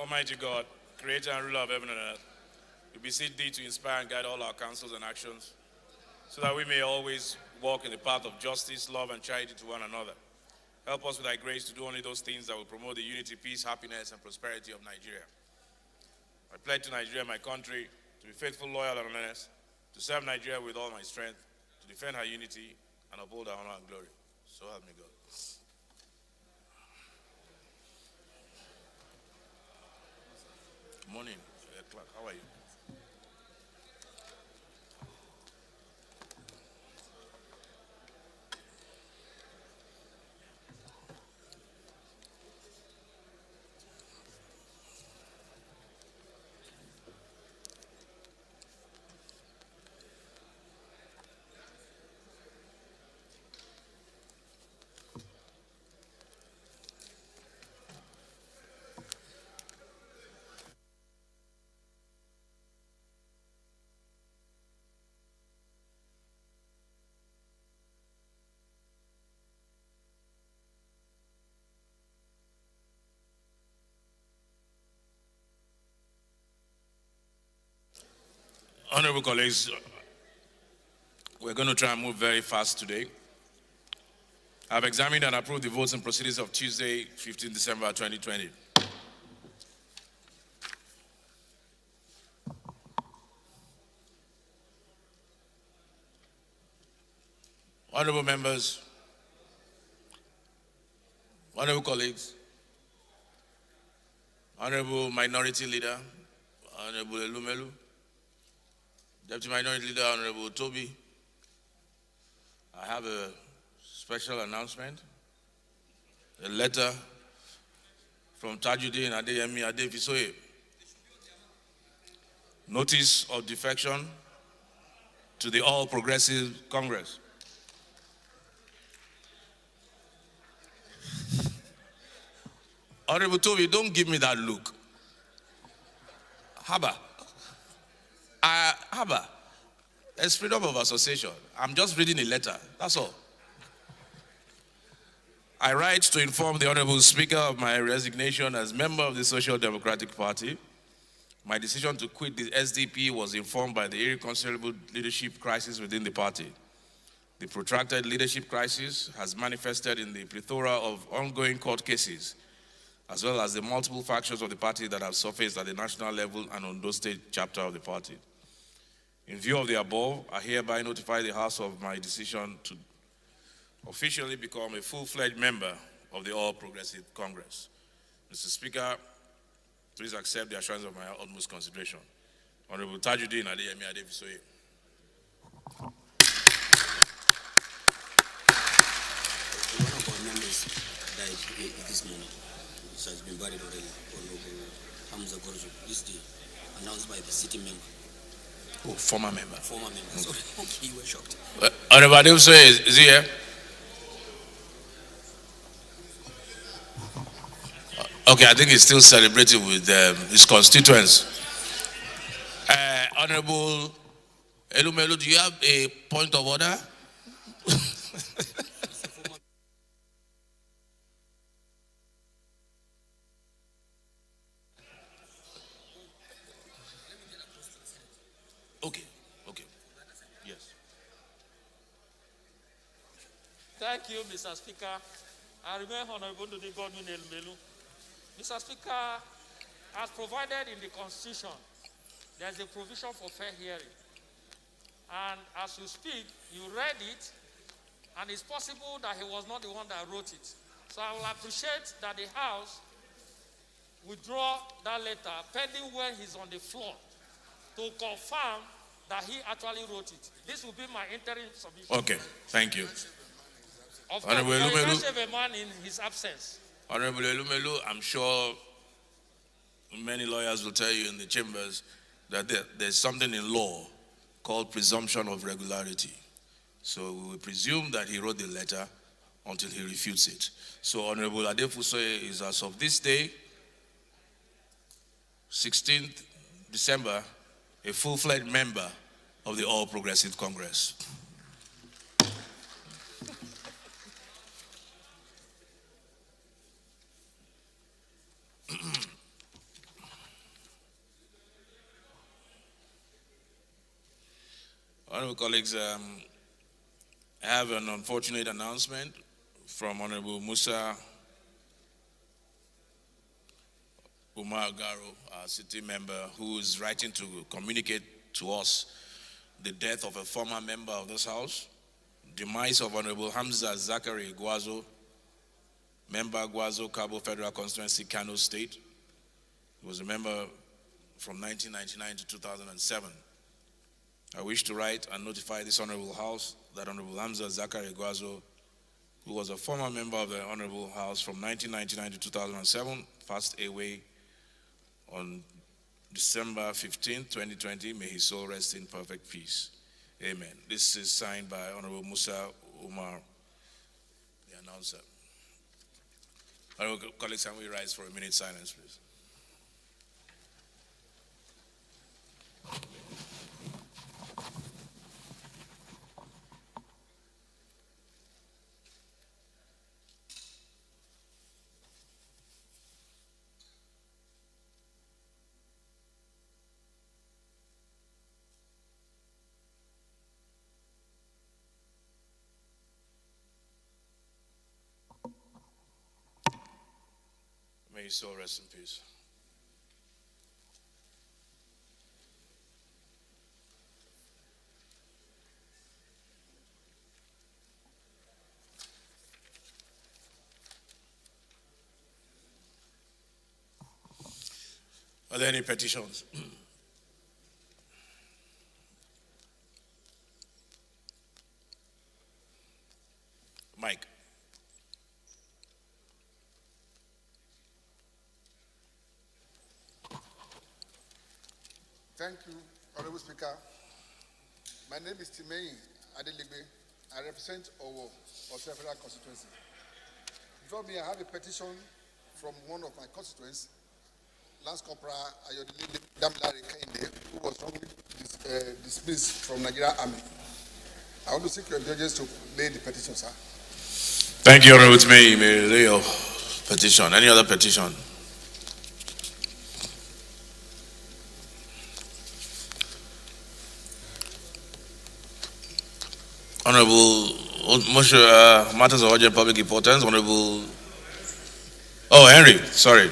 Almighty God, creator and ruler of heaven and earth, we beseech thee to inspire and guide all our counsels and actions, so that we may always walk in the path of justice, love, and charity to one another. Help us with thy grace to do only those things that will promote the unity, peace, happiness, and prosperity of Nigeria. I pledge to Nigeria, my country, to be faithful, loyal, and honest, to serve Nigeria with all my strength, to defend her unity, and uphold her honor and glory. So help me God. Good morning, Clark. How are you? Honorable colleagues, we're going to try and move very fast today. I've examined and approved the votes and proceedings of Tuesday, 15 December 2020. Honorable members, honorable colleagues, honorable minority leader, honorable Elumelu, Deputy Minority Leader, Honorable Toby, I have a special announcement, a letter from Tajuddin Adeyemi Adefisoye. Notice of defection to the All Progressive Congress. Honorable Toby, don't give me that look. Haba. Haba. There's freedom of association. I'm just reading a letter. That's all. I write to inform the Honorable Speaker of my resignation as member of the Social Democratic Party. My decision to quit the SDP was informed by the irreconcilable leadership crisis within the party. The protracted leadership crisis has manifested in the plethora of ongoing court cases, as well as the multiple factions of the party that have surfaced at the national level and on those state chapter of the party. In view of the above, I hereby notify the House of my decision to officially become a full-fledged member of the All Progressive Congress. Mr. Speaker, please accept the assurance of my utmost consideration. Honorable Tajuddin Adeyemi Adefisoye. One of our members died this morning. So has been buried already. Honorable Hamza Gorju. This day announced by the city member. Oh, former member. Former member. Sorry. Okay, you were shocked. Honorable Adefisoye, is he here? Okay, I think he's still celebrating with his constituents. Honorable Elumelu, do you have a point of order? Okay, yes. Thank you, Mr. Speaker. I remain honorable to the Godwin Elumelu. Mr. Speaker, as provided in the Constitution, there is a provision for fair hearing. And as you speak, you read it, and it's possible that he was not the one that wrote it. So I will appreciate that the House withdraw that letter pending when he's on the floor to confirm that he actually wrote it. This will be my interim submission. Okay, thank you. Of course, Honorable you Elumelu. can't save a man in his absence. Honorable Elumelu, I'm sure many lawyers will tell you in the chambers that there's something in law called presumption of regularity. So we will presume that he wrote the letter until he refutes it. So Honorable Adefisoye is, as of this day, 16th December, a full-fledged member of the All Progressive Congress. Honorable colleagues, I have an unfortunate announcement from Honorable Musa Umar Garo, our city member, who is writing to communicate to us the death of a former member of this house, demise of Honorable Hamza Zakari Gwazo, member Gwazo Cabo Federal Constituency, Kano State. He was a member from 1999 to 2007. I wish to write and notify this Honorable House that Honorable Hamza Zakari Gwazo, who was a former member of the Honorable House from 1999 to 2007, passed away on December 15, 2020. May his soul rest in perfect peace. Amen. This is signed by Honorable Musa Umar, the announcer. Honorable colleagues, can we rise for a minute silence, please? May his soul rest in peace. Are there any petitions? Mike. Thank you, Honorable Speaker. My name is Timei Adeligbe. I represent Owo, Osun Federal Constituency. Before me, I have a petition from one of my constituents, Lance Corporal Ayodele Damilare Kehinde, who was wrongly dismissed from Nigeria Army. I want to seek your indulgence to lay the petition, sir. Thank you, Honorable Timei. You may lay your petition. Any other petition? Honorable matters of urgent public importance. Honorable, Henry, sorry.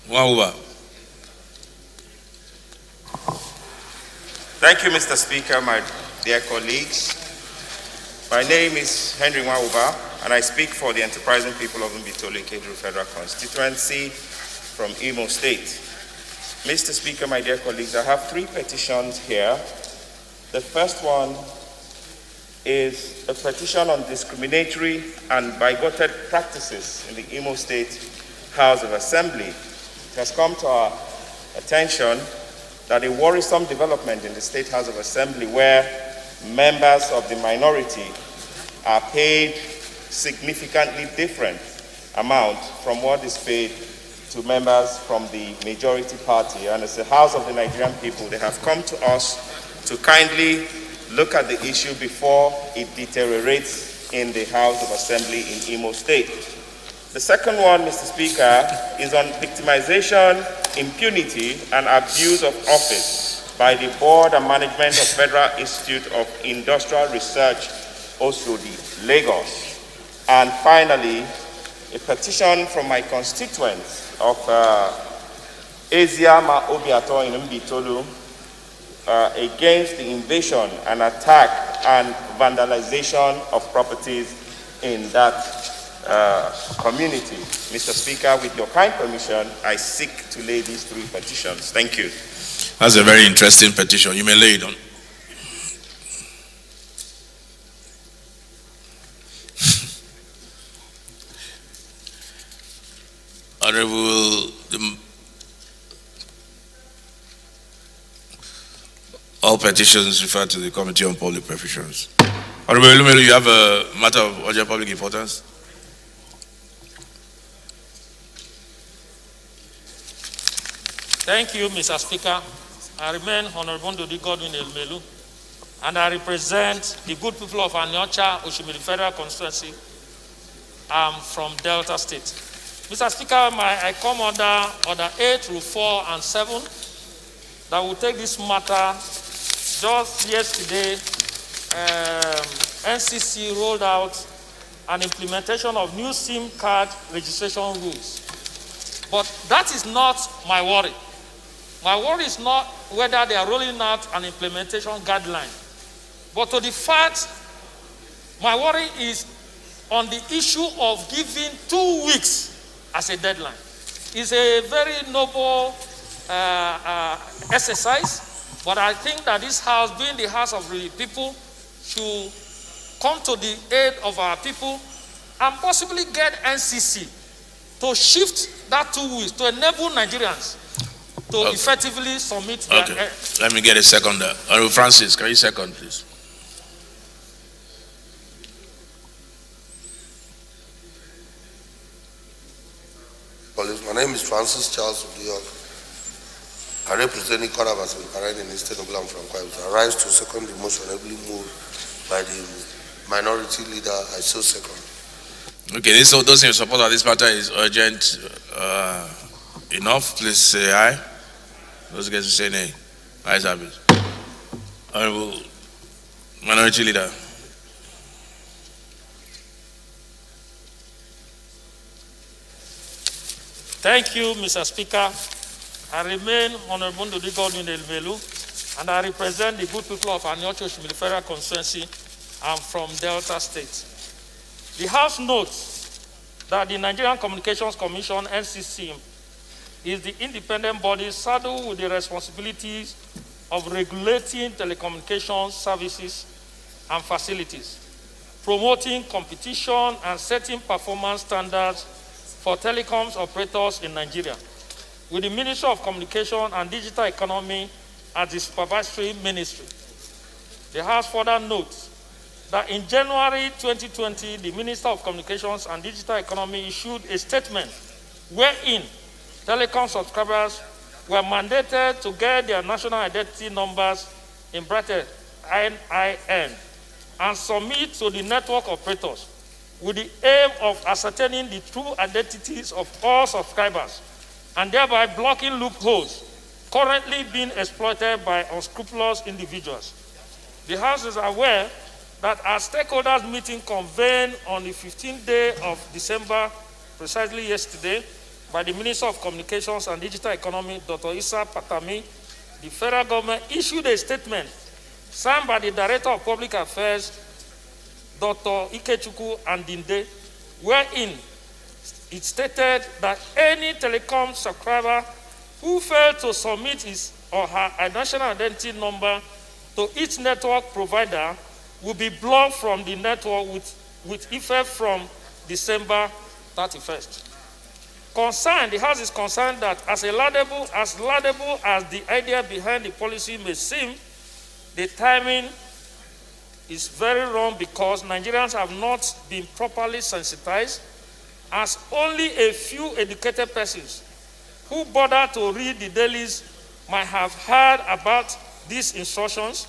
Wauba. Thank you, Mr. Speaker, my dear colleagues. My name is Henry Wauba, and I speak for the enterprising people of Mbitoli Kedru Federal Constituency from Imo State. Mr. Speaker, my dear colleagues, I have 3 petitions here. The first one is a petition on discriminatory and bigoted practices in the Imo State House of Assembly. It has come to our attention that a worrisome development in the State House of Assembly where members of the minority are paid significantly different amount from what is paid to members from the majority party. And as the House of the Nigerian people, they have come to us to kindly look at the issue before it deteriorates in the House of Assembly in Imo State. The second one, Mr. Speaker, is on victimization, impunity, and abuse of office by the Board and Management of Federal Institute of Industrial Research, Osodi, Lagos. And finally, a petition from my constituents of Eziama Obiato in Mbitolu against the invasion and attack and vandalization of properties in that community. Mr. Speaker, with your kind permission, I seek to lay these 3 petitions. Thank you. That's a very interesting petition. You may lay it on. Honorable, all petitions refer to the Committee on Public Professions. Honorable Elumelu, you have a matter of urgent public importance? Thank you, Mr. Speaker. I remain Honorable Ndodi Godwin Elumelu, and I represent the good people of Anyocha, Oshimiri Federal Constituency. I'm from Delta State. Mr. Speaker, I come under Order 8, Rule 4 and 7 that will take this matter just yesterday, NCC rolled out an implementation of new SIM card registration rules. But that is not my worry. My worry is not whether they are rolling out an implementation guideline, but to the fact, my worry is on the issue of giving 2 weeks as a deadline. It's a very noble exercise, but I think that this house, being the house of the people, should come to the aid of our people and possibly get NCC to shift that 2 weeks to enable Nigerians to effectively submit their... Okay, let me get a second there. Francis, can you second, please? My name is Francis Charles of New York. I represent the Korabas in Bahrain in the state of Lam from Kwaibu. I rise to second the motion ably moved by the minority leader. I so second. Okay, so those in support of this matter is urgent enough. Please say aye. Those against say nay. Ayes have it. Honorable minority leader. Thank you, Mr. Speaker. I remain Honorable Ndudi Godwin Elmelu, and I represent the good people of Anyocho Federal Constituency. I'm from Delta State. The House notes that the Nigerian Communications Commission, NCC, is the independent body saddled with the responsibilities of regulating telecommunications services and facilities, promoting competition and setting performance standards for telecoms operators in Nigeria, with the Ministry of Communication and Digital Economy as the supervisory ministry. The House further notes that in January 2020, the Minister of Communications and Digital Economy issued a statement wherein telecom subscribers were mandated to get their national identity numbers, in bracket NIN, and submit to the network operators with the aim of ascertaining the true identities of all subscribers and thereby blocking loopholes currently being exploited by unscrupulous individuals. The House is aware that our stakeholders meeting convened on the 15th day of December, precisely yesterday, by the Minister of Communications and Digital Economy, Dr. Issa Patami, the federal government issued a statement signed by the Director of Public Affairs, Dr. Ikechukwu Andinde, wherein it stated that any telecom subscriber who failed to submit his or her national identity number to each network provider will be blocked from the network with effect from December 31st. The House is concerned that as laudable as the idea behind the policy may seem, the timing is very wrong because Nigerians have not been properly sensitized, as only a few educated persons who bother to read the dailies might have heard about these instructions.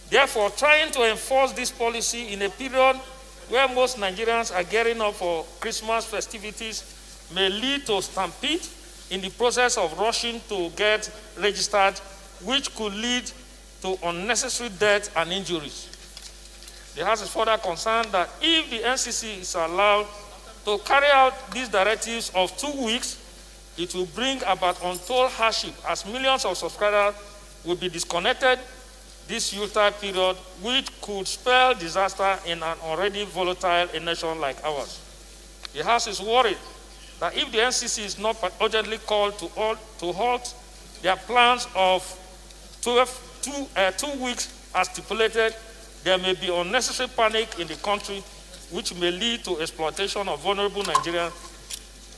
Therefore, trying to enforce this policy in a period where most Nigerians are gearing up for Christmas festivities may lead to stampede in the process of rushing to get registered, which could lead to unnecessary death and injuries. The House is further concerned that if the NCC is allowed to carry out these directives of 2 weeks, it will bring about untold hardship as millions of subscribers will be disconnected this Utah period, which could spell disaster in an already volatile nation like ours. The House is worried that if the NCC is not urgently called to halt their plans of 2 weeks as stipulated, there may be unnecessary panic in the country, which may lead to exploitation of vulnerable Nigerians,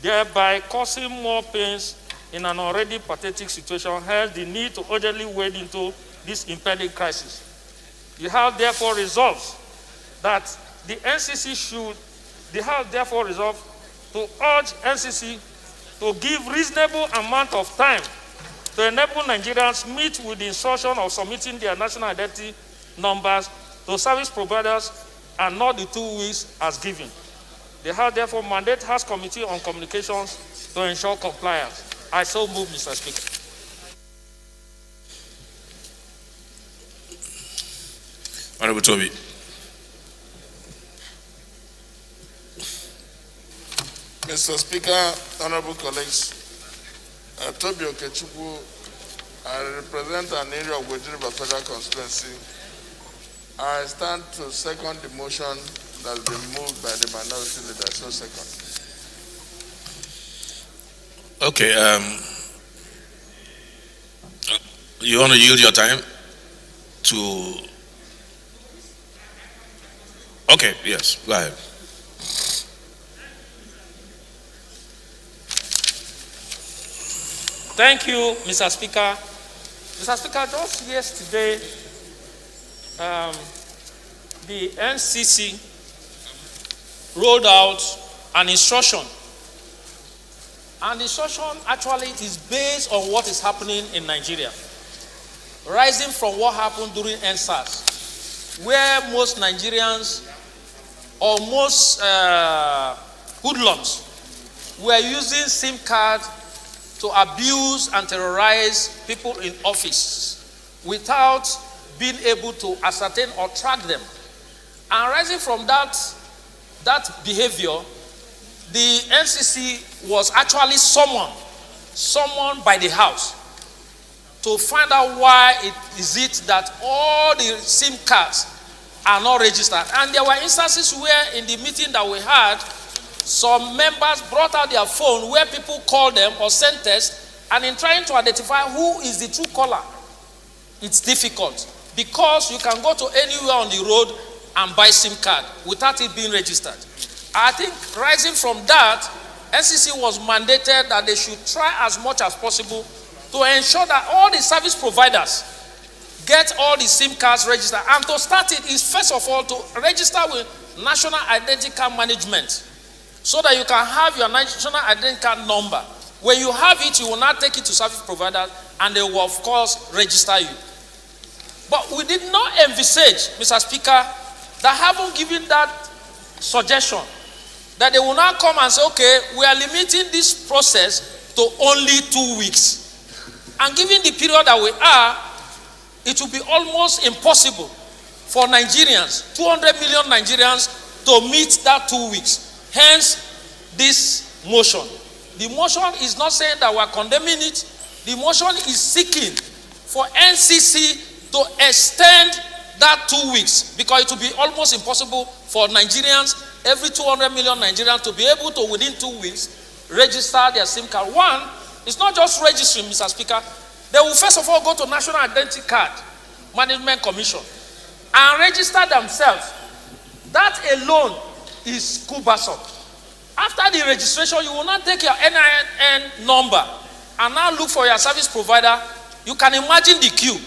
thereby causing more pains in an already pathetic situation. Hence, the need to urgently wade into this impending crisis. The House therefore resolves that the House therefore resolves to urge NCC to give reasonable amount of time to enable Nigerians meet with the instruction of submitting their national identity numbers to service providers and not the 2 weeks as given. The House therefore mandate House Committee on Communications to ensure compliance. I so move, Mr. Speaker. Honorable Toby. Mr. Speaker, honorable colleagues, Toby Okechukwu, I represent an area of West River Federal Constituency. I stand to second the motion that has been moved by the minority leader. So second. Okay. You want to use your time to? Okay. Yes. Go ahead. Thank you, Mr. Speaker. Mr. Speaker, just yesterday, the NCC rolled out an instruction. And the instruction actually is based on what is happening in Nigeria, rising from what happened during NSAS, where most Nigerians or most hoodlums were using SIM cards to abuse and terrorize people in office without being able to ascertain or track them. And rising from that behavior, the NCC was actually summoned by the House to find out why it is that all the SIM cards are not registered. And there were instances where in the meeting that we had, some members brought out their phone where people called them or sent text, and in trying to identify who is the true caller, it's difficult because you can go to anywhere on the road and buy SIM card without it being registered. I think rising from that, NCC was mandated that they should try as much as possible to ensure that all the service providers get all the SIM cards registered. And to start it is first of all to register with National Identity Card Management, so that you can have your national identity card number. When you have it, you will not take it to service providers, and they will, of course, register you. But we did not envisage, Mr. Speaker, that having given that suggestion, that they will now come and say, okay, we are limiting this process to only 2 weeks. And given the period that we are, it will be almost impossible for Nigerians, 200 million Nigerians, to meet that 2 weeks. Hence, this motion. The motion is not saying that we are condemning it. The motion is seeking for NCC to extend that 2 weeks, because it will be almost impossible for Nigerians, every 200 million Nigerians, to be able to, within 2 weeks, register their SIM card. One, it's not just registering, Mr. Speaker. They will first of all go to National Identity Card Management Commission and register themselves. That alone is cumbersome. After the registration, you will not take your NIN number and now look for your service provider. You can imagine the queue.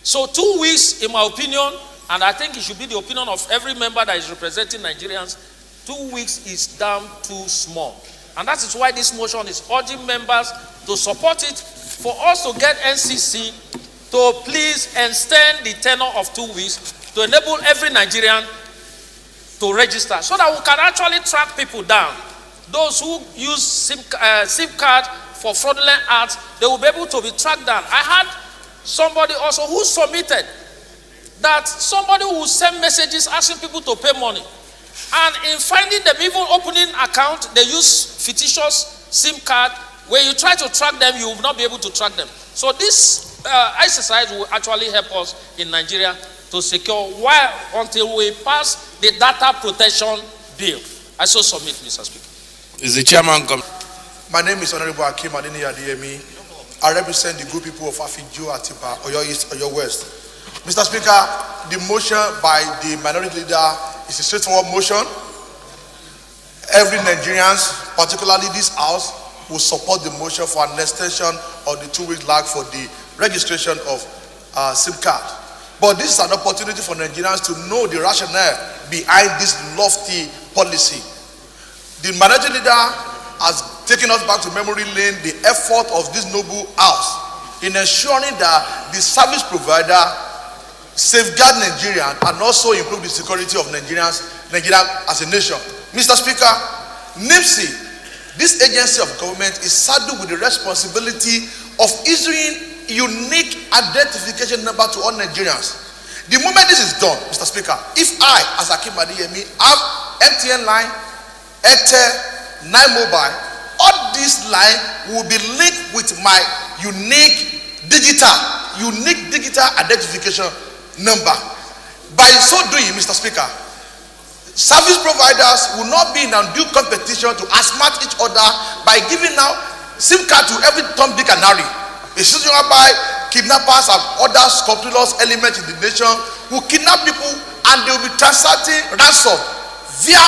So 2 weeks, in my opinion, and I think it should be the opinion of every member that is representing Nigerians, 2 weeks is damn too small. And that is why this motion is urging members to support it, for us to get NCC to please extend the tenure of 2 weeks to enable every Nigerian to register, so that we can actually track people down. Those who use SIM card for fraudulent acts, they will be able to be tracked down. I had somebody also who submitted that somebody will send messages asking people to pay money. And in finding them, even opening account, they use fictitious SIM card. When you try to track them, you will not be able to track them. So this exercise will actually help us in Nigeria to secure until we pass the data protection bill. I so submit, Mr. Speaker. Is the chairman My name is Honorable Akim Adini Adeyemi. I represent the good people of Afijo, Atiba, Oyo East, Oyo West. Mr. Speaker, the motion by the minority leader is a straightforward motion. Every Nigerian, particularly this House, will support the motion for an extension of the 2 week lag for the registration of SIM card. But this is an opportunity for Nigerians to know the rationale behind this lofty policy. The minority leader has taken us back to memory lane, the effort of this noble House in ensuring that the service provider safeguard Nigerians and also improve the security of Nigeria as a nation. Mr. Speaker, NIPSI, this agency of government, is saddled with the responsibility of issuing unique identification number to all Nigerians. The moment this is done, Mr. Speaker, if I, as Akim Adeyemi, have MTN line, Airtel, 9 Mobile, all this line will be linked with my unique digital identification number. By so doing, Mr. Speaker, service providers will not be in undue competition to outsmart each other by giving out SIM card to every Tom, Dick, and Harry. A situation whereby kidnappers and other scrupulous elements in the nation will kidnap people and they will be transacting ransom via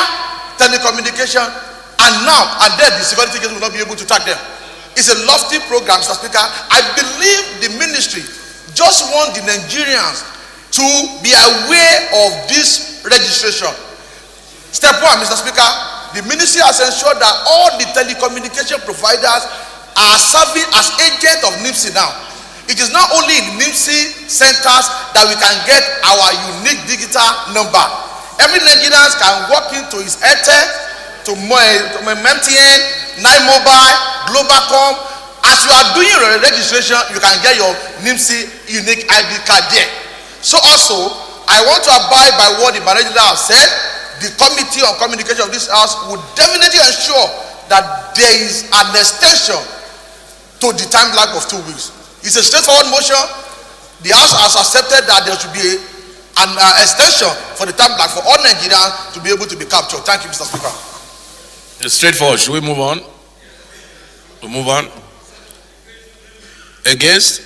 telecommunication, and then the security agents will not be able to track them. It's a lofty program, Mr. Speaker. I believe the ministry just want the Nigerians to be aware of this registration. Step one, Mr. Speaker, the ministry has ensured that all the telecommunication providers are serving as agents of NIMSI now. It is not only in NIMSI centers that we can get our unique digital number. Every Nigerian can walk into his Airtel, to MTN, 9 Mobile, Globalcom. As you are doing your registration, you can get your NIMSI unique ID card there. So also, I want to abide by what the manager has said. The committee on communication of this house would definitely ensure that there is an extension to the time lag of 2 weeks. It's a straightforward motion. The house has accepted that there should be an extension for the time lag for all Nigerians to be able to be captured. Thank you, Mr. Speaker. It's straightforward. Should we move on? We'll move on. Against?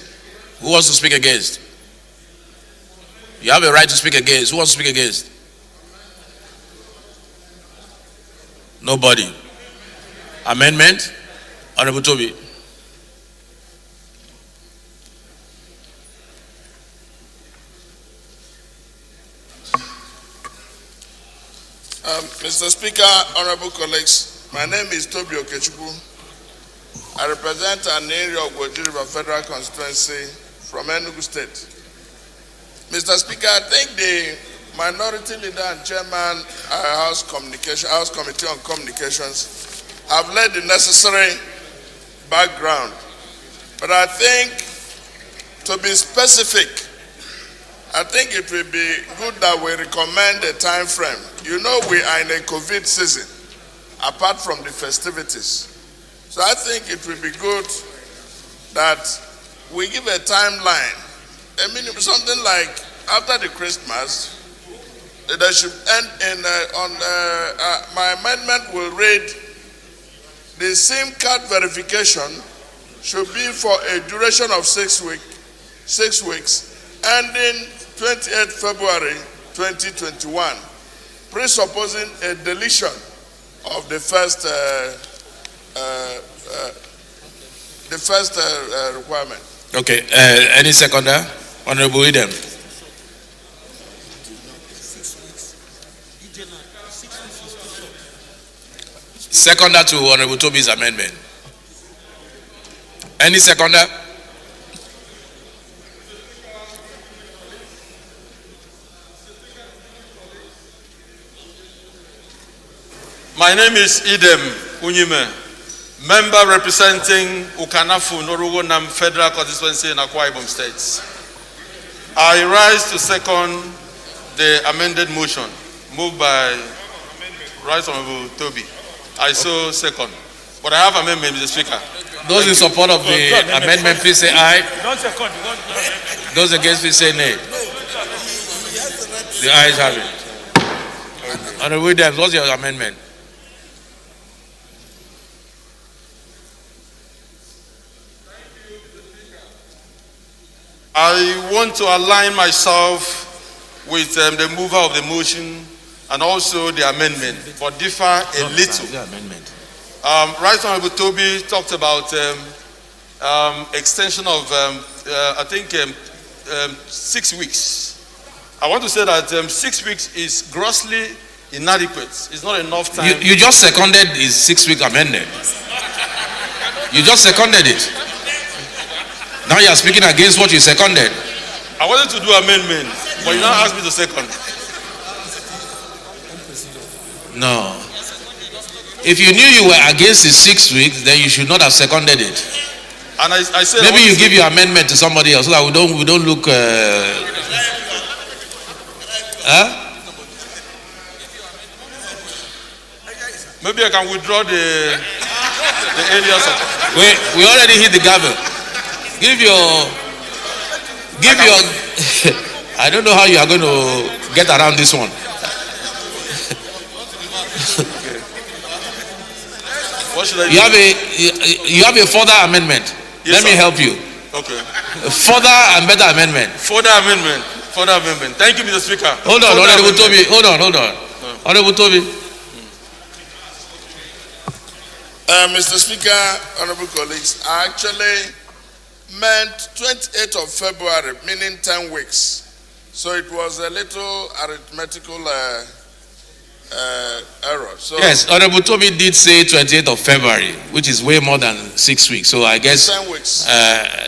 Who wants to speak against? You have a right to speak against. Who wants to speak against? Nobody. Amendment? Honorable Toby. Mr. Speaker, honorable colleagues, my name is Toby Okechukwu. I represent an area of Gwoji River Federal Constituency from Enugu State. Mr. Speaker, I think the minority leader and chairman House Committee on Communications have laid the necessary background. But I think, to be specific, I think it will be good that we recommend a time frame. You know, we are in a COVID season, apart from the festivities. So I think it will be good that we give a timeline. I mean, something like after the Christmas, that should end in, my amendment will read, the SIM card verification should be for a duration of 6 weeks, ending 28th February 2021, presupposing a deletion of the first requirement. Okay. Any seconder? Honorable Idem. Seconder to Honorable Toby's amendment. Any seconder? My name is Idem Unyime, member representing Ukanafu Norugo Nam Federal Constituency in Akwa Ibom State. I rise to second the amended motion moved by Right Honorable Toby. I so second. But I have amendment, Mr. Speaker. Those in support of the amendment, please say aye. Don't second. Those against, please say nay. The ayes have it. Honorable Williams, what's your amendment? I want to align myself with the mover of the motion and also the amendment, but differ a little. Right Honorable Toby talked about extension of, I think, 6 weeks. I want to say that 6 weeks is grossly inadequate. It's not enough time. You just seconded his 6-week amendment. You just seconded it. Now you are speaking against what you seconded. I wanted to do amendment, but you now asked me to second. No. If you knew you were against the 6 weeks, then you should not have seconded it. And I said maybe you give your amendment to somebody else so that we don't look. Huh? Maybe I can withdraw the areas of. We already hit the gavel. Give your. I don't know how you are going to get around this one. What should I do? You have a further amendment. Yes, Let me sir. help you. Okay. Further and better amendment. Further amendment. Thank you, Mr. Speaker. Hold on, Further Honorable amendment. Toby. Hold on. Honorable Toby. Mr. Speaker, honorable colleagues, I actually meant 28th of February, meaning 10 weeks. So it was a little arithmetical error. So Yes, Honorable Toby did say 28th of February, which is way more than 6 weeks. So I guess 10 weeks.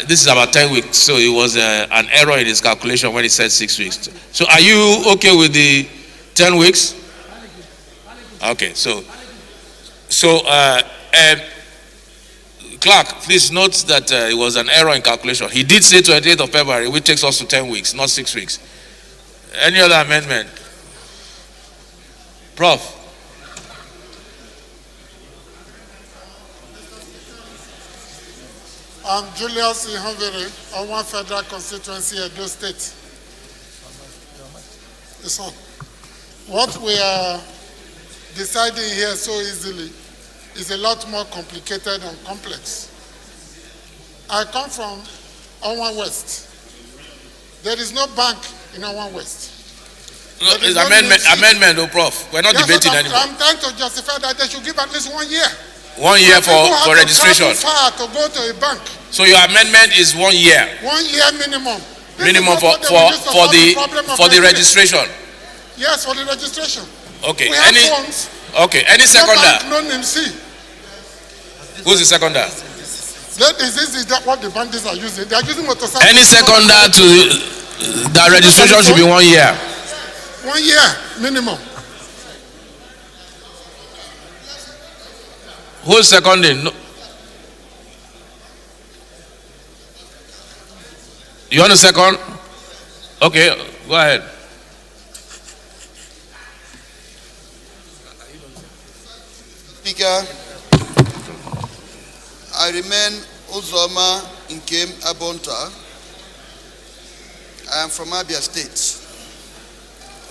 this is about 10 weeks. So it was an error in his calculation when he said 6 weeks. So are you okay with the 10 weeks? Okay, so Clerk, please note that it was an error in calculation. He did say 28th of February, which takes us to 10 weeks, not 6 weeks. Any other amendment? Prof. I'm Julius Ihanvere, on one federal constituency, Edo State. Listen, what we are deciding here so easily is a lot more complicated and complex. I come from Owan West. There is no bank in Owan West. No, it's amendment, oh, Prof. We're not debating anymore. I'm trying to justify that they should give at least 1 year. 1 year for registration. People have to go to a bank. So your amendment is 1 year. 1 year minimum. This Minimum is what they will use to solve the problem of for the registration. Yes, for the registration. Okay. We have phones. Okay. Any No seconder? bank, no name C. Who's the seconder? This is what the bandits are using. They are using motorcycles. Any seconder to that registration should be 1 year. 1 year minimum. Who's seconding? No. You want a second? Okay, go ahead. Speaker, I remain Uzoma Nkem Abonta. I am from Abia State,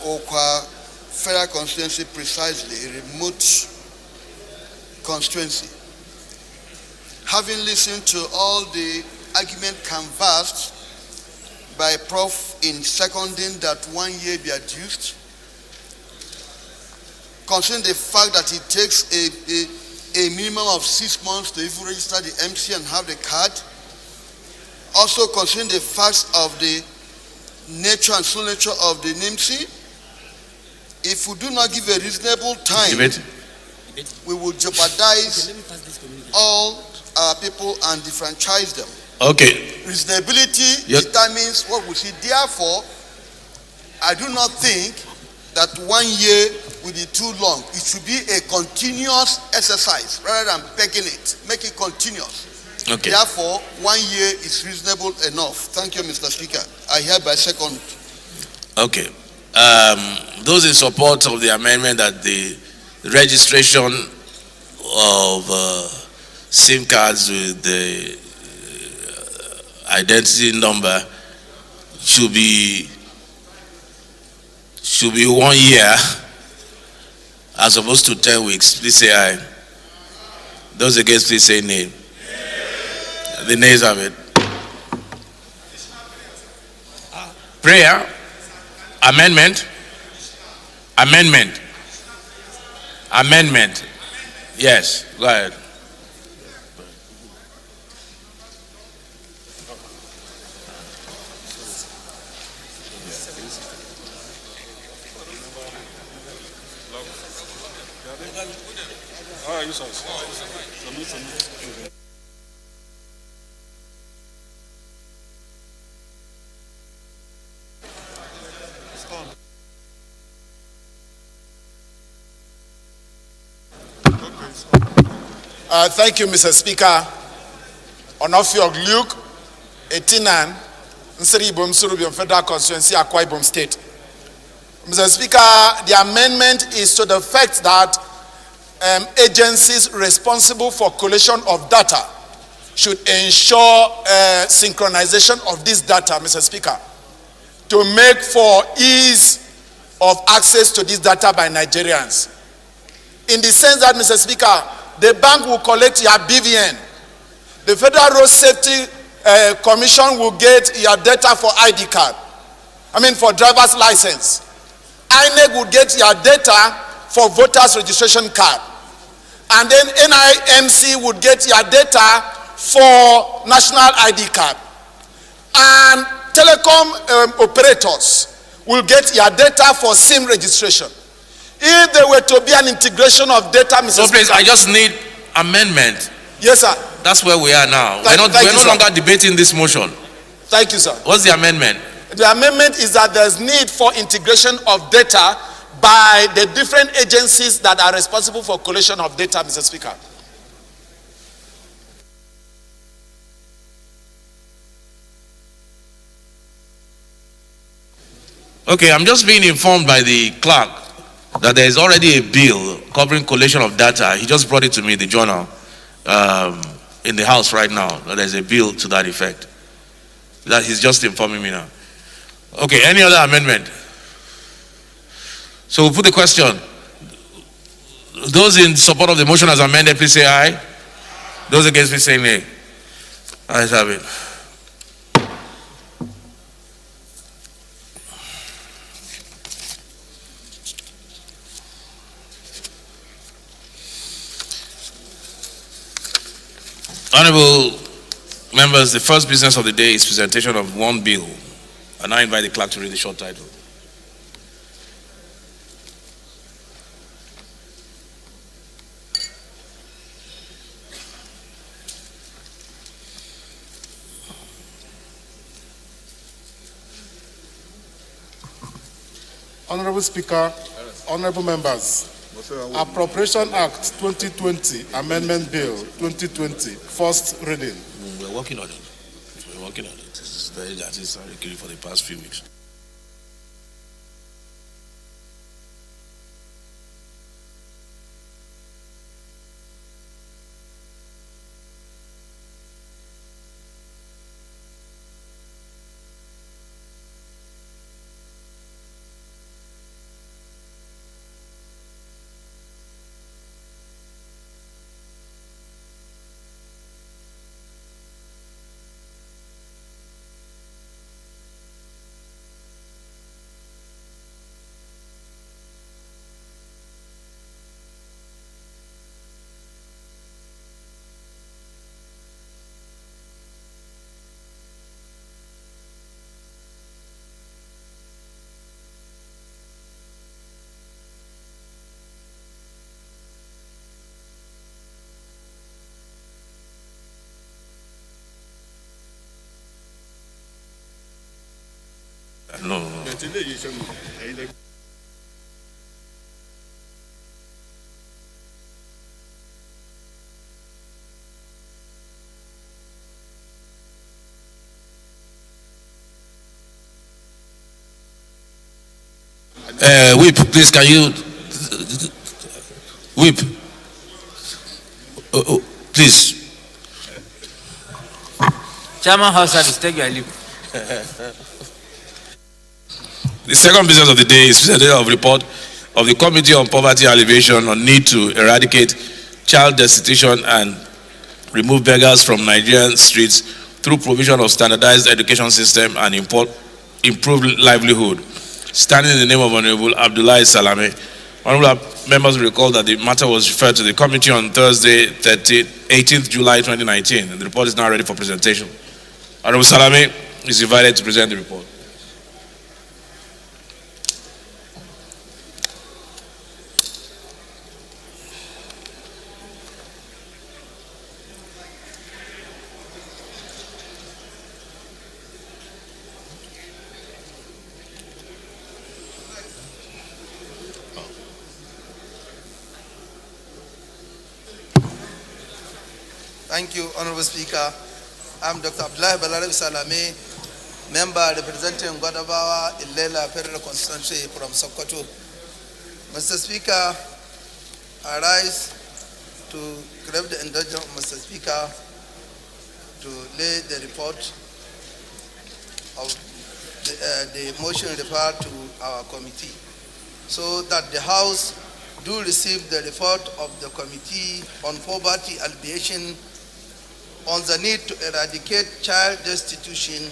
Okwa Federal Constituency, precisely a remote constituency. Having listened to all the argument canvassed by Prof in seconding that 1 year be adduced, considering the fact that it takes a minimum of 6 months to even register the MC and have the card, also considering the facts of the nature and soul nature of the NIMC, if we do not give a reasonable time, we will jeopardize all our people and defranchise them. Okay. Reasonability determines what we see. Therefore, I do not think that 1 year will be too long. It should be a continuous exercise rather than begging it. Make it continuous. Okay. Therefore, 1 year is reasonable enough. Thank you, Mr. Speaker. I hereby second. Okay. Those in support of the amendment that the registration of SIM cards with the identity number should be 1 year as opposed to 10 weeks. Please say aye. Those against, please say nay. The nays have it. Prayer. Amendment. Yes, go ahead. Thank you, Mr. Speaker. Onofiog Luke, Etinan, Nsiri Ibom Surubion Federal Constituency, Akwa Ibom State. Mr. Speaker, the amendment is to the effect that agencies responsible for collation of data should ensure synchronization of this data, Mr. Speaker, to make for ease of access to this data by Nigerians. In the sense that, Mr. Speaker, the bank will collect your BVN. The Federal Road Safety Commission will get your data for ID card. For driver's license. INEC will get your data for voters registration card. And then NIMC would get your data for national ID card. And telecom operators will get your data for SIM registration. If there were to be an integration of data, Mr. So please, I just need amendment. Yes, sir. That's where we are now. Thank We're you, no longer debating this motion. Thank you, sir. What's the amendment? The amendment is that there's need for integration of data by the different agencies that are responsible for collation of data, Mr. Speaker. Okay, I'm just being informed by the clerk that there is already a bill covering collation of data. He just brought it to me, the journal, in the House right now. There's a bill to that effect. That he's just informing me now. Okay, any other amendment? So we'll put the question. Those in support of the motion as amended, please say aye. Those against, please say nay. Ayes have it. Honorable members, the first business of the day is presentation of one bill. And I invite the clerk to read the short title. Honorable Speaker, honorable members, Appropriation Act 2020, Amendment Bill 2020, first reading. We're working on it. We're working on it. This is very necessary for the past few weeks. No. Whip, please, can you whip? Please. Chairman, House Service, take your leave. The second business of the day is presentation of report of the Committee on Poverty Alleviation on need to eradicate child destitution and remove beggars from Nigerian streets through provision of standardized education system and improved livelihood. Standing in the name of Honorable Abdullahi Salame, honorable members will recall that the matter was referred to the committee on Thursday, 18th July 2019, and the report is now ready for presentation. Honorable Salame is invited to present the report. Thank you, Honorable Speaker. I'm Dr. Abdullahi Salame, member representing Gwadabawa Ilela Federal Constituency from Sokoto. Mr. Speaker, I rise to crave the indulgence of Mr. Speaker to lay the report of the motion referred to our committee, so that the House do receive the report of the Committee on Poverty Alleviation on the need to eradicate child destitution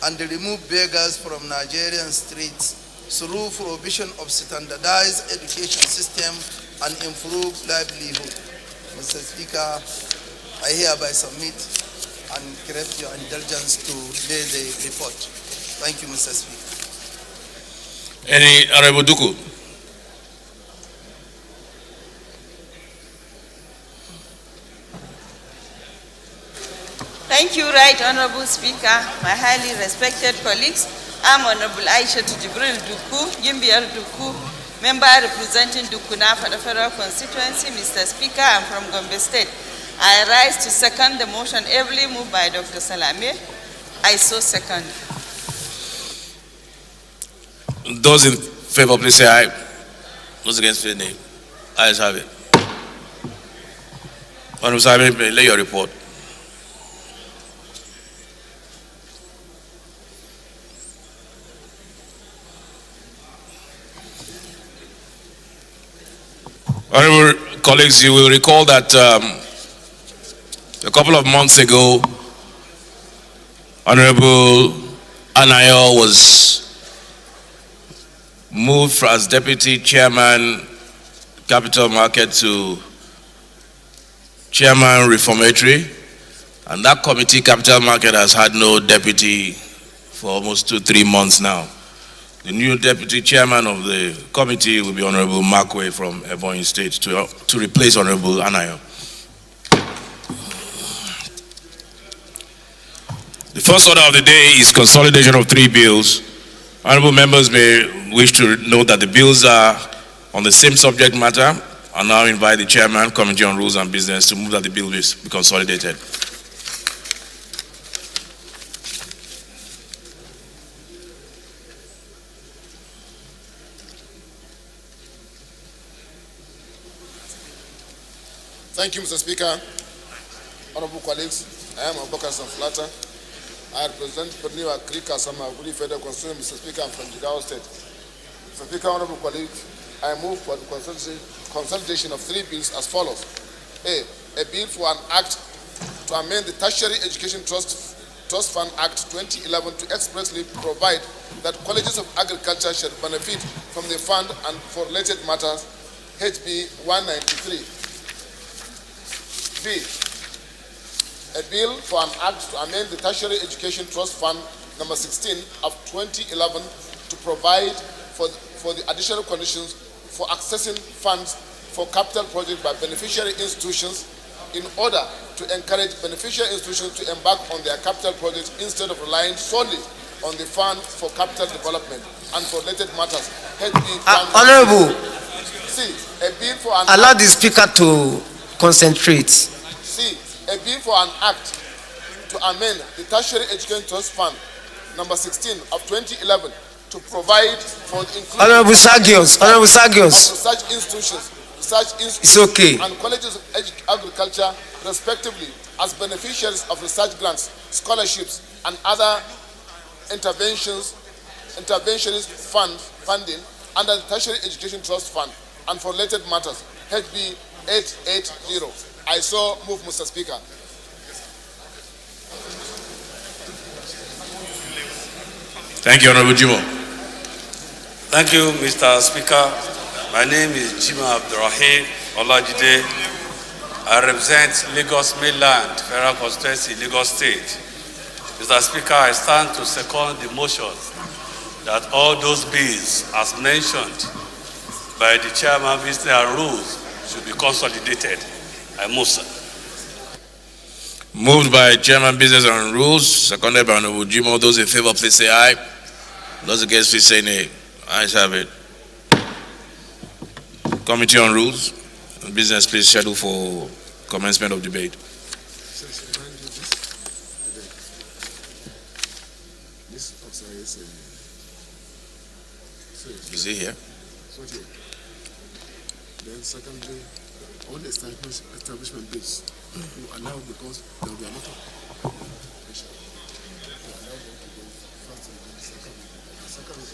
and remove beggars from Nigerian streets through provision of standardized education system and improve livelihood. Mr. Speaker, I hereby submit and crave your indulgence to lay the report. Thank you, Mr. Speaker. Any Honorable Duku? Thank you, Right Honorable Speaker, my highly respected colleagues. I'm Honorable Aisha Jibril Duku, Gimbiar Duku, member representing Dukuna for the Federal Constituency. Mr. Speaker, I'm from Gombe State. I rise to second the motion ably moved by Dr. Salame. I so second. Those in favor, please say aye. Those against, say nay. Ayes have it. Honorable Salame, lay your report. Honorable colleagues, you will recall that a couple of months ago, Honorable Anayo was moved as Deputy Chairman, Capital Market, to Chairman Reformatory, and that committee, Capital Market, has had no deputy for almost 2-3 months now. The new deputy chairman of the committee will be Honorable Markway from Ebonyi State to replace Honorable Anayo. The first order of the day is consolidation of 3 bills. Honorable members may wish to note that the bills are on the same subject matter. I now invite the chairman, Committee on Rules and Business, to move that the bill be consolidated. Thank you, Mr. Speaker. Honorable colleagues, I am Abubakar Sanflata. I represent Perniwa Krika Samaguri Federal Constituency. Mr. Speaker, I'm from Jigawa State. Mr. Speaker, honorable colleagues, I move for the consolidation of 3 bills as follows. A bill for an act to amend the Tertiary Education Trust Fund Act 2011 to expressly provide that colleges of agriculture shall benefit from the fund and for related matters, HB 193. B, a bill for an act to amend the Tertiary Education Trust Fund number 16 of 2011 to provide for the additional conditions for accessing funds for capital projects by beneficiary institutions in order to encourage beneficiary institutions to embark on their capital projects instead of relying solely on the fund for capital development and for related matters. Honorable, C, a bill for an allow the speaker to concentrate. C, a bill for an act to amend the Tertiary Education Trust Fund number 16 of 2011 to provide for the inclusion Honorable Sagios, research institutions, it's okay, and colleges of agriculture, respectively, as beneficiaries of research grants, scholarships, and other interventionist funding under the Tertiary Education Trust Fund and for related matters, HB 880. I so move, Mr. Speaker. Thank you, Honorable Jimo. Thank you, Mr. Speaker. My name is Jima Abdurrahim Olajide. I represent Lagos Mainland Federal Constituency, Lagos State. Mr. Speaker, I stand to second the motion that all those bills, as mentioned by the Chairman, Business and Rules, should be consolidated. I move, sir. Moved by Chairman, Business and Rules, seconded by Honorable Jimo. Those in favor, please say aye. Those against, please say nay. Ayes have it. Committee on Rules and Business, please schedule for commencement of debate. This Is he here? Then secondly, all the establishment base will allow, because there will be a lot of pressure. To allow them to go first and then second. The second is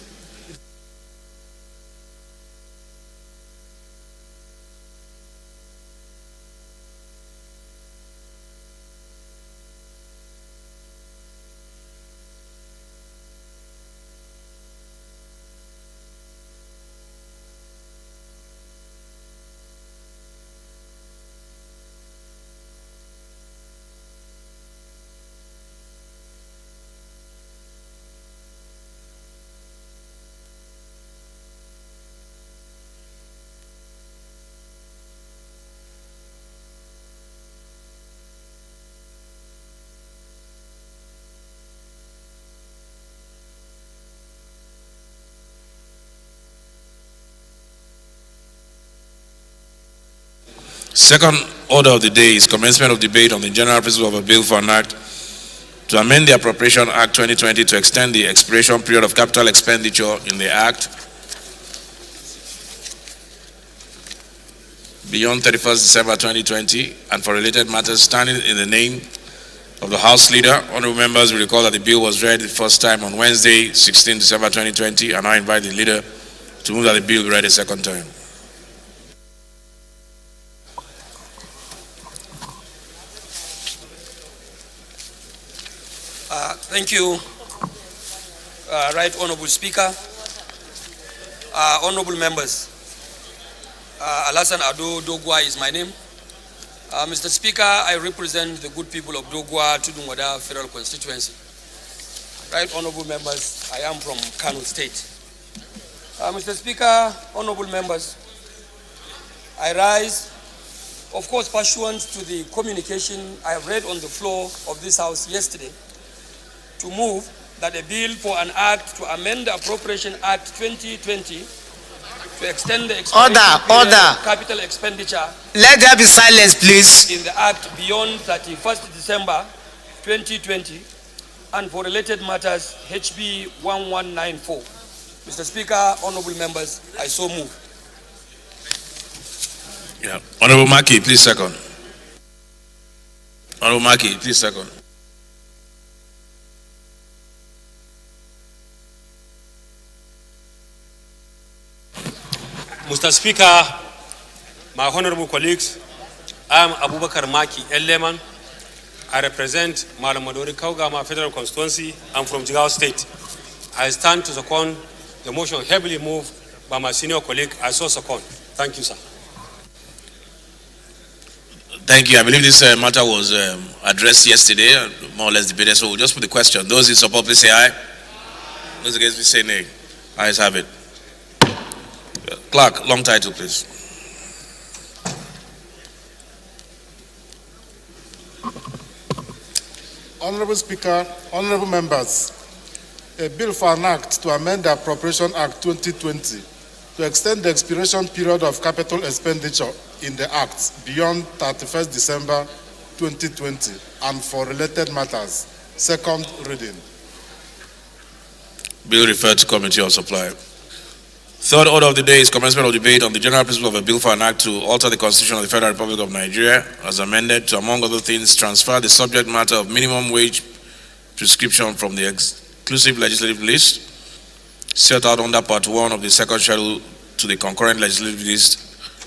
Second order of the day is commencement of debate on the general principle of a bill for an act to amend the Appropriation Act 2020 to extend the expiration period of capital expenditure in the act beyond 31st December 2020 and for related matters. Standing in the name of the House Leader, honorable members will recall that the bill was read the first time on Wednesday, 16 December 2020, and I invite the Leader to move that the bill be read a second time. Thank you, Right Honorable Speaker, honorable members. Alasan Ado Dogwa is my name. Mr. Speaker, I represent the good people of Dogwa, Tudunwada Federal Constituency. Right Honorable members, I am from Kano State. Mr. Speaker, honorable members, I rise, of course, pursuant to the communication I have read on the floor of this House yesterday, to move that a bill for an act to amend the Appropriation Act 2020 to extend the capital expenditure. Let there be silence, please. In the act beyond 31st December 2020 and for related matters, HB 1194. Mr. Speaker, honorable members, I so move. Yeah. Honorable Maki, please second. Honorable Maki, please second. Mr. Speaker, my honorable colleagues, I am Abubakar Maki Elleman. I represent Malamadori Kaugama Federal Constituency. I'm from Jigawa State. I stand to second the motion heavily moved by my senior colleague. I so second. Thank you, sir. Thank you. I believe this matter was addressed yesterday, more or less debated. So we'll just put the question. Those in support, please say aye. Those against, please say nay. Ayes have it. Clerk, long title, please. Honorable Speaker, honorable members, a bill for an act to amend the Appropriation Act 2020 to extend the expiration period of capital expenditure in the act beyond 31st December 2020 and for related matters. Second reading. Bill referred to Committee on Supply. Third order of the day is commencement of debate on the general principle of a bill for an act to alter the Constitution of the Federal Republic of Nigeria as amended to, among other things, transfer the subject matter of minimum wage prescription from the exclusive legislative list set out under Part 1 of the second schedule to the concurrent legislative list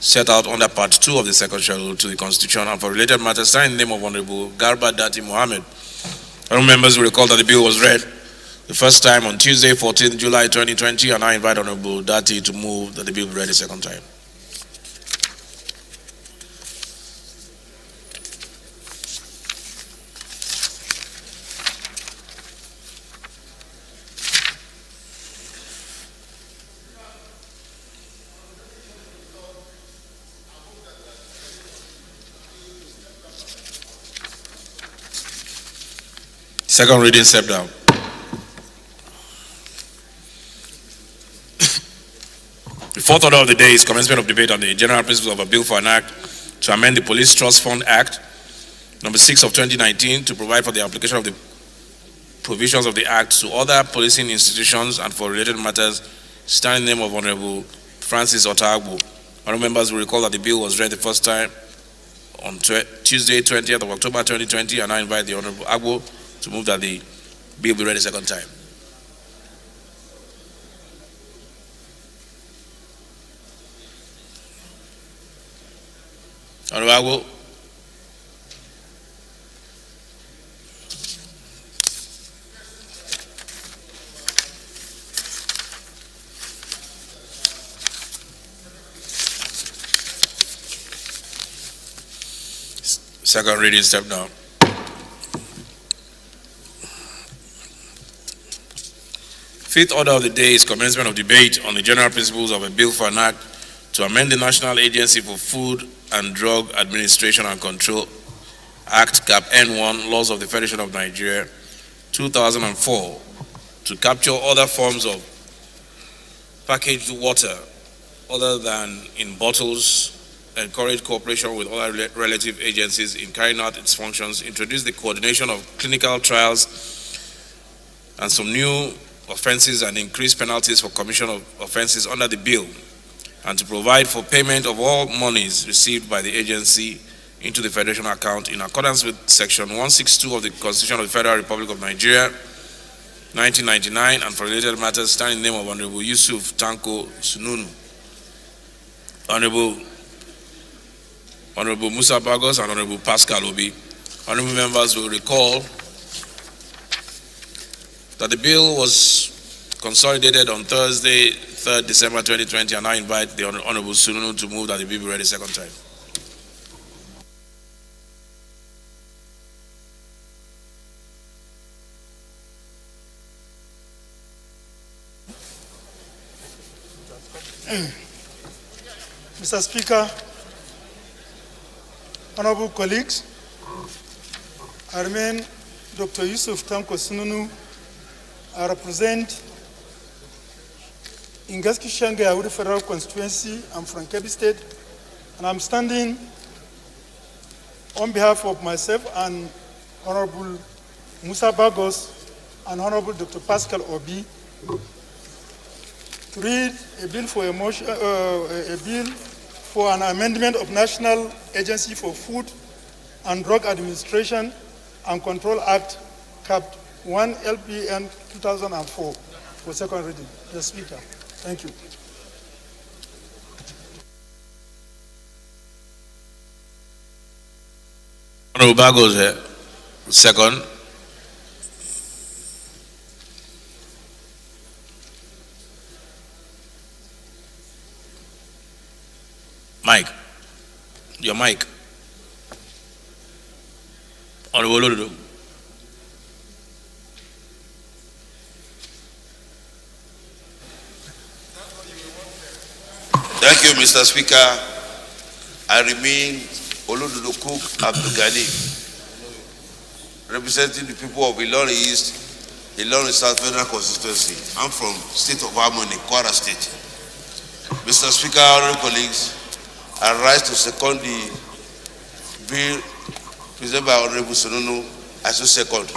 set out under Part 2 of the second schedule to the Constitution and for related matters, signed in the name of Honorable Garba Dati Mohammed. Honorable members will recall that the bill was read the first time on Tuesday, 14th July 2020, and I invite Honorable Dati to move that the bill be read a second time. Second reading, step down. The fourth order of the day is commencement of debate on the general principles of a bill for an act to amend the Police Trust Fund Act, number 6 of 2019, to provide for the application of the provisions of the act to other policing institutions and for related matters, standing name of Honorable Francis Otagbo. Honorable members will recall that the bill was read the first time on Tuesday, 20th of October 2020, and I invite the Honorable Agbo to move that the bill be read a second time. Honorable Agbo. Second reading, step down. Fifth order of the day is commencement of debate on the general principles of a bill for an act to amend the National Agency for Food and Drug Administration and Control Act, Cap N1, Laws of the Federation of Nigeria, 2004, to capture other forms of packaged water other than in bottles, encourage cooperation with other relative agencies in carrying out its functions, introduce the coordination of clinical trials and some new offenses and increase penalties for commission of offenses under the bill, and to provide for payment of all monies received by the agency into the Federation account in accordance with Section 162 of the Constitution of the Federal Republic of Nigeria, 1999, and for related matters, stand in the name of Honorable Yusuf Tanko Sununu. Honorable Musa Bagos and Honorable Pascal Obi. Honorable members will recall that the bill was consolidated on Thursday, 3rd December 2020, and I invite the Honorable Sununu to move that the bill be read a second time. Mr. Speaker, honorable colleagues, I remain Dr. Yusuf Tanko Sununu. I represent Ingaski Shangai Awuri Federal Constituency. I'm from Kebbi State, and I'm standing on behalf of myself and Honorable Musa Bagos and Honorable Dr. Pascal Obi to read a bill for an amendment of National Agency for Food and Drug Administration and Control Act, Cap 1 LPN 2004 for second reading. The Speaker. Thank you. Honorable Bagos here. Second. Mike. Your mic. Honorable Olododo. Thank you, Mr. Speaker. I remain Olododo Cook Abdugani, representing the people of Ilorin East, Ilorin South Federal Constituency. I'm from State of Harmony, Kwara State. Mr. Speaker, honorable colleagues, I rise to second the bill presented by Honorable Sununu. I so second.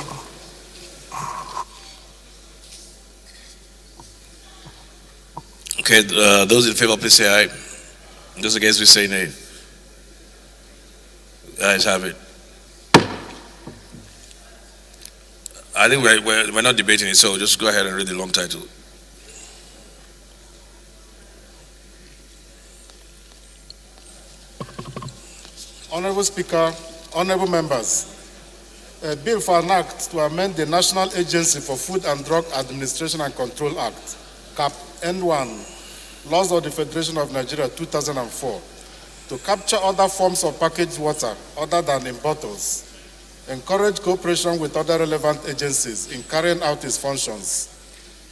Okay, those in favor, please say aye. Those against, please say nay. Ayes have it. I think we're not debating it, so just go ahead and read the long title. Honorable Speaker, honorable members, a bill for an act to amend the National Agency for Food and Drug Administration and Control Act, Cap N1, Laws of the Federation of Nigeria 2004, to capture other forms of packaged water other than in bottles, encourage cooperation with other relevant agencies in carrying out its functions,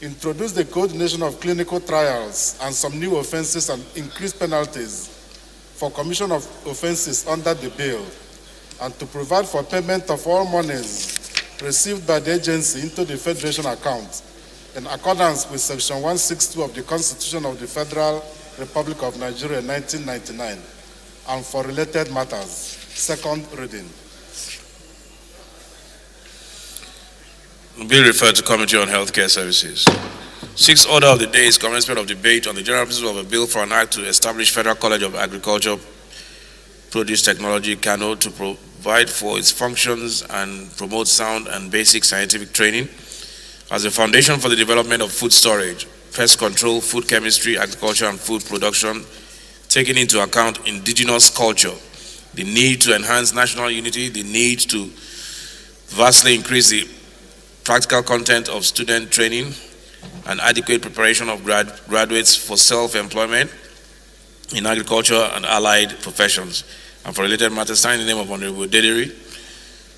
introduce the coordination of clinical trials and some new offenses and increase penalties for commission of offenses under the bill, and to provide for payment of all monies received by the agency into the Federation account in accordance with Section 162 of the Constitution of the Federal Republic of Nigeria 1999, and for related matters. Second reading. Bill referred to Committee on Healthcare Services. Sixth order of the day is commencement of debate on the general principle of a bill for an act to establish Federal College of Agriculture, Produce Technology, Kano, to provide for its functions and promote sound and basic scientific training as a foundation for the development of food storage, pest control, food chemistry, agriculture, and food production, taking into account indigenous culture, the need to enhance national unity, the need to vastly increase the practical content of student training, and adequate preparation of graduates for self-employment in agriculture and allied professions. And for related matters, signed in the name of Honorable Dediri.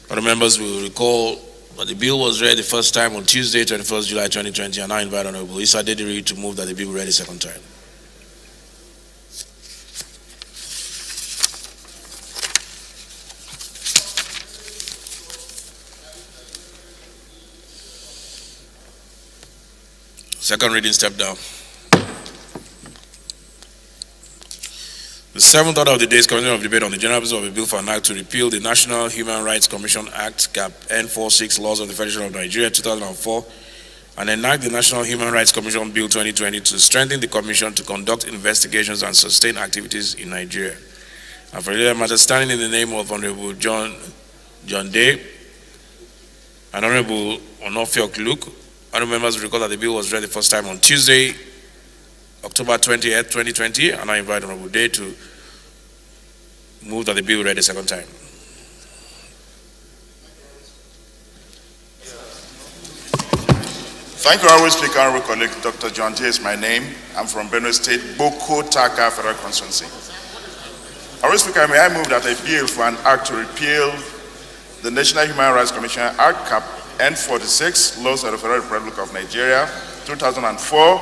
Other members will recall that the bill was read the first time on Tuesday, 21st July 2020, and I invite Honorable Issa Dediri to move that the bill be read a second time. Second reading, step down. The seventh order of the day is continuation of debate on the general business of a bill for an act to repeal the National Human Rights Commission Act, Cap N46, Laws of the Federation of Nigeria, 2004, and enact the National Human Rights Commission Bill 2020 to strengthen the commission to conduct investigations and sustain activities in Nigeria. And for related matters, standing in the name of Honorable John Day and Honorable Onofiok Luke, other members recall that the bill was read the first time on Tuesday, October 20th, 2020, and I invite Honorable Day to move that the bill be read a second time. Thank you, Honorable Speaker. Honorable colleague, Dr. John Day is my name. I'm from Benue State, Boko Taka Federal Constituency. Honorable Speaker, may I move that a bill for an act to repeal the National Human Rights Commission Act, Cap N46, Laws of the Federal Republic of Nigeria, 2004,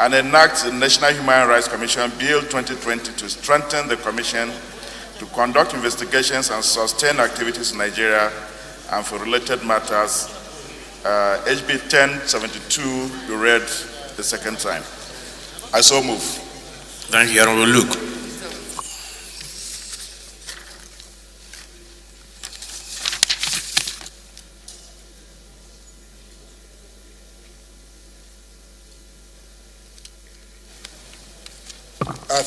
and enact the National Human Rights Commission Bill 2020 to strengthen the commission to conduct investigations and sustain activities in Nigeria, and for related matters, HB 1072 be read the second time. I so move. Thank you, Honorable Luke.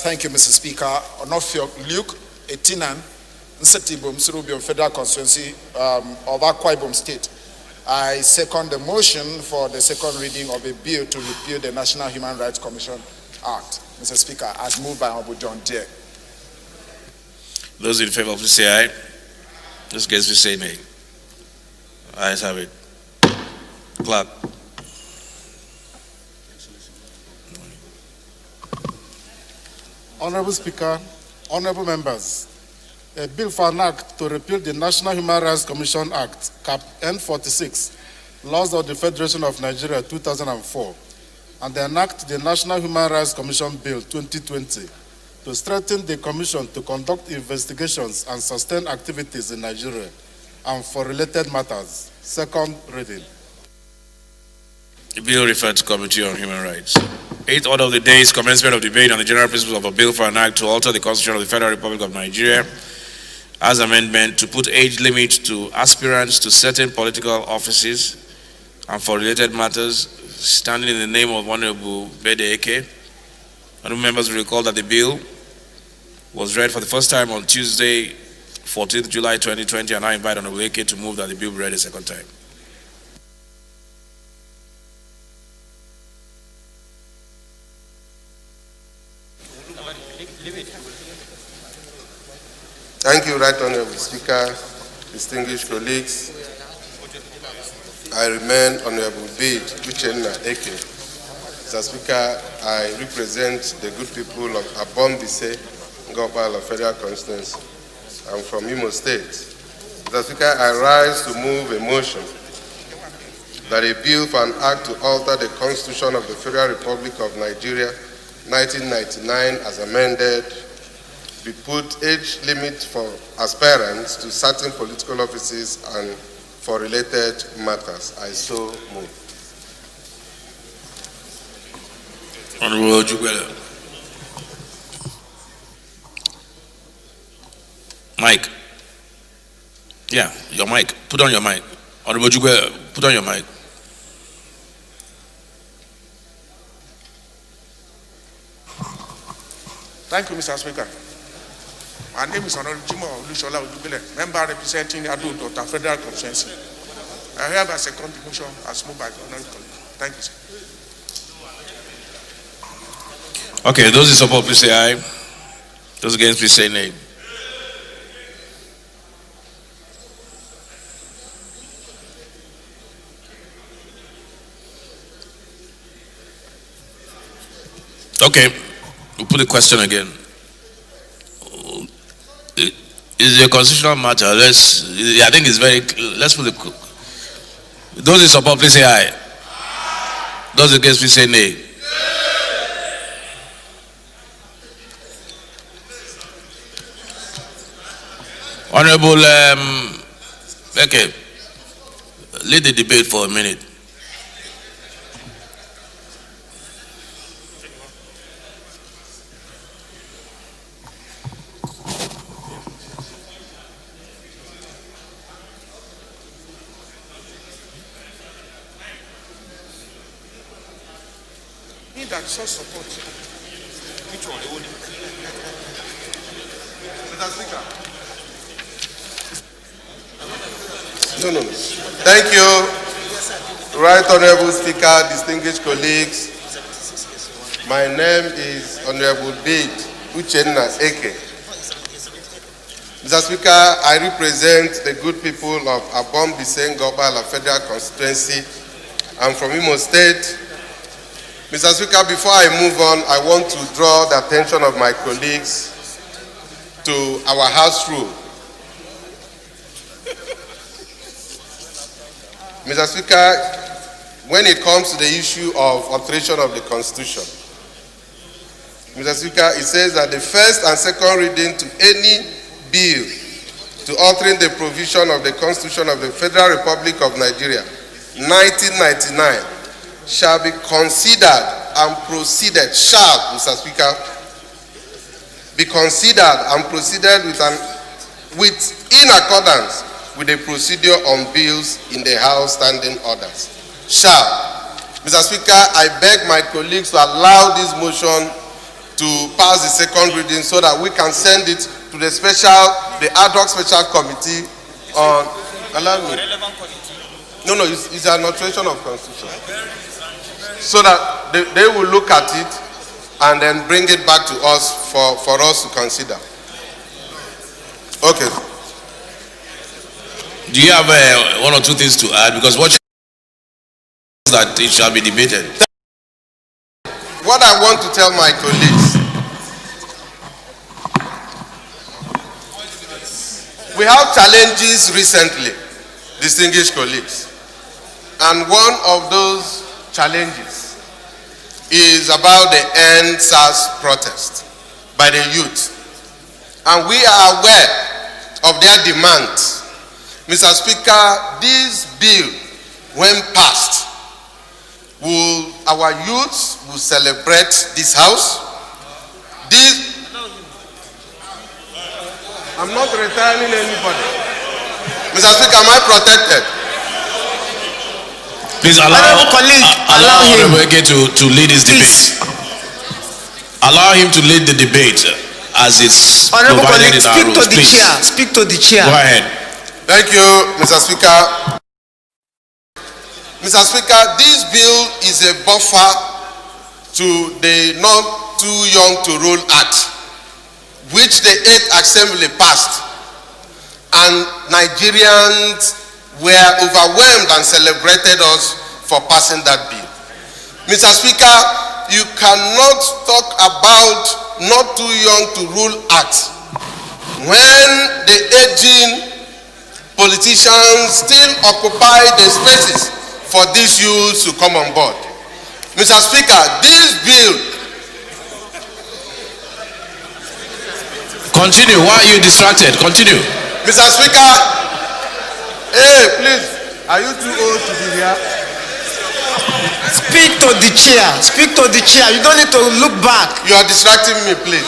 Thank you, Mr. Speaker. Onofiok Luke, Etinan, Nsetibo Msurubion Federal Constituency of Akwa Ibom State. I second the motion for the second reading of a bill to repeal the National Human Rights Commission Act, Mr. Speaker, as moved by Honorable John Deere. Those in favor, please say aye. Those against, please say nay. Ayes have it. Clap. Honorable Speaker, honorable members, a bill for an act to repeal the National Human Rights Commission Act, Cap N46, Laws of the Federation of Nigeria, 2004, and enact the National Human Rights Commission Bill 2020 to strengthen the commission to conduct investigations and sustain activities in Nigeria, and for related matters. Second reading. The bill referred to Committee on Human Rights. Eighth order of the day is commencement of debate on the general principles of a bill for an act to alter the Constitution of the Federal Republic of Nigeria as amendment to put age limits to aspirants to certain political offices, and for related matters, standing in the name of Honorable Bede Eke. Honorable members will recall that the bill was read for the first time on Tuesday, 14th July 2020, and I invite Honorable Eke to move that the bill be read a second time. Thank you, Right Honorable Speaker, distinguished colleagues. I remain Honorable Bede Uchenna Eke. Mr. Speaker, I represent the good people of Abombise, Ngopala Federal Constituency. I'm from Imo State. Mr. Speaker, I rise to move a motion that a bill for an act to alter the Constitution of the Federal Republic of Nigeria, 1999, as amended, be put age limit for aspirants to certain political offices and for related matters. I so move. Honorable Juguela. Mike. Yeah, your mic. Put on your mic. Honorable Juguela, put on your mic. Thank you, Mr. Speaker. My name is Honorable Jimo Olushola Odubile, member representing Ado Dota Federal Constituency. I hereby second the motion as moved by the Honorable colleague. Thank you, sir. Okay, those in support, please say aye. Those against, please say nay. Okay, we'll put the question again. Is it a constitutional matter? I think it's very clear. Let's put the. Those in support, please say aye. Those against, please say nay. Honorable, okay, lead the debate for a minute. That so support. Which one? Mr. Speaker. No. Thank you, Right Honorable Speaker, distinguished colleagues. My name is Honorable Bid Uchenna Eke. Mr. Speaker, I represent the good people of Abom Bisengoba Federal Constituency. I'm from Imo State. Mr. Speaker, before I move on, I want to draw the attention of my colleagues to our House rule. Mr. Speaker, when it comes to the issue of alteration of the Constitution, Mr. Speaker, it says that the first and second reading to any bill to altering the provision of the Constitution of the Federal Republic of Nigeria, 1999, shall be considered and proceeded, shall, Mr. Speaker, be considered and proceeded in accordance with the procedure on bills in the House standing orders. Shall. Mr. Speaker, I beg my colleagues to allow this motion to pass the second reading so that we can send it to the ad hoc special committee on, allow me. No, it's an alteration of constitution. So that they will look at it and then bring it back to us for us to consider. Okay. Do you have one or two things to add? Because what that it shall be debated. What I want to tell my colleagues, we have challenges recently, distinguished colleagues, and one of those challenges is about the End SARS protest by the youth, and we are aware of their demands. Mr. Speaker, this bill, when passed, our youths will celebrate this house. I'm not retiring anybody. Mr. Speaker, am I protected? Please allow Honorable Eke to lead his debate. Allow him to lead the debate as it's provided in our rules. Please. Speak to the chair. Go ahead. Thank you, Mr. Speaker. Mr. Speaker, this bill is a buffer to the Not Too Young to Rule Act, which the 8th Assembly passed, and Nigerians were overwhelmed and celebrated us for passing that bill. Mr. Speaker, you cannot talk about Not Too Young to Rule Act when the aging politicians still occupy the spaces for these youths to come on board. Mr. Speaker, this bill... Continue. Why are you distracted? Continue. Mr. Speaker, hey, please, are you too old to be here? Speak to the chair. Speak to the chair. You don't need to look back. You are distracting me, please.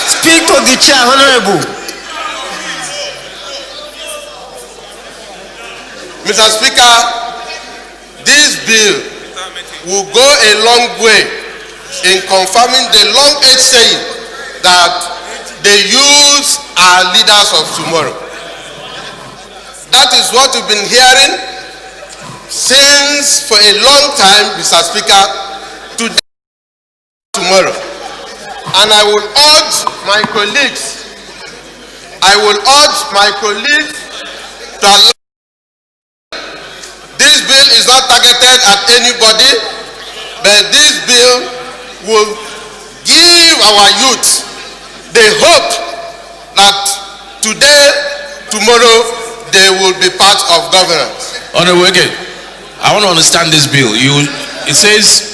Speak to the chair, Honorable. Mr. Speaker, this bill will go a long way in confirming the long-age saying that the youths are leaders of tomorrow. That is what we've been hearing since for a long time, Mr. Speaker, today, tomorrow. And I will urge my colleagues, to allow. This bill is not targeted at anybody, but this bill will give our youth the hope that today, tomorrow, they will be part of governance. Honorable Wege, I want to understand this bill. It says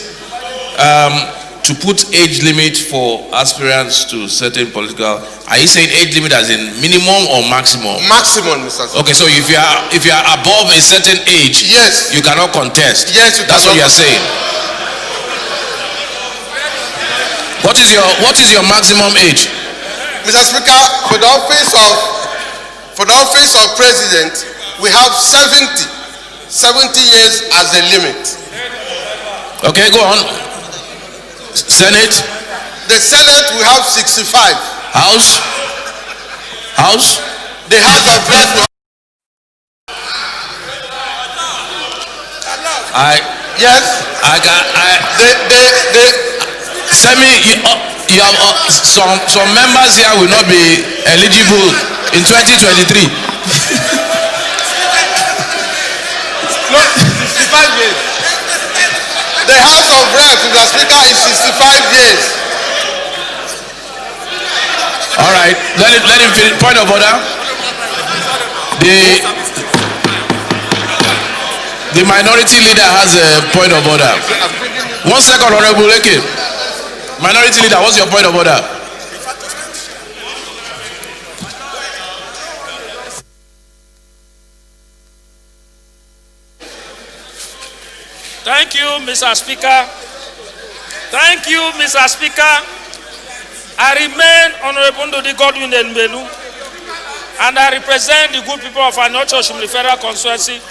to put age limit for aspirants to certain political. Are you saying age limit as in minimum or maximum? Maximum, Mr. Speaker. Okay, so if you are above a certain age, yes, you cannot contest. Yes, that's what you are saying. What is your maximum age? Mr. Speaker, for the office of president, we have 70 years as a limit. Okay, go on. Senate? The Senate, we have 65. House? The House of Reps. You have some members here will not be eligible in 2023. No, 65 years. The House of Reps, Mr. Speaker, is 65 years. All right, let him finish. Point of order. The minority leader has a point of order. 1 second, Honorable Eke. Minority leader, what's your point of order? Thank you, Mr. Speaker. Thank you, Mr. Speaker. I remain Honorable Ndodi Godwin Elmelu, and I represent the good people of Anocho Shumli Federal Constituency.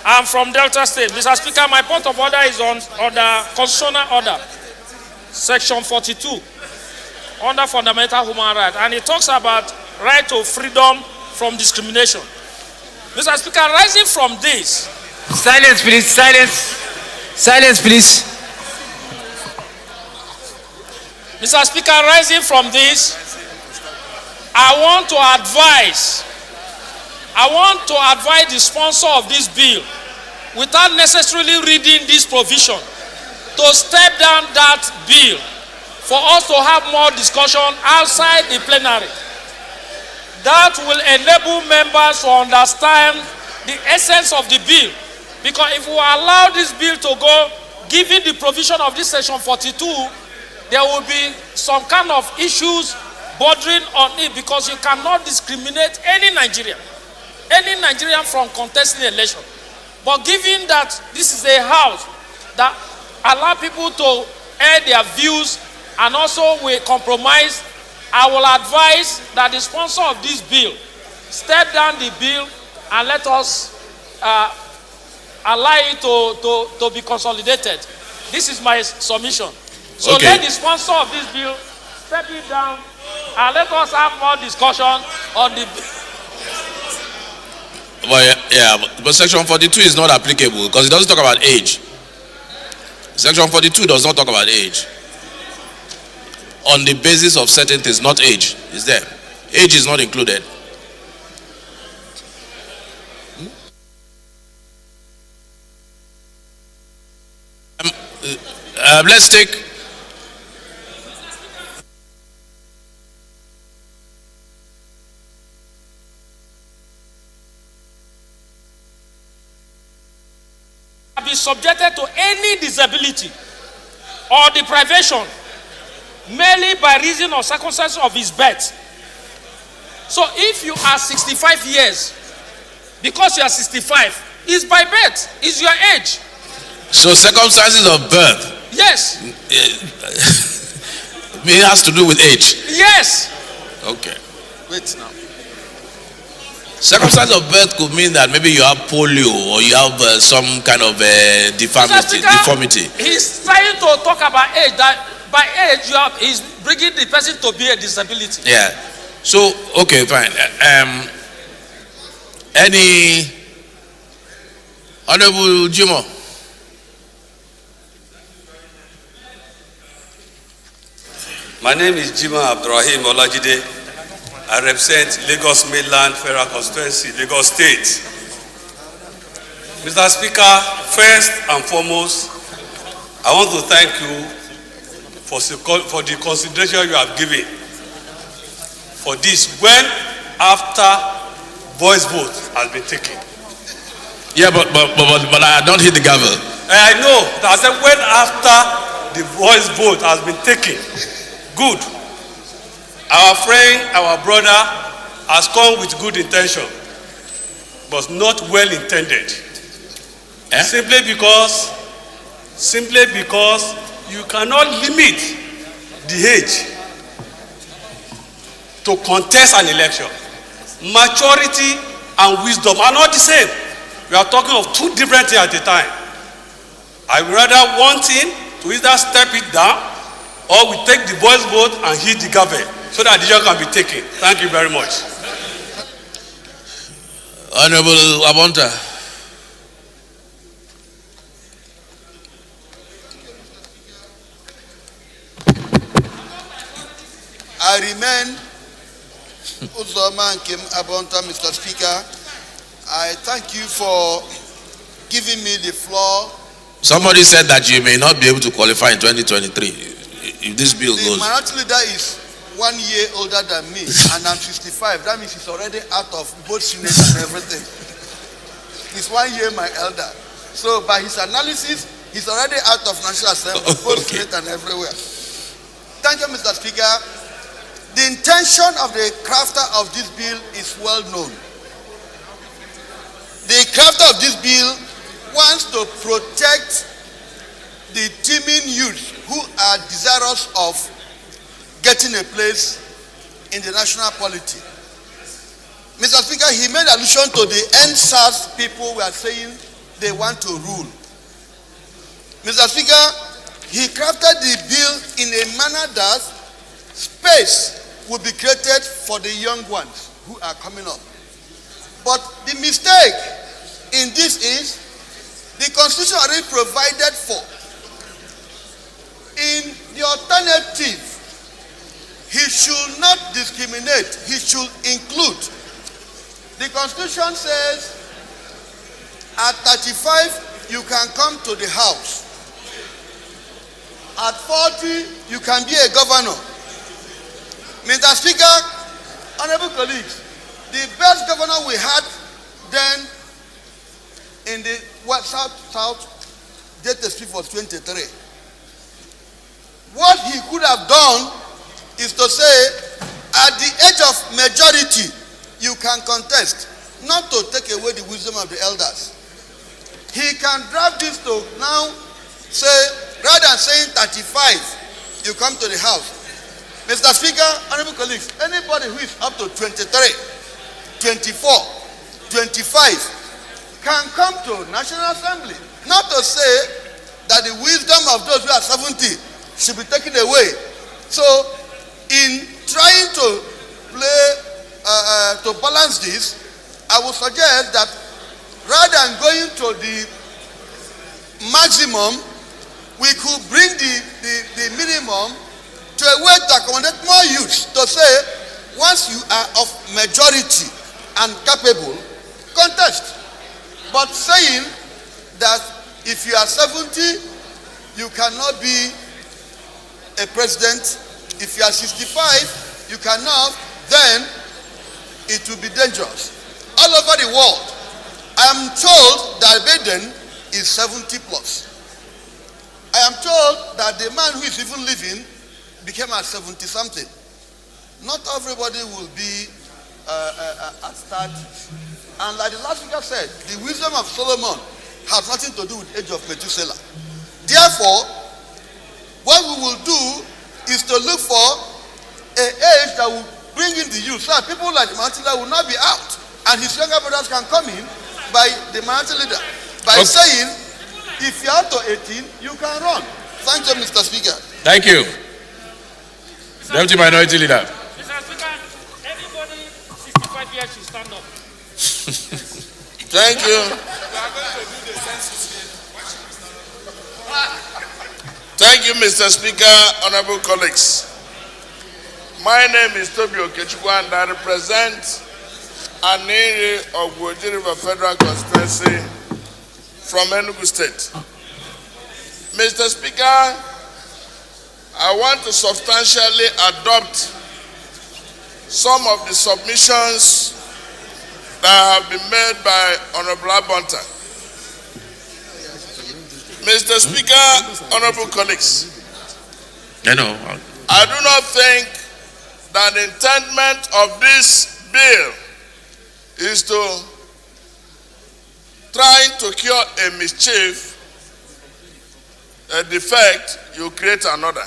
I'm from Delta State. Mr. Speaker, my point of order is on the constitutional order, section 42, under fundamental human rights, and it talks about right to freedom from discrimination. Mr. Speaker, rising from this. Silence, please. Silence. Silence, please. Mr. Speaker, rising from this, I want to advise the sponsor of this bill, without necessarily reading this provision, to step down that bill for us to have more discussion outside the plenary. That will enable members to understand the essence of the bill. Because if we allow this bill to go, given the provision of this section 42, there will be some kind of issues bordering on it, because you cannot discriminate any Nigerian from contesting election. But given that this is a house that allow people to air their views and also we compromise, I will advise that the sponsor of this bill step down the bill and let us allow it to be consolidated. This is my submission. So okay. Let the sponsor of this bill step it down and let us have more discussion on the bill. Well, yeah, but section 42 is not applicable because it doesn't talk about age. Section 42 does not talk about age. On the basis of certain things, not age, is there. Age is not included. Let's take. Be subjected to any disability or deprivation merely by reason or circumstances of his birth. So if you are 65 years, because you are 65, it's by birth, it's your age. So circumstances of birth. Yes. It has to do with age. Yes. Okay. Wait now. Circumstance of birth could mean that maybe you have polio or you have some kind of deformity. He's trying to talk about age, that by age, he's bringing the person to be a disability. Yeah. So, okay, fine. Any Honorable Jimo? My name is Jima Abdurrahim Olajide. I represent Lagos Mainland Federal Constituency, Lagos State. Mr. Speaker, first and foremost, I want to thank you for the consideration you have given for this when after voice vote has been taken. Yeah, but I don't hit the gavel. I know. I said when after the voice vote has been taken. Good. Our friend, our brother has come with good intention, but not well intended. Simply because you cannot limit the age to contest an election. Maturity and wisdom are not the same. We are talking of two different things at a time. I would rather want him to either step it down or we take the voice vote and hit the gavel so that the decision can be taken. Thank you very much. Honorable Abonta. I remain Uzoma Nkem Abonta, Mr. Speaker. I thank you for giving me the floor. Somebody said that you may not be able to qualify in 2023 if this bill goes. The minority leader is 1 year older than me, and I'm 65. That means he's already out of both Senate and everything. He's 1 year my elder. So by his analysis, he's already out of National Assembly, both Senate and everywhere. Thank you, Mr. Speaker. The intention of the crafter of this bill is well known. The crafter of this bill wants to protect the teeming youth who are desirous of getting a place in the national polity. Mr. Speaker, he made allusion to the NSAS people who are saying they want to rule. Mr. Speaker, he crafted the bill in a manner that space will be created for the young ones who are coming up. But the mistake in this is the Constitution already provided for. In the alternative, he should not discriminate, he should include. The Constitution says at 35 you can come to the house. At 40 you can be a governor. Mr. Speaker, honorable colleagues, the best governor we had then in the South date speech was 23. What he could have done is to say, at the age of majority, you can contest, not to take away the wisdom of the elders. He can draft this to now say, rather than saying 35, you come to the house. Mr. Speaker, honorable colleagues, anybody who is up to 23, 24, 25 can come to National Assembly. Not to say that the wisdom of those who are 70 should be taken away. So, in trying to to balance this, I would suggest that rather than going to the maximum, we could bring the minimum to a way to accommodate more youths, to say, once you are of majority and capable, contest. But saying that if you are 70, you cannot be a president. If you are 65, you cannot, then it will be dangerous. All over the world, I am told that Biden is 70 plus. I am told that the man who is even living became at 70 something. Not everybody will be at start. And like the last speaker said, the wisdom of Solomon has nothing to do with the age of Methuselah. Therefore, what we will do is to look for an age that will bring in the youth, so that people like the mountain leader will not be out, and his younger brothers can come in by the mountain leader by saying, if you are to 18, you can run. Thank you, Mr. Speaker. Thank you. Deputy Minority Leader. Mr. Speaker, anybody 65 years should stand up. Thank you. Thank you, Mr. Speaker, honorable colleagues. My name is Toby Okechukwu and I represent an area of Gwoji River Federal Constituency from Enugu State. Mr. Speaker, I want to substantially adopt some of the submissions that have been made by Honorable Abonta. Mr. Speaker, honorable colleagues, I know. I do not think that the intendment of this bill is to try to cure a mischief, a defect, you create another.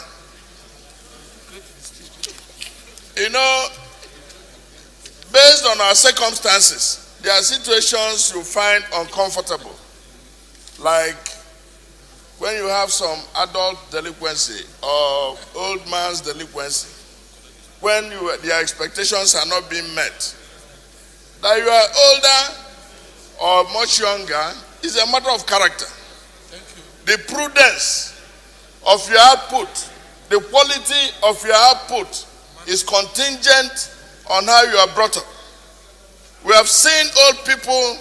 You know, based on our circumstances, there are situations you find uncomfortable, like when you have some adult delinquency or old man's delinquency, when their expectations are not being met. That you are older or much younger is a matter of character. The prudence of your output, the quality of your output is contingent on how you are brought up. We have seen old people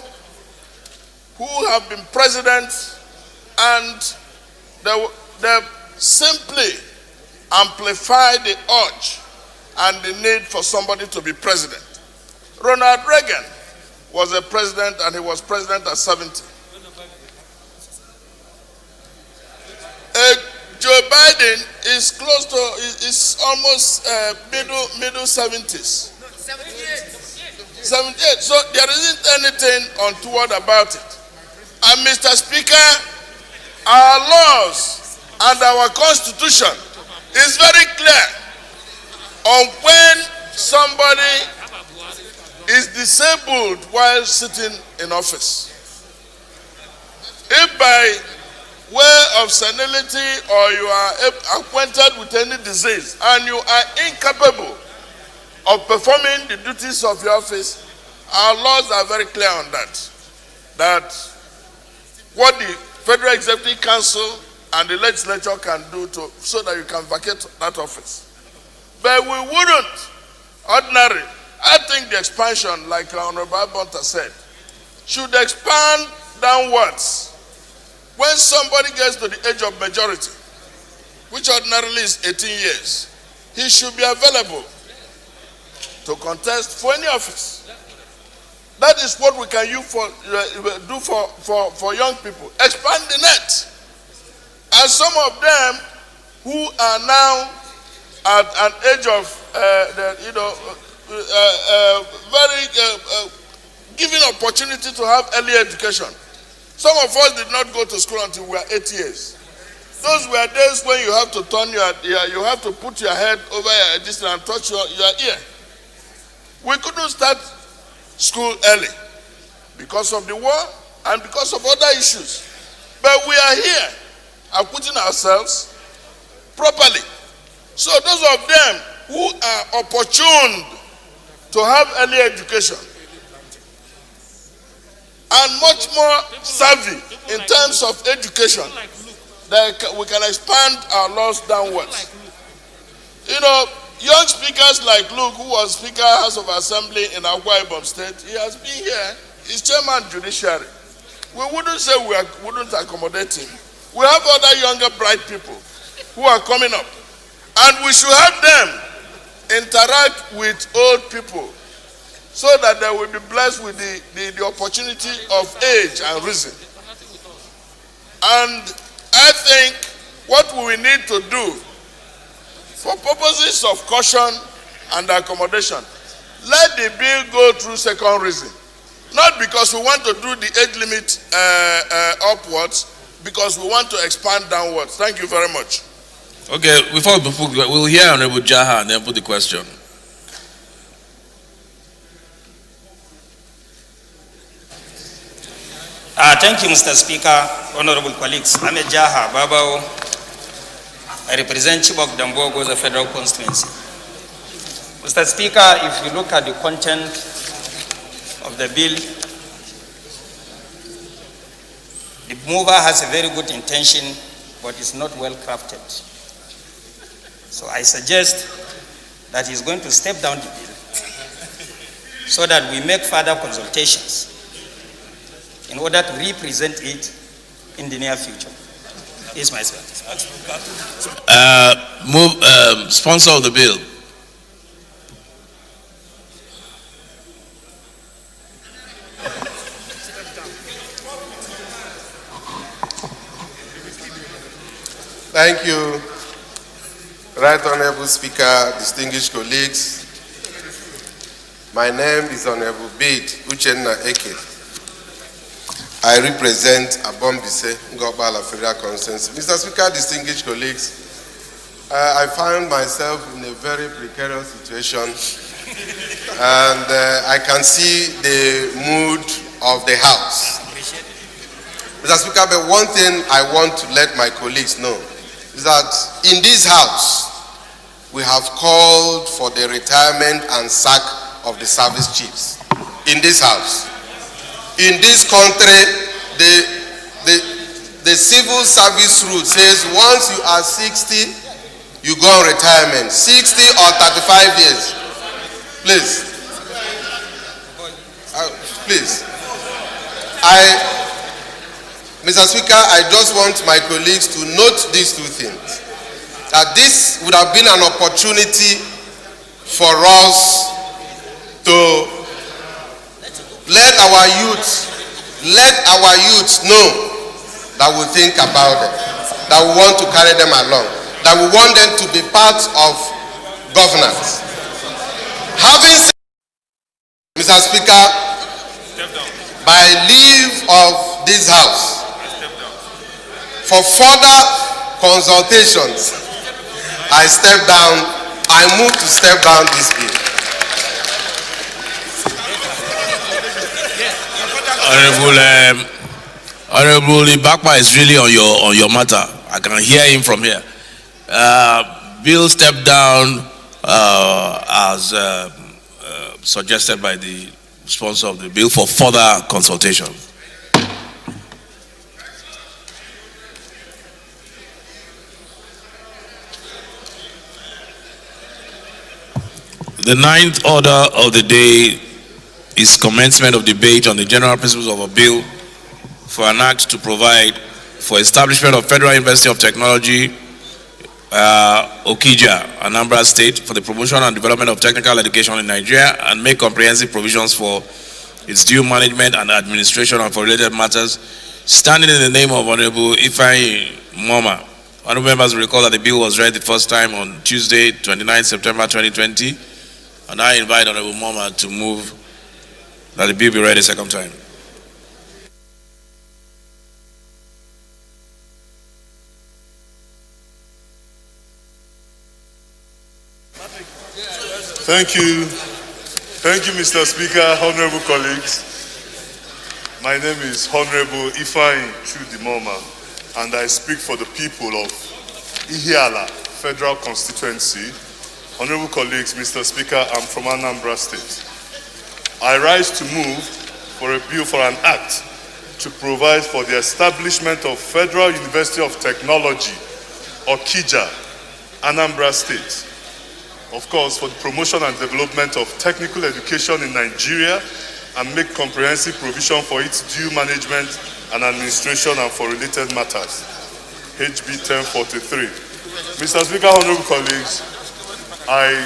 who have been presidents and they simply amplify the urge and the need for somebody to be president. Ronald Reagan was a president and he was president at 70. Joe Biden is close to, is almost middle 70s. 78. So there isn't anything untoward about it. And Mr. Speaker, our laws and our constitution is very clear on when somebody is disabled while sitting in office. If by way of senility or you are acquainted with any disease and you are incapable of performing the duties of your office, our laws are very clear on that. That what the Federal Executive Council and the legislature can do so that you can vacate that office. But we wouldn't ordinarily. I think the expansion, like Honorable Abonta said, should expand downwards. When somebody gets to the age of majority, which ordinarily is 18 years, he should be available to contest for any office. That is what we can do for young people. Expand the net. And some of them who are now at an age of, given opportunity to have early education. Some of us did not go to school until we were 8 years. Those were days when you have to turn you have to put your head over your distance and touch your ear. We couldn't start school early because of the war and because of other issues. But we are here acquitting ourselves properly. So those of them who are opportuned to have early education and much more savvy in terms of education, that we can expand our laws downwards. You know, young speakers like Luke, who was Speaker House of Assembly in Akwa Ibom State, he has been here. He's Chairman Judiciary. We wouldn't say we wouldn't accommodate him. We have other younger bright people who are coming up. And we should have them interact with old people so that they will be blessed with the opportunity of age and reason. And I think what we need to do for purposes of caution and accommodation, let the bill go through second reason. Not because we want to do the age limit upwards, because we want to expand downwards. Thank you very much. Okay, we'll hear Honorable Jaha and then put the question. Thank you, Mr. Speaker, honorable colleagues. I'm a Jaha Babao. I represent Chibok Dambogo, the federal constituency. Mr. Speaker, if you look at the content of the bill, the mover has a very good intention, but it's not well crafted. So I suggest that he's going to step down the bill so that we make further consultations in order to represent it in the near future. Is my speech. Sponsor of the bill. Thank you, Right Honorable Speaker, distinguished colleagues. My name is Honorable Bid Uchenna Eke. I represent Abombise, Ngobala Federal Constituency. Mr. Speaker, distinguished colleagues, I find myself in a very precarious situation, and I can see the mood of the House. Mr. Speaker, but one thing I want to let my colleagues know is that in this House, we have called for the retirement and sack of the service chiefs. In this House. In this country, the civil service rule says once you are 60, you go on retirement. 60 or 35 years. Please. Please. Mr. Speaker, I just want my colleagues to note these two things. That this would have been an opportunity for us to let our youth know that we think about it, that we want to carry them along, that we want them to be part of governance. Having said, Mr. Speaker, by leave of this House, for further consultations, I move to step down this bill. Honorable Ibakpa is really on your matter. I can hear him from here. Bill stepped down as suggested by the sponsor of the bill for further consultation. The ninth order of the day is commencement of debate on the general principles of a bill for an act to provide for establishment of Federal University of Technology, Okija, Anambra State, for the promotion and development of technical education in Nigeria, and make comprehensive provisions for its due management and administration and for related matters, standing in the name of Honorable Ifeanyi Moma. Honorable members will recall that the bill was read the first time on Tuesday, 29 September 2020, and I invite Honorable Moma to move that the bill be read a second time. Thank you. Thank you, Mr. Speaker, honorable colleagues. My name is Honorable Ifeanyi Chudimoma, and I speak for the people of Ihiala Federal Constituency. Honorable colleagues, Mr. Speaker, I'm from Anambra State. I rise to move for a bill for an act to provide for the establishment of Federal University of Technology, Okija, Anambra State. Of course, for the promotion and development of technical education in Nigeria, and make comprehensive provision for its due management and administration and for related matters. HB 1043. Mr. Speaker, honorable colleagues, I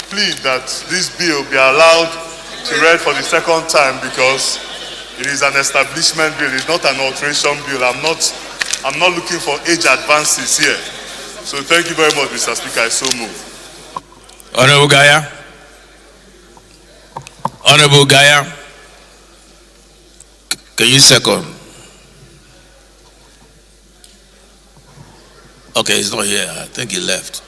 plead that this bill be allowed to read for the second time because it is an establishment bill, it's not an alteration bill. I'm not looking for age advances here. So thank you very much, Mr. Speaker. I so move. Honorable Gaya. Honorable Gaya. Can you second? Okay, he's not here. I think he left.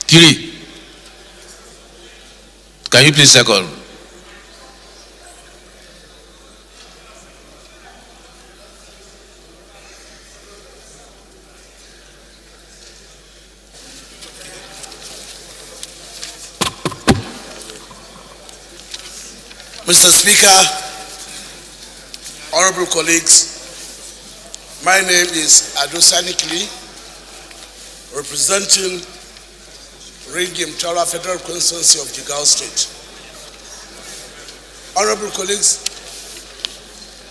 Kiri. Can you please second? Mr. Speaker, honorable colleagues, my name is Adosani Kli, representing Ringim Tara Federal Constituency of Jigawa State. Honorable colleagues,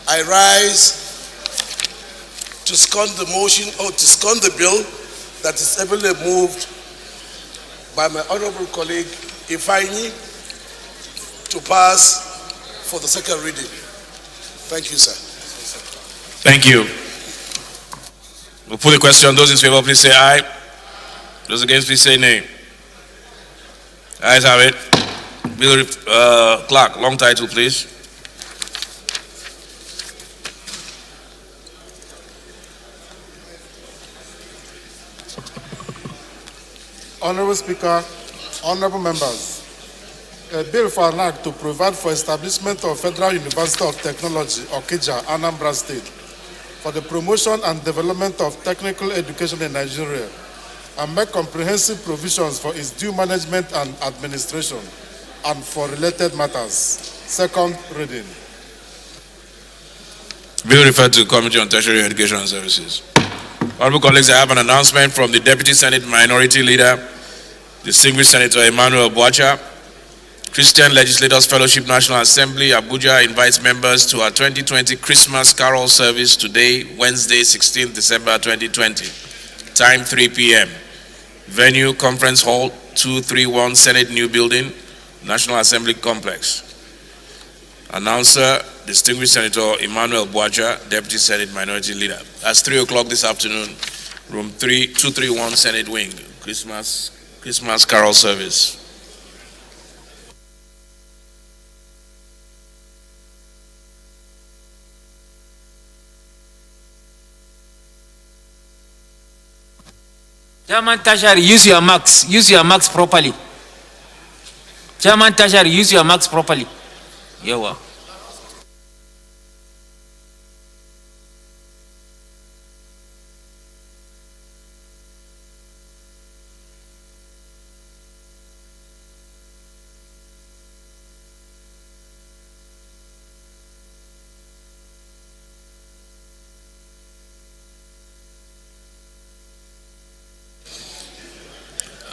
I rise to second the motion or to second the bill that is heavily moved by my honorable colleague Ifeanyi to pass for the second reading. Thank you, sir. Thank you. We'll put the question. Those in favor, please say aye. Those against, please say nay. Ayes have it. Bill, clerk, long title, please. Honorable Speaker, honorable members, a bill for an act to provide for establishment of Federal University of Technology, Okija, Anambra State, for the promotion and development of technical education in Nigeria, and make comprehensive provisions for its due management and administration, and for related matters. Second reading. Bill referred to the Committee on Tertiary Education and Services. Honorable colleagues, I have an announcement from the Deputy Senate Minority Leader, Distinguished Senator Emmanuel Boacha. Christian Legislators Fellowship National Assembly, Abuja, invites members to our 2020 Christmas Carol service today, Wednesday, 16th December 2020. Time 3 p.m. Venue, Conference Hall, 231 Senate New Building, National Assembly Complex. Announcer, Distinguished Senator Emmanuel Boacha, Deputy Senate Minority Leader. That's 3 o'clock this afternoon, room 231 Senate Wing, Christmas Carol service. Chairman Tashari, use your marks. Use your marks properly. Chairman Tashari, use your marks properly. Yawa.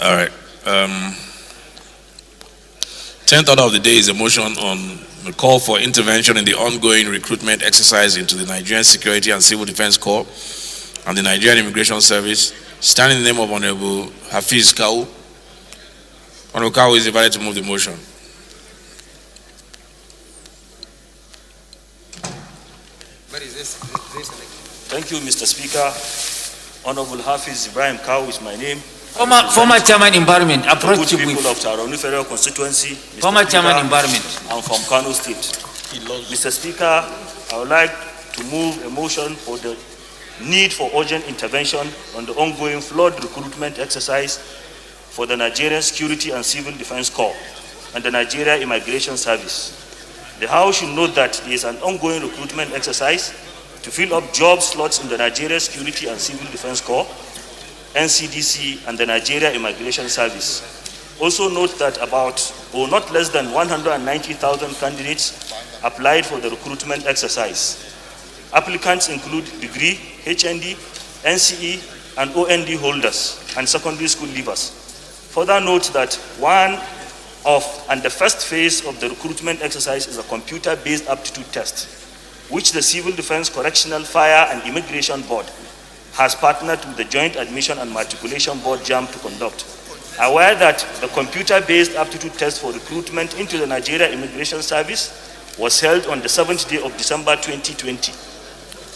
All right. 10th order of the day is a motion on the call for intervention in the ongoing recruitment exercise into the Nigerian Security and Civil Defense Corps and the Nigerian Immigration Service. Standing in the name of Honorable Hafiz Kau. Honorable Kau is invited to move the motion. Where is this? Thank you, Mr. Speaker. Honorable Hafiz Ibrahim Kau is my name. Former Chairman Environment, approach the people of Taronu Federal Constituency. Former Chairman Environment. I'm from Kano State. Mr. Speaker, I would like to move a motion for the need for urgent intervention on the ongoing flood recruitment exercise for the Nigerian Security and Civil Defense Corps and the Nigeria Immigration Service. The House should note that there is an ongoing recruitment exercise to fill up job slots in the Nigeria Security and Civil Defense Corps, NCDC, and the Nigeria Immigration Service. Also note that about, or not less than 190,000 candidates applied for the recruitment exercise. Applicants include degree, HND, NCE, and OND holders, and secondary school leavers. Further note that the first phase of the recruitment exercise is a computer-based aptitude test, which the Civil Defense Correctional, Fire, and Immigration Board has partnered with the Joint Admission and Matriculation Board JAM to conduct. Aware that the computer-based aptitude test for recruitment into the Nigeria Immigration Service was held on the 7th day of December 2020,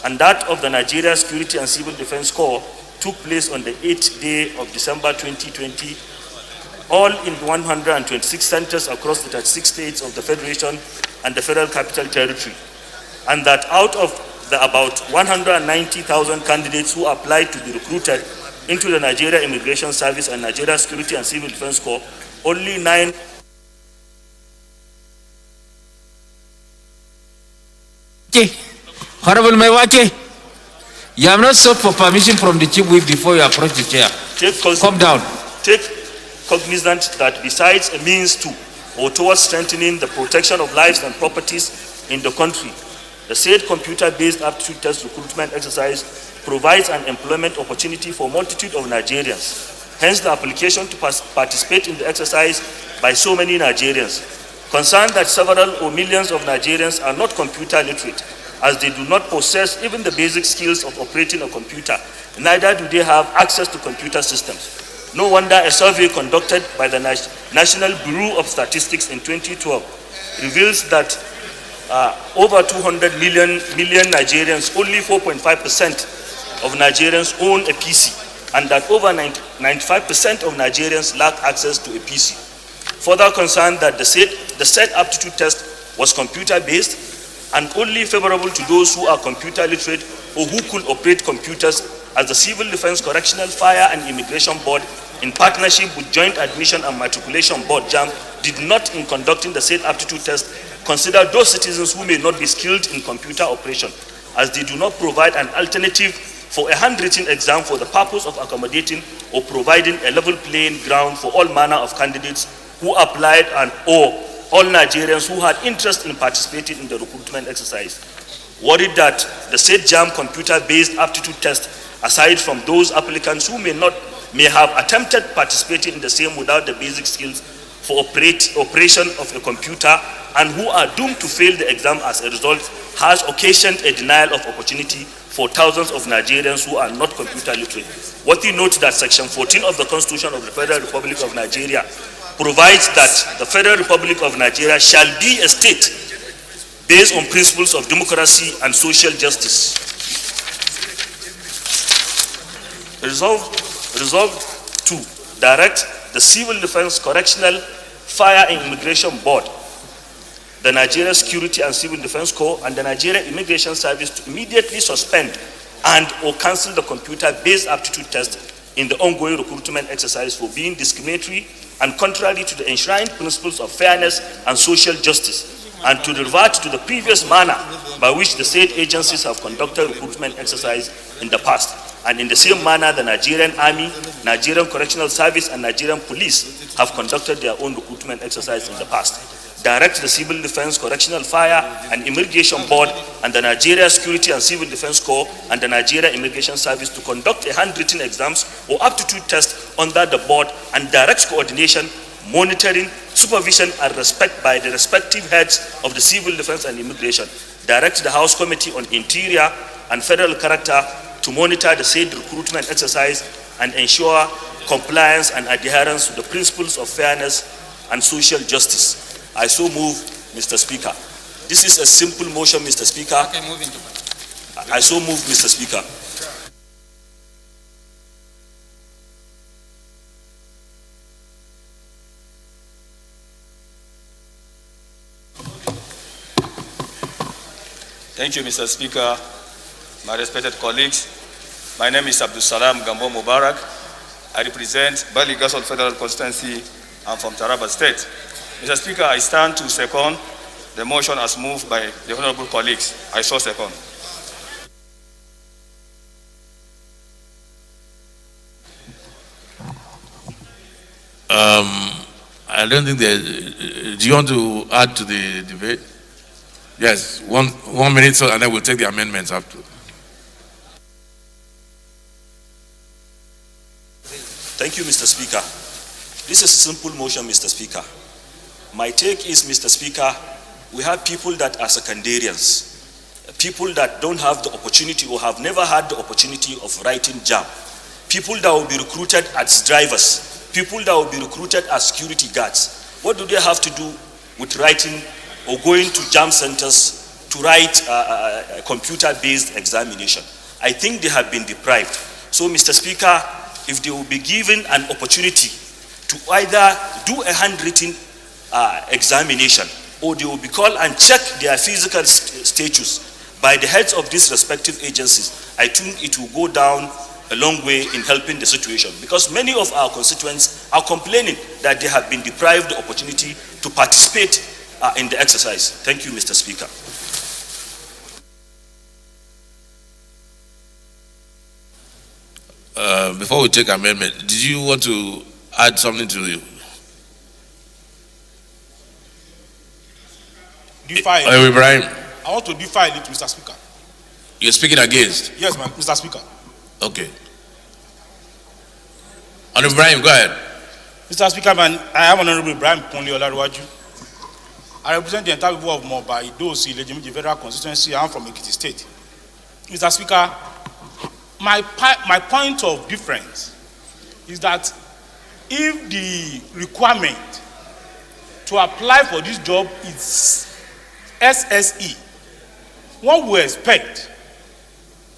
and that of the Nigeria Security and Civil Defense Corps took place on the 8th day of December 2020, all in 126 centers across the 36 states of the Federation and the Federal Capital Territory, and that out of the about 190,000 candidates who applied to be recruited into the Nigeria Immigration Service and Nigeria Security and Civil Defense Corps, only 9 Okay. Honorable Maiwake, you have not sought for permission from the chief whip before you approach the chair. Come down. Take cognizance that besides a means to or towards strengthening the protection of lives and properties in the country, the said computer-based aptitude test recruitment exercise provides an employment opportunity for a multitude of Nigerians. Hence, the application to participate in the exercise by so many Nigerians. Concerned that several or millions of Nigerians are not computer literate, as they do not possess even the basic skills of operating a computer, neither do they have access to computer systems. No wonder a survey conducted by the National Bureau of Statistics in 2012 reveals that over 200 million Nigerians, only 4.5% of Nigerians own a PC, and that over 95% of Nigerians lack access to a PC. Further concerned that the said aptitude test was computer-based and only favorable to those who are computer literate or who could operate computers, as the Civil Defense Correctional, Fire and Immigration Board, in partnership with Joint Admission and Matriculation Board, JAM, did not, in conducting the said aptitude test, consider those citizens who may not be skilled in computer operation, as they do not provide an alternative for a handwritten exam for the purpose of accommodating or providing a level playing ground for all manner of candidates who applied or all Nigerians who had interest in participating in the recruitment exercise. Worried that the said JAM computer-based aptitude test, aside from those applicants who may have attempted participating in the same without the basic skills for operation of a computer and who are doomed to fail the exam as a result, has occasioned a denial of opportunity for thousands of Nigerians who are not computer literate. Worthy note that Section 14 of the Constitution of the Federal Republic of Nigeria provides that the Federal Republic of Nigeria shall be a state based on principles of democracy and social justice. Resolved to direct the Civil Defense Correctional, Fire and Immigration Board, the Nigeria Security and Civil Defense Corps, and the Nigeria Immigration Service to immediately suspend and or cancel the computer-based aptitude test in the ongoing recruitment exercise for being discriminatory and contrary to the enshrined principles of fairness and social justice, and to revert to the previous manner by which the said agencies have conducted recruitment exercise in the past. And in the same manner, the Nigerian Army, Nigerian Correctional Service, and Nigerian Police have conducted their own recruitment exercise in the past. Direct the Civil Defense Correctional, Fire and Immigration Board and the Nigeria Security and Civil Defense Corps and the Nigeria Immigration Service to conduct a handwritten exams or aptitude test under the board, and direct coordination, monitoring, supervision and respect by the respective heads of the Civil Defense and Immigration. Direct the House Committee on Interior and Federal Character to monitor the said recruitment exercise and ensure compliance and adherence to the principles of fairness and social justice. I so move, Mr. Speaker. This is a simple motion, Mr. Speaker. Okay, moving to I so move, Mr. Speaker. Thank you, Mr. Speaker. My respected colleagues, my name is Abdul Salam Gambo Mubarak. I represent Bali Gasol Federal Constituency. I'm from Taraba State. Mr. Speaker, I stand to second the motion as moved by the honorable colleagues. I so second. I don't think do you want to add to the debate? Yes, one minute, so, and then we'll take the amendments after. Thank you, Mr. Speaker. This is a simple motion, Mr. Speaker. My take is, Mr. Speaker, we have people that are secondarians, people that don't have the opportunity or have never had the opportunity of writing JAM, people that will be recruited as drivers, people that will be recruited as security guards. What do they have to do with writing or going to JAM centers to write a computer-based examination? I think they have been deprived. So, Mr. Speaker, if they will be given an opportunity to either do a handwritten examination, or they will be called and check their physical status by the heads of these respective agencies, I think it will go down a long way in helping the situation, because many of our constituents are complaining that they have been deprived the opportunity to participate in the exercise. Thank you, Mr. Speaker. before we take amendment, did you want to add something to you? Defy. Ibrahim. I want to defy it, Mr. Speaker. You're speaking against? Yes, Mr. Speaker. Okay. Honorable Ibrahim, go ahead. Mr. Speaker, I am Honorable Ibrahim Ponli Olaruwaju. I represent the entire people of Moba, Idosi, Lejimiji Federal Constituency. I am from Ekiti State. Mr. Speaker, my point of difference is that if the requirement to apply for this job is SSE, one will expect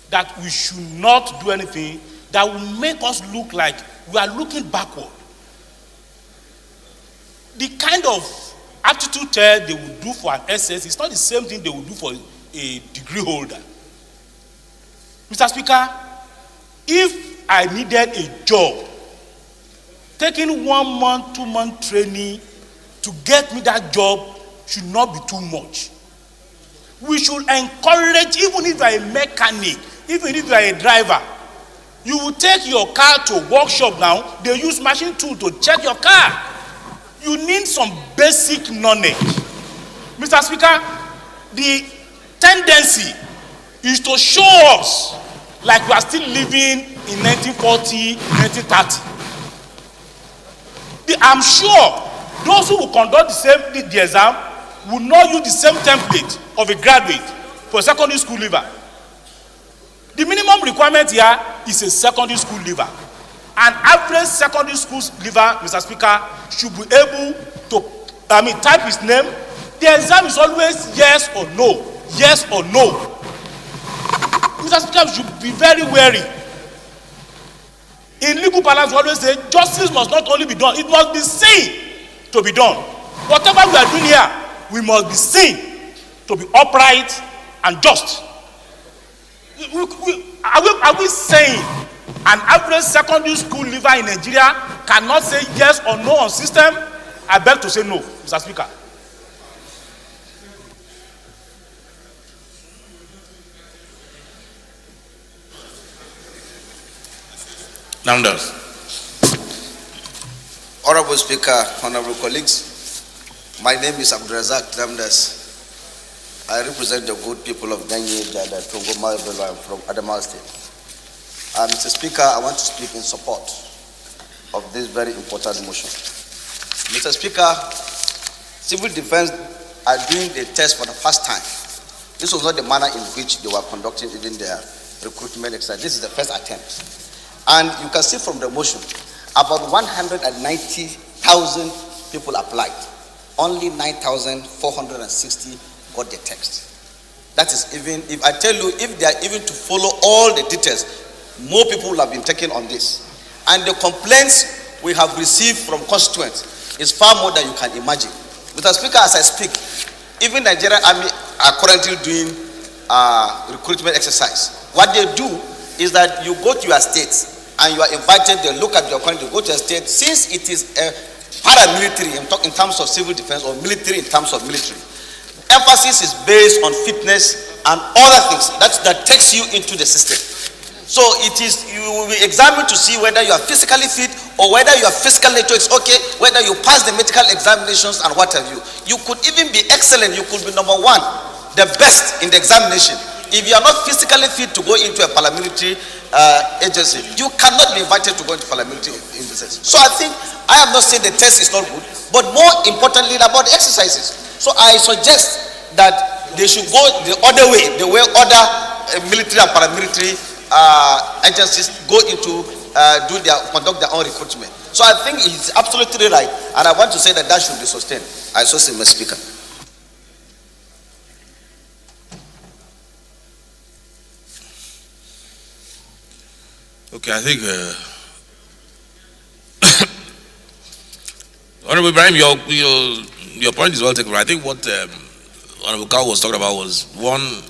that we should not do anything that will make us look like we are looking backward. The kind of aptitude test they will do for an SS is not the same thing they will do for a degree holder. Mr. Speaker, if I needed a job, taking 1 month, 2 month training to get me that job should not be too much. We should encourage, even if you are a mechanic, even if you are a driver, you will take your car to workshop now, they use machine tool to check your car. You need some basic knowledge. Mr. Speaker, the tendency is to show us like we are still living in 1940, 1930. I'm sure those who will conduct the exam will not use the same template of a graduate for a secondary school leaver. The minimum requirement here is a secondary school leaver. An average secondary school leaver, Mr. Speaker, should be able to type his name. The exam is always yes or no. Yes or no. Mr. Speaker, should be very wary. In legal parlance, we always say justice must not only be done, it must be seen to be done. Whatever we are doing here, we must be seen to be upright and just. Are we saying an average secondary school leaver in Nigeria cannot say yes or no on system? I beg to say no, Mr. Speaker. Namdas. Honorable Speaker, honorable colleagues, my name is Abdurazak Namdas. I represent the good people of Ganye, Jada, Togo, Malbelo. I'm from Adamawa State. Mr. Speaker, I want to speak in support of this very important motion. Mr. Speaker, civil defense are doing the test for the first time. This was not the manner in which they were conducting even their recruitment exercise. This is the first attempt. And you can see from the motion, about 190,000 people applied. Only 9,460 got the text. That is even, if I tell you, if they are even to follow all the details, more people will have been taken on this. And the complaints we have received from constituents is far more than you can imagine. Mr. Speaker, as I speak, even Nigerian Army are currently doing recruitment exercise. What they do is that you go to your states and you are invited, they look at your country, go to your state. Since it is a paramilitary in terms of civil defense or military in terms of military, emphasis is based on fitness and other things that takes you into the system. So it is, you will be examined to see whether you are physically fit or whether your physical nature is okay, whether you pass the medical examinations and what have you. You could even be excellent, you could be number one, the best in the examination. If you are not physically fit to go into a paramilitary agency, you cannot be invited to go into paramilitary agencies. So I think, I have not said the test is not good, but more importantly about exercises. So I suggest that they should go the other way, the way other military and paramilitary agencies go into conduct their own recruitment. So I think it's absolutely right, and I want to say that that should be sustained. I so say, Mr. Speaker. Okay, I think Honorable Ibrahim, your point is well taken. I think what Honorable Carl was talking about was one,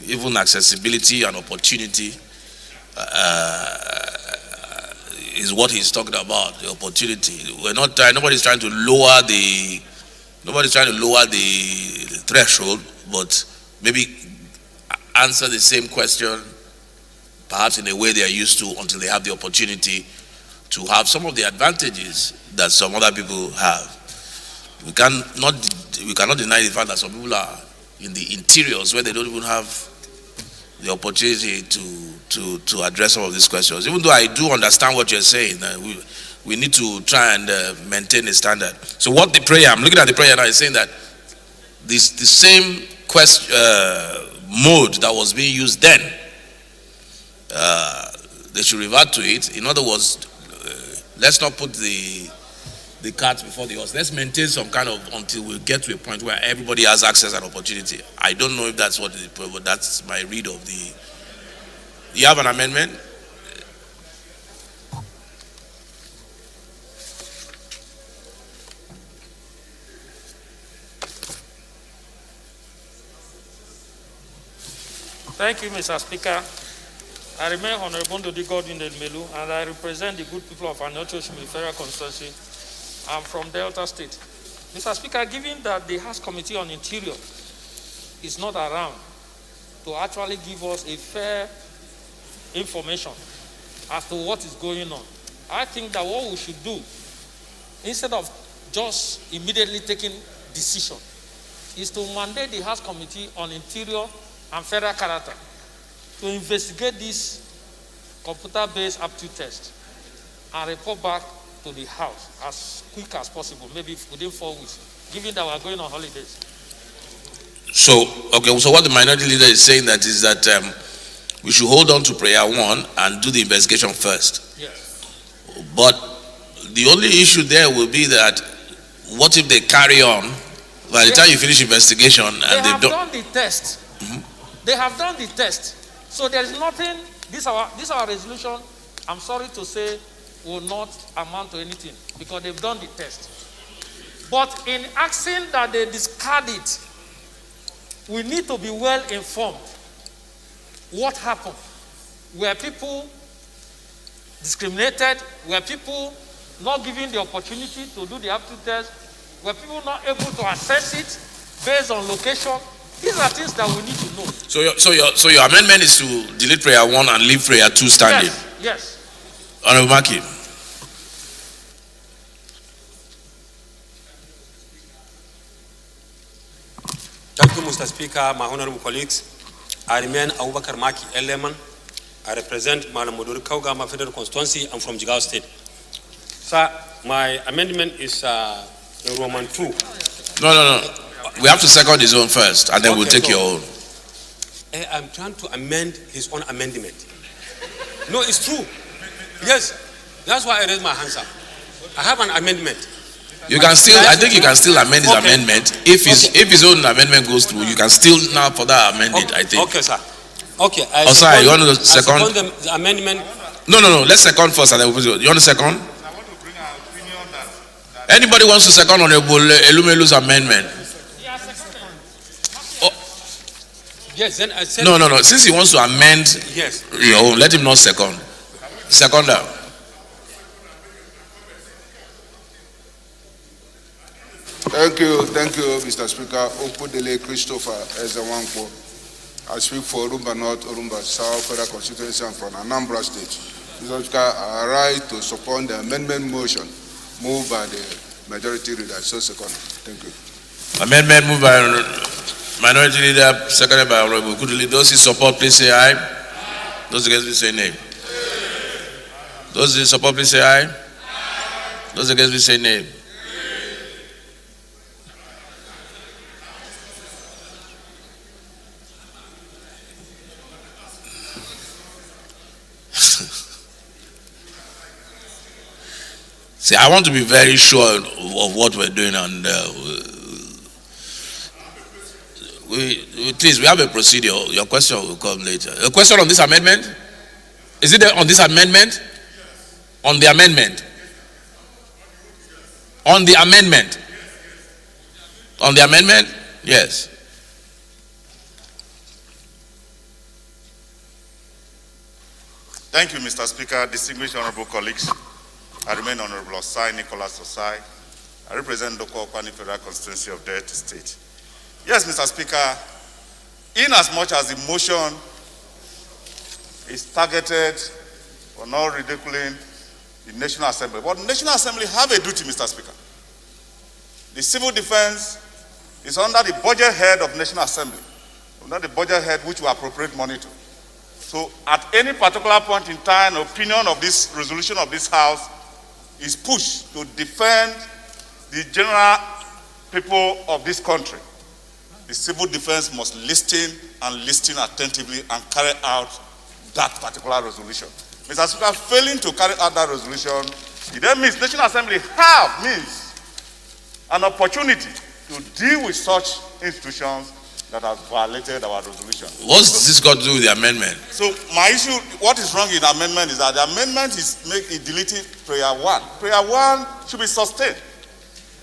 even accessibility and opportunity is what he's talking about. The opportunity. We're not nobody's trying to lower the threshold, but maybe answer the same question perhaps in a way they are used to, until they have the opportunity to have some of the advantages that some other people have. We cannot deny the fact that some people are in the interiors where they don't even have the opportunity to address some of these questions. Even though I do understand what you're saying, we need to try and maintain a standard. So what the prayer, I'm looking at the prayer now, is saying that the same question mode that was being used then, they should revert to it. In other words, let's not put the cart before the horse. Let's maintain some kind of, until we get to a point where everybody has access and opportunity. I don't know if that's what it is, but that's my read of the. You have an amendment? Thank you, Mr. Speaker. I remain Honorable Ndodi Godwin Elmelu, and I represent the good people of Anochoshimi Federal Constituency. I'm from Delta State. Mr. Speaker, given that the House Committee on Interior is not around to actually give us a fair information as to what is going on, I think that what we should do, instead of just immediately taking decision, is to mandate the House Committee on Interior and Federal Character to investigate this computer-based aptitude test and report back to the House as quick as possible, maybe within 4 weeks, given that we are going on holidays. So what the minority leader is saying that is that we should hold on to prayer 1 and do the investigation first. Yes. But the only issue there will be that what if they carry on by the time you finish investigation and they have done the test. They have done the test. So there is nothing, this our resolution, I'm sorry to say, will not amount to anything because they've done the test. But in asking that they discard it, we need to be well informed. What happened? Were people discriminated? Were people not given the opportunity to do the aptitude test? Were people not able to assess it based on location? These are things that we need to know. So your amendment is to delete prayer 1 and leave prayer 2 standing? Yes. Honorable Maki. Thank you, Mr. Speaker, my honorable colleagues. I remain Abubakar Maki Eleman. I represent Malamuduri Kaugama Federal Constituency. I'm from Jigawa State. Sir, my amendment is in Roman 2. No. We have to second his own first, and then we'll take your own. I'm trying to amend his own amendment. No, it's true. Yes, that's why I raised my hands up. I have an amendment. You can still, I think you can still amend his amendment. If his own amendment goes through, you can still now further amend it, I think. Okay, sir. Okay. Sorry, you want to second? I second the amendment. No. Let's second first, and then we'll put it. You want to second? Anybody wants to second Honorable Elumelu's amendment? Yes, then I said. No. Since he wants to amend your own, let him not second. Second down. Thank you, Mr. Speaker. Opodele Christopher Ezewanko. I speak for Orumba North, Orumba South Federal Constituency and from Anambra State. Mr. Speaker, I rise to support the amendment motion moved by the majority leader. So second. Thank you. Amendment moved by minority leader, seconded by Honorable Kuduli. Those in support, please say aye. Those against, please say nay. Those in support, please say aye. Those against, please say nay. See, I want to be very sure of what we're doing, and please, we have a procedure. Your question will come later. A question on this amendment? Is it on this amendment? On the amendment? On the amendment? On the amendment? Yes. Thank you, Mr. Speaker, distinguished honorable colleagues. I remain Honorable Osai Nicholas Osai. I represent Doko Okwani Federal Constituency of Delta State. Yes, Mr. Speaker, in as much as the motion is targeted for not ridiculing the National Assembly. But the National Assembly have a duty, Mr. Speaker. The civil defense is under the budget head of National Assembly, under the budget head which we appropriate money to. So at any particular point in time, the opinion of this resolution of this House is pushed to defend the general people of this country. The civil defense must listen and listen attentively and carry out that particular resolution. Mr. Speaker, failing to carry out that resolution, it then means National Assembly means an opportunity to deal with such institutions that have violated our resolution. What's this got to do with the amendment? So my issue, what is wrong in the amendment is that the amendment is deleting prayer 1. Prayer 1 should be sustained.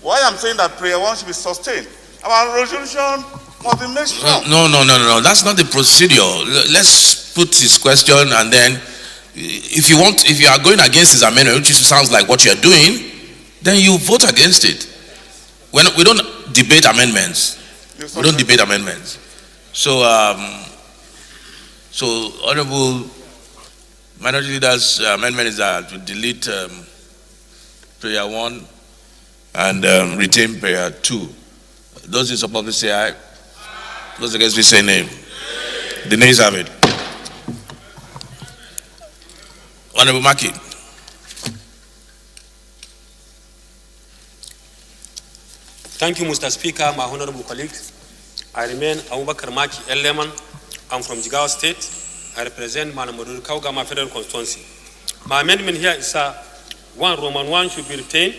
Why I'm saying that prayer 1 should be sustained? Our resolution must be made strong. No. That's not the procedure. Let's put his question, and then if you are going against his amendment, which sounds like what you are doing, then you vote against it. We don't debate amendments. We don't debate amendments. So, Honorable Minority Leader's amendment is to delete prayer 1 and retain prayer 2. Those in support, please say aye. Those against, please say nay. The nays have it. Honorable Maki. Thank you, Mr. Speaker, my honorable colleagues. I remain Abubakar Maki Eleman. I'm from Jigawa State. I represent Malamudur Kaugama Federal Constituency. My amendment here is 1, Roman 1 should be retained.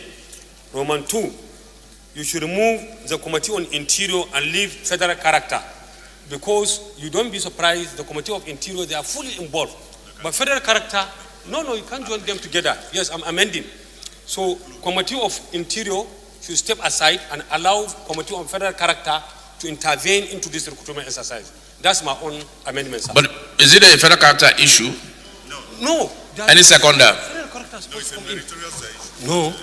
Roman 2, you should remove the Committee on Interior and leave federal character. Because you don't be surprised, the Committee of Interior, they are fully involved. But federal character, no, you can't join them together. Yes, I'm amending. So, Committee of Interior should step aside and allow Committee on Federal Character to intervene into this recruitment exercise. That's my own amendment, sir. But is it a federal character issue? No. Any seconder? Federal character is supposed to come in. No.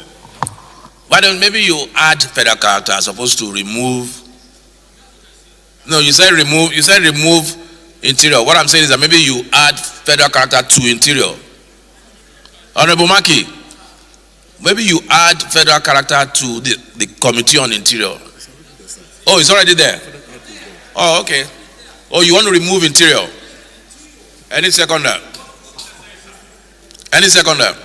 Why don't maybe you add federal character as opposed to remove? No, you said remove. You said remove interior. What I'm saying is that maybe you add federal character to interior. Honorable Maki, maybe you add federal character to the Committee on Interior. Oh, it's already there. Oh, okay. Oh, you want to remove interior? Any seconder? Any seconder?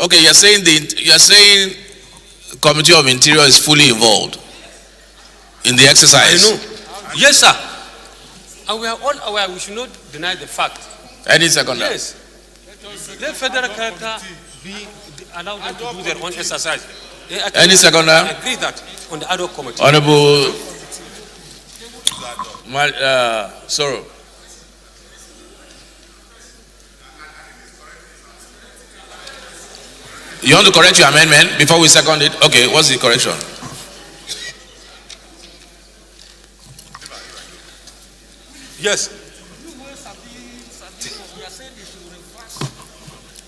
Okay, you're saying Committee of Interior is fully involved in the exercise. I know. Yes, sir. And we are all aware. We should not deny the fact. Any seconder? Yes. Let federal character be allowed them to do their own exercise. Any seconder? I agree that on the ad hoc committee. Honorable Soro. You want to correct your amendment before we second it? Okay, what's the correction? Yes.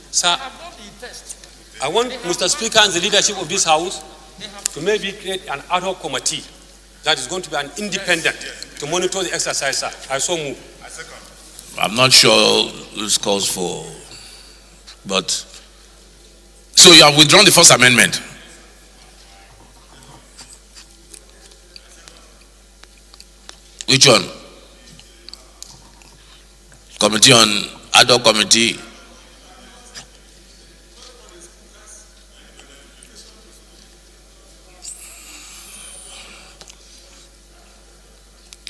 Sir, I want Mr. Speaker and the leadership of this House to maybe create an ad hoc committee that is going to be an independent to monitor the exercise, sir. I so move. I'm not sure this calls for, but so you have withdrawn the first amendment. Which one? Committee on ad hoc committee.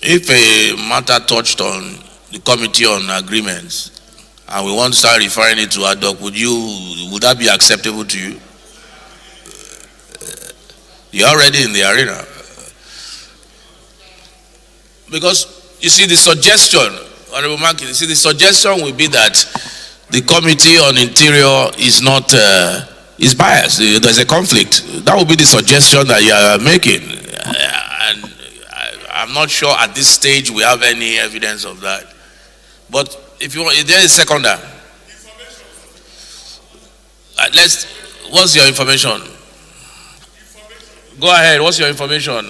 If a matter touched on the committee on agreements and we want to start referring it to ad hoc, would that be acceptable to you? You're already in the arena. Because you see the suggestion, Honorable Markin, the suggestion will be that the Committee on Interior is not is biased. There's a conflict. That will be the suggestion that you are making. And I'm not sure at this stage we have any evidence of that. But if you want, if there is a seconder, what's your information? Go ahead, what's your information?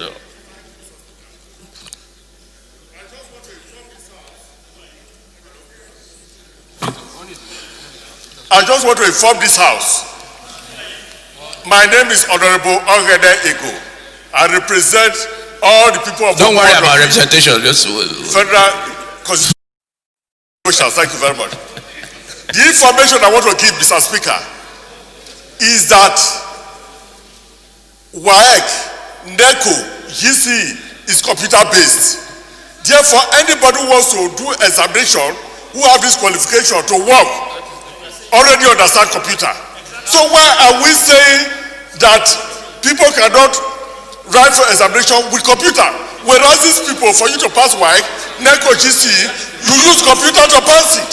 I just want to inform this House. My name is Honorable Ongede Ego. I represent all the people of Don't worry about representation. Just Federal Constitution. Thank you very much. The information I want to give, Mr. Speaker, is that WAEC, NECO, GC is computer-based. Therefore, anybody who wants to do examination who have this qualification to work already understand computer. So why are we saying that people cannot write for examination with computer? Whereas these people, for you to pass WAEC, NECO, GC, you use computer to pass it.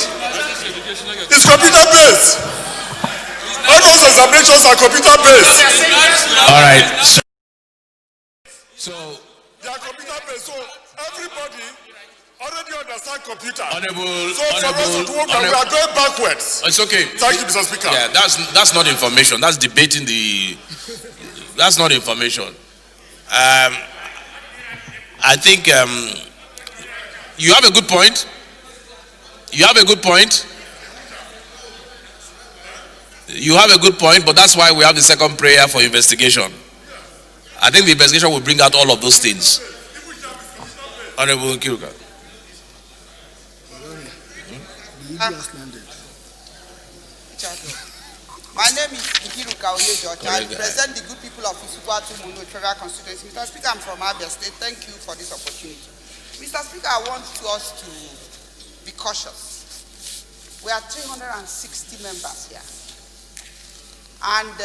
It's computer-based. All those examinations are computer-based. All right. So they are computer-based. So everybody already understand computer. Honorable, so for us to do that, we are going backwards. It's okay. Thank you, Mr. Speaker. Yeah, that's not information. That's debating the. That's not information. I think you have a good point. You have a good point. You have a good point, but that's why we have the second prayer for investigation. I think the investigation will bring out all of those things. Honorable Kiruka. My name is Nkiruka Oyejocha. I represent the good people of Isukwatu Mundo Federal Constituency. Mr. Speaker, I'm from Abia State. Thank you for this opportunity. Mr. Speaker, I want us to be cautious. We are 360 members here. And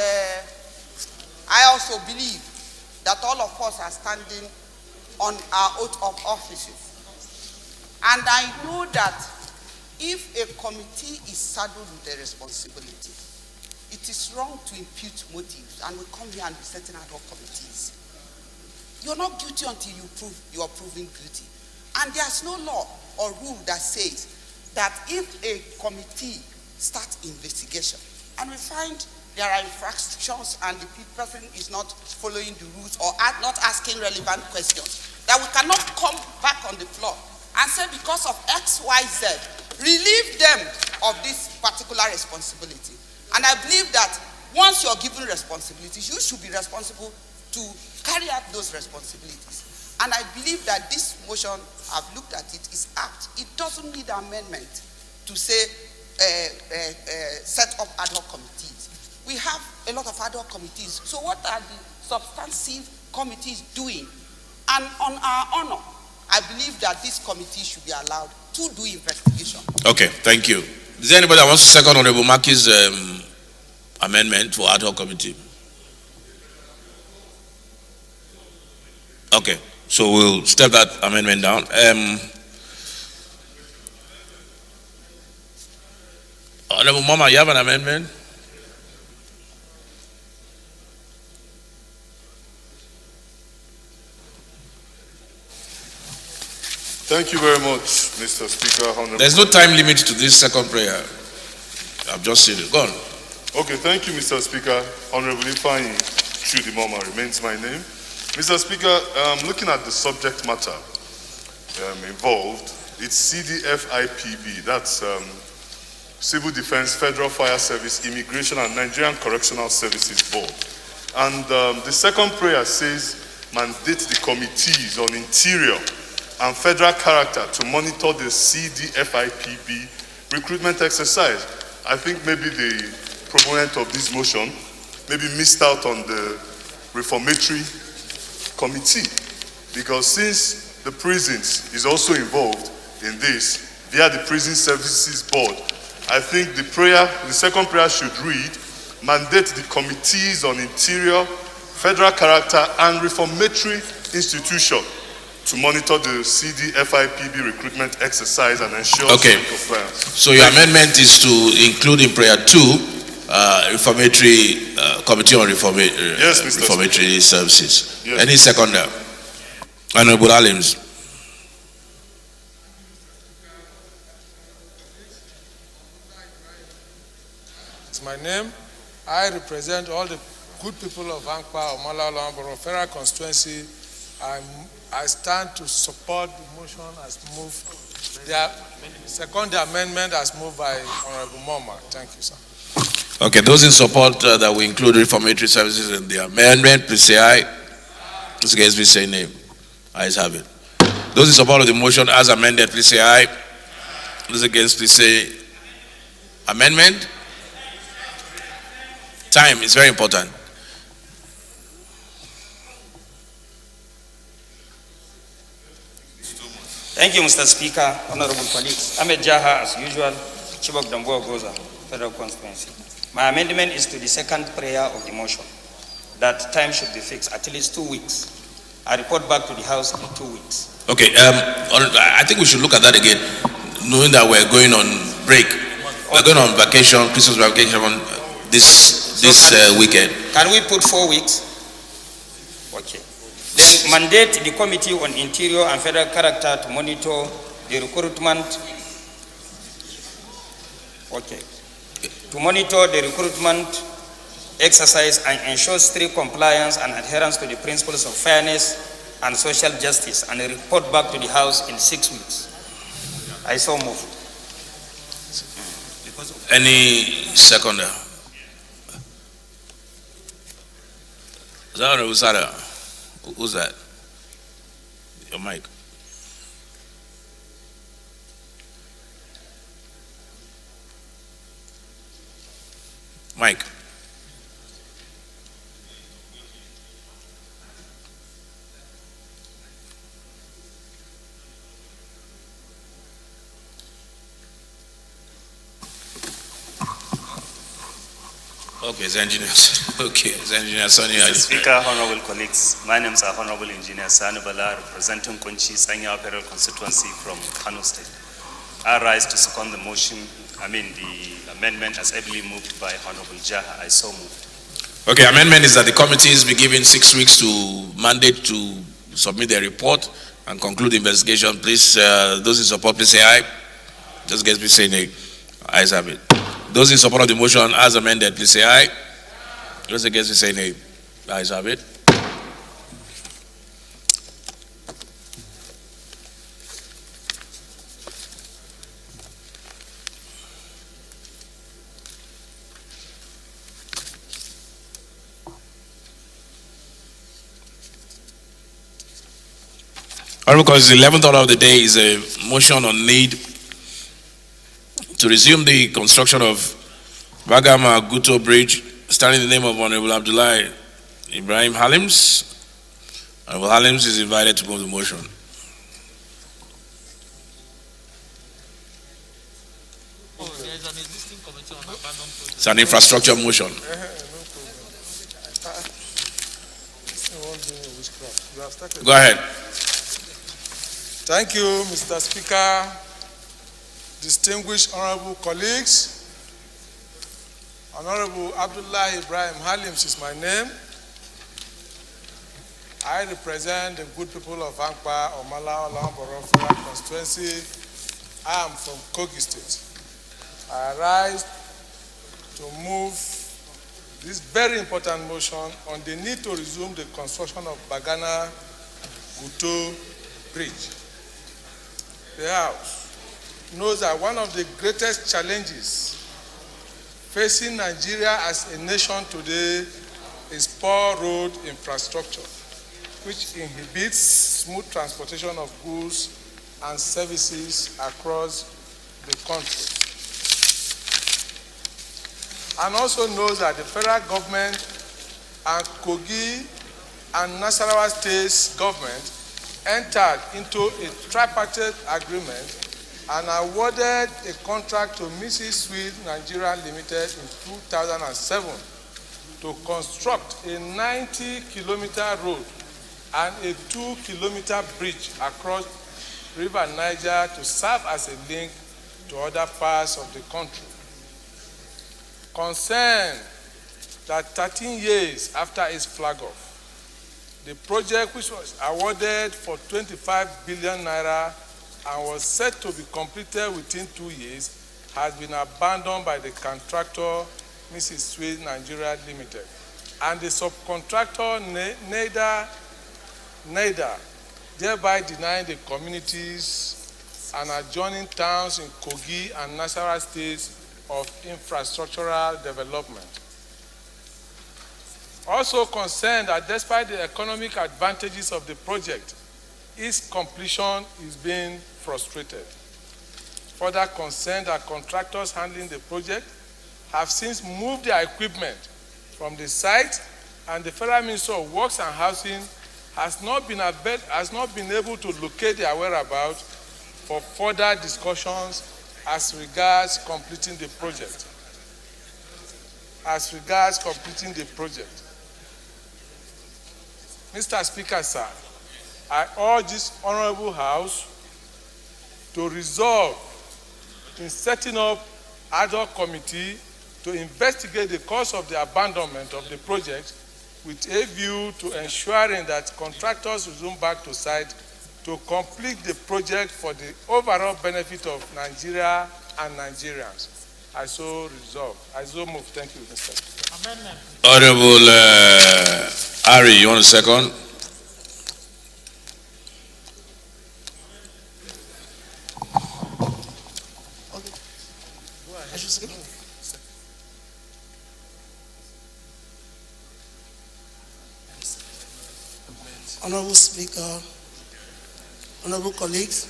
I also believe that all of us are standing on our oath of offices. And I know that if a committee is saddled with a responsibility, it is wrong to impute motives, and we come here and be setting ad hoc committees. You're not guilty until you prove you are proven guilty. And there's no law or rule that says that if a committee starts investigation and we find there are infractions and the person is not following the rules or not asking relevant questions, that we cannot come back on the floor and say because of X, Y, Z, relieve them of this particular responsibility. And I believe that once you're given responsibilities, you should be responsible to carry out those responsibilities. And I believe that this motion, I've looked at it, is apt. It doesn't need amendment to say set up ad hoc committees. We have a lot of ad hoc committees. So what are the substantive committees doing? And on our honor, I believe that this committee should be allowed to do investigation. Okay, thank you. Is there anybody that wants to second Honorable Maki's amendment for ad hoc committee? Okay, so we'll step that amendment down. Honorable Mama, you have an amendment? Thank you very much, Mr. Speaker. Honorable. There's no time limit to this second prayer. I've just seen it. Go on. Okay, thank you, Mr. Speaker. Honorable Ifeanyi Chudimoma remains my name. Mr. Speaker, looking at the subject matter involved, it's CDFIPB, that's Civil Defense, Federal Fire Service, Immigration and Nigerian Correctional Services Board. And the second prayer says, mandate the committees on interior and federal character to monitor the CDFIPB recruitment exercise. I think maybe the proponent of this motion maybe missed out on the reformatory committee, because since the prisons is also involved in this via the Prison Services Board, I think the second prayer should read, mandate the committees on interior, federal character and reformatory institution to monitor the CDFIPB recruitment exercise and ensure compliance. So your amendment is to include in prayer 2, reformatory committee on reformatory services. Yes. Any seconder? Honorable Alims. It's my name. I represent all the good people of Ankpa, Omala, Olamboro, Federal Constituency. I stand to support the motion as moved. Second, the amendment as moved by Honorable Moma. Thank you, sir. Okay, those in support that we include reformatory services in the amendment, please say aye. Those against, please say nay. Ayes have it. Those in support of the motion as amended, please say aye. Those against, please say amendment. Time is very important. Thank you, Mr. Speaker, honorable colleagues. Ahmed Jaha, as usual, Chibok Damboa Goza, Federal Constituency. My amendment is to the second prayer of the motion, that time should be fixed at least 2 weeks. I report back to the House in 2 weeks. Okay, I think we should look at that again, knowing that we're going on break. We're going on vacation, Christmas vacation on this weekend. Can we put 4 weeks? Okay. Then mandate the Committee on Interior and Federal Character to monitor the recruitment. Okay. To monitor the recruitment exercise and ensure strict compliance and adherence to the principles of fairness and social justice, and report back to the House in 6 weeks. I so move. Any seconder? Honorable Sada, who's that? Your mic. Mike. Okay, it's engineers. Okay, it's engineer Sani. Mr. Speaker, honorable colleagues, my name is Honorable Engineer Sani Bala, representing Kunchi Sanya Federal Constituency from Kano State. I rise to second the motion, the amendment as ably moved by Honorable Jaha. I so moved. Okay, amendment is that the committees be given 6 weeks to mandate to submit their report and conclude the investigation. Please, those in support, please say aye. Those against, please say nay. Ayes have it. Those in support of the motion as amended, please say aye. Those against, please say nay. Ayes have it. Because the 11th order of the day is a motion on need to resume the construction of Bagama Guto Bridge, starting in the name of Honorable Abdullah Ibrahim Halims. Honorable Halims is invited to move the motion. It's an infrastructure motion. Go ahead. Thank you, Mr. Speaker, distinguished honorable colleagues. Honorable Abdullah Ibrahim Halims is my name. I represent the good people of Ankpa, Omala, Olamboro, Federal Constituency. I am from Kogi State. I rise to move this very important motion on the need to resume the construction of Bagana Guto Bridge. The House knows that one of the greatest challenges facing Nigeria as a nation today is poor road infrastructure, which inhibits smooth transportation of goods and services across the country. And also knows that the federal government and Kogi and Nasarawa State government entered into a tripartite agreement and awarded a contract to Mrs. Sweet Nigeria Limited in 2007 to construct a 90-kilometer road and a 2-kilometer bridge across River Niger to serve as a link to other parts of the country. Concerned that 13 years after its flag off, the project, which was awarded for 25 billion naira and was set to be completed within 2 years, has been abandoned by the contractor, Mrs. Sweet Nigeria Limited, and the subcontractor, NEDA, thereby denying the communities and adjoining towns in Kogi and Nasarawa states of infrastructural development. Also concerned that despite the economic advantages of the project, its completion is being frustrated. Further concerned that contractors handling the project have since moved their equipment from the site, and the Federal Ministry of Works and Housing has not been able to locate their whereabouts for further discussions as regards completing the project. Mr. Speaker, sir, I urge this Honorable House to resolve in setting up ad hoc committee to investigate the cause of the abandonment of the project with a view to ensuring that contractors resume back to site to complete the project for the overall benefit of Nigeria and Nigerians. I so resolve. I so move. Thank you, Mr. Speaker. Amendment. Honorable Ari, you want a second? Honorable Speaker, honorable colleagues,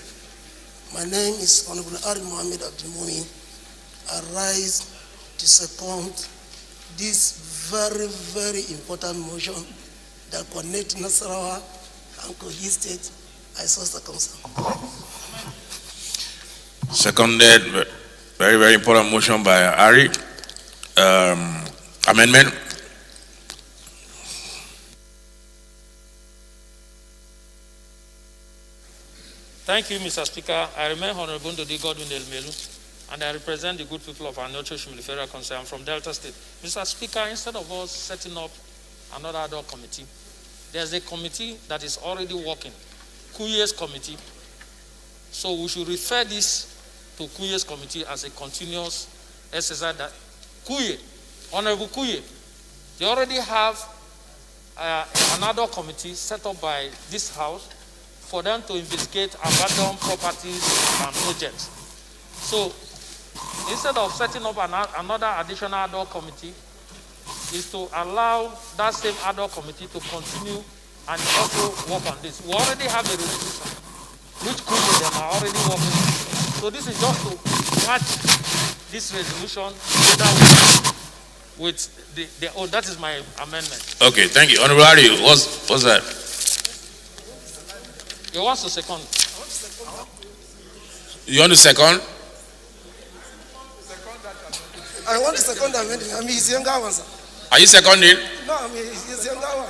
my name is Honorable Ari Mohammed Abdulmumin. I rise to second this very, very important motion that connects Nasarawa and Kogi State. I so circumscribe. Seconded, very, very important motion by Ari. Amendment. Thank you, Mr. Speaker. I remain Honorable Ndodi Godwin Elmelu, and I represent the good people of our North Shimili Federal Council from Delta State. Mr. Speaker, instead of us setting up another ad hoc committee, there's a committee that is already working, Kuye's committee. So we should refer this to Kuye's committee as a continuous exercise. That Kuye, Honorable Kuye, they already have another committee set up by this House for them to investigate abandoned properties and projects. So instead of setting up another additional ad hoc committee, is to allow that same ad hoc committee to continue and also work on this. We already have a resolution which them are already working on. So this is just to match this resolution together with the that is my amendment. Okay, thank you. Honorable Ari, what's that? You want to second? You want to second? I want to second amendment. I mean, his younger one, sir. Are you seconding? No, I mean, his younger one.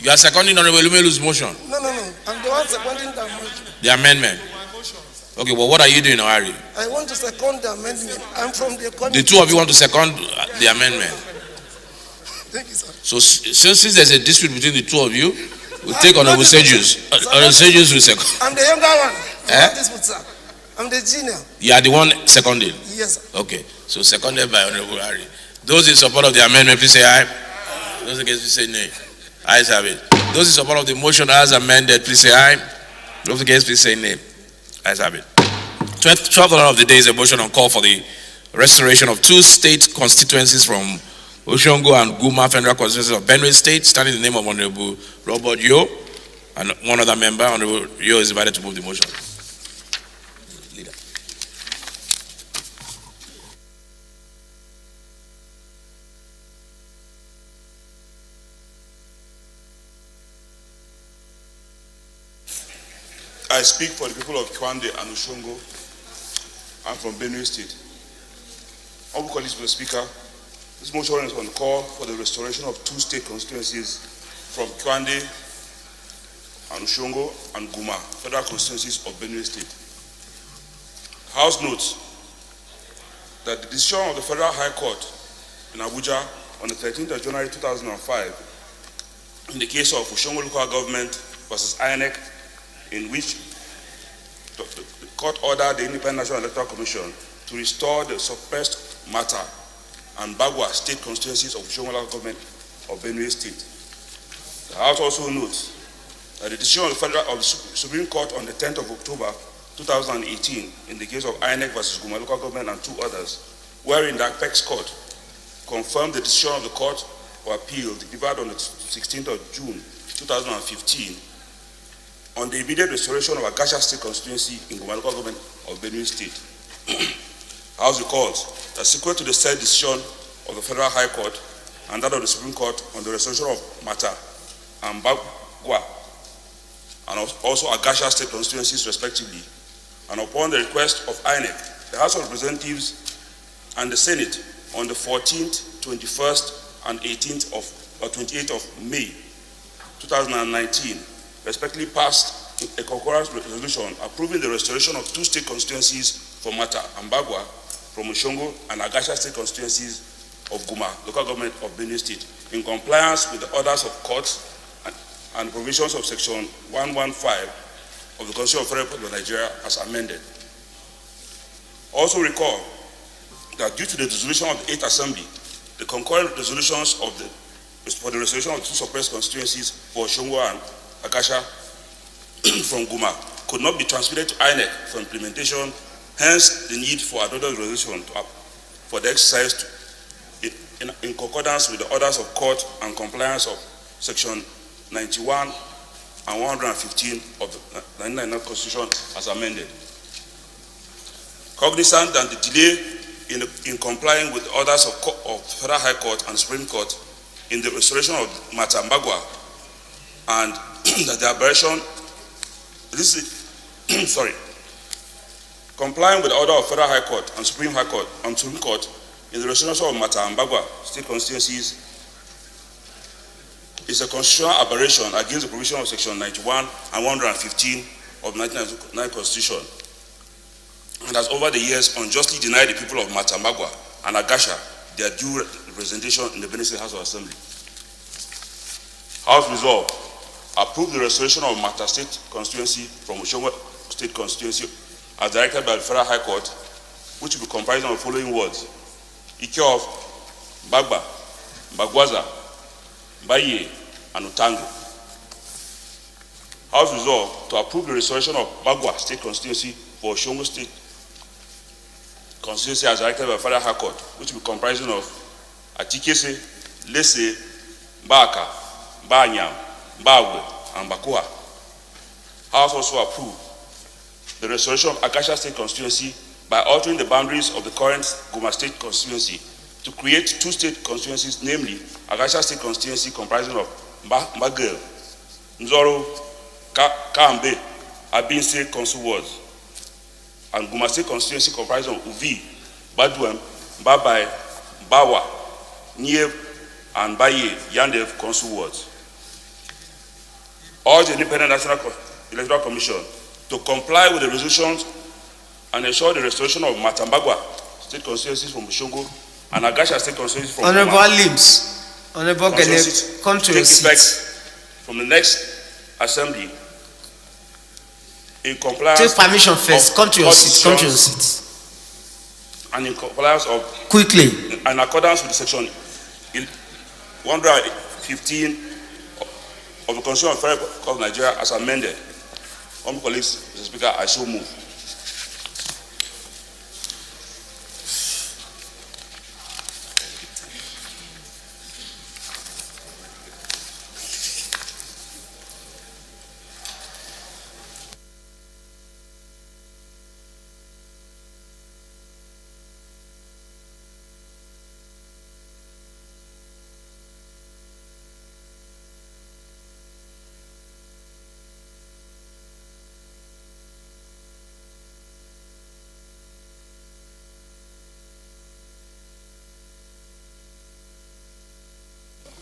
You are seconding Honorable Lumelu's motion? No. I'm the one seconding the motion. The amendment? Okay, well, what are you doing, Ari? I want to second the amendment. I'm from the committee. The two of you want to second the amendment? Thank you, sir. So since there's a dispute between the two of you, we'll take Honorable Sejus. Honorable Sejus will second. I'm the younger one. Eh? Dispute, sir. I'm the junior. You are the one seconding? Yes, sir. Okay, so seconded by Honorable Ari. Those in support of the amendment, please say aye. Those against, please say nay. Ayes have it. Those in support of the motion as amended, please say aye. Those against, please say nay. Ayes have it. 12th order of the day is a motion on call for the restoration of two state constituencies from Oshongo and Guma Federal Constituencies of Benue State, standing in the name of Honorable Robert Yo, and one other member. Honorable Yo is invited to move the motion. Leader. I speak for the people of Kwande and Oshongo. I'm from Benue State. Honorable colleagues, Mr. Speaker, this motion is on call for the restoration of two state constituencies from Kwande and Oshongo and Guma, federal constituencies of Benue State. House notes that the decision of the Federal High Court in Abuja on the 13th of January 2005 in the case of Oshongo local government versus INEC, in which the court ordered the Independent National Electoral Commission to restore the suppressed matter and Bagua state constituencies of Oshongo local government of Benue State. The House also notes that the decision of the Supreme Court on the 10th of October 2018, in the case of INEC versus Guma local government and 2 others, wherein the Apex Court confirmed the decision of the Court of Appeal delivered on the 16th of June 2015 on the immediate restoration of Agasha State constituency in Guma local government of Benue State. House recalls that subsequent to the said decision of the Federal High Court and that of the Supreme Court on the restoration of Mata and Bagua and also Agasha State constituencies respectively, and upon the request of INEC, the House of Representatives and the Senate on the 14th, 21st, and 28th of May 2019, respectively passed a concurrent resolution approving the restoration of 2 state constituencies for Mata and Bagua from Oshongo and Agasha State constituencies of Guma, local government of Benue State, in compliance with the orders of courts and provisions of Section 115 of the Constitution of Federal Republic of Nigeria as amended. Also recall that due to the dissolution of the 8th Assembly, the concurrent resolutions for the restoration of 2 suppressed constituencies for Oshongo and Agasha from Guma could not be transmitted to INEC for implementation, hence the need for another resolution for the exercise in concordance with the orders of court and compliance of Section 91 and 115 of the 1999 Constitution as amended. Cognizant that the delay in complying with the orders of Federal High Court and Supreme Court in the restoration of Mata and Bagua, and that the aberration, complying with the order of Federal High Court and Supreme Court in the restoration of Mata and Bagua state constituencies is a constitutional aberration against the provision of Section 91 and 115 of the 1999 Constitution, and has over the years unjustly denied the people of Mata and Bagua and Agasha their due representation in the Benue State House of Assembly. House resolved, approve the restoration of Mata State constituency from Oshongo State constituency as directed by the Federal High Court, which will be comprised of the following words: Ike of Bagba, Bagwaza, Baye, and Utango. House resolved to approve the restoration of Bagua State constituency for Oshongo State constituency as directed by the Federal High Court, which will be comprising of Atikese, Lese, Baka, Banyam, Bawe, and Bakua. House also approved the restoration of Agasha State constituency by altering the boundaries of the current Guma State constituency to create 2 state constituencies, namely Agasha State constituency comprising of Mbagel, Nzoro, Kambe, Abinse council wards, and Guma State constituency comprising of Uvi, Baduem, Babai, Bawa, Niev, and Baye, Yandev council wards. Urge the Independent National Electoral Commission to comply with the resolutions and ensure the restoration of Matambagua State constituencies from Bushongo and Agasha State constituencies from Honorable Limbs, Honorable Gale, come to your seat. From the next assembly in compliance. Take permission first. Come to your seat. Come to your seat. And in compliance of quickly. In accordance with Section 115 of the Constitution of the Federal Republic of Nigeria as amended. Honorable colleagues, Mr. Speaker, I so move.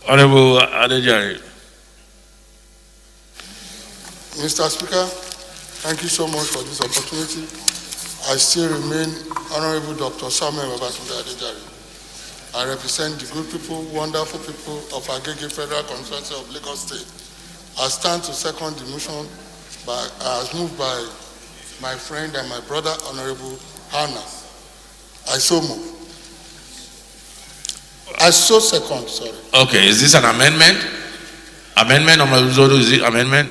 Honorable Adejari. Mr. Speaker, thank you so much for this opportunity. I still remain Honorable Dr. Samuel Babatunde Adejari. I represent the good people, wonderful people of Agege Federal Constituency of Lagos State. I stand to second the motion as moved by my friend and my brother, Honorable Hannah. I so move. I so second, sorry. Okay, is this an amendment? Amendment, Honorable Zodo, is it amendment?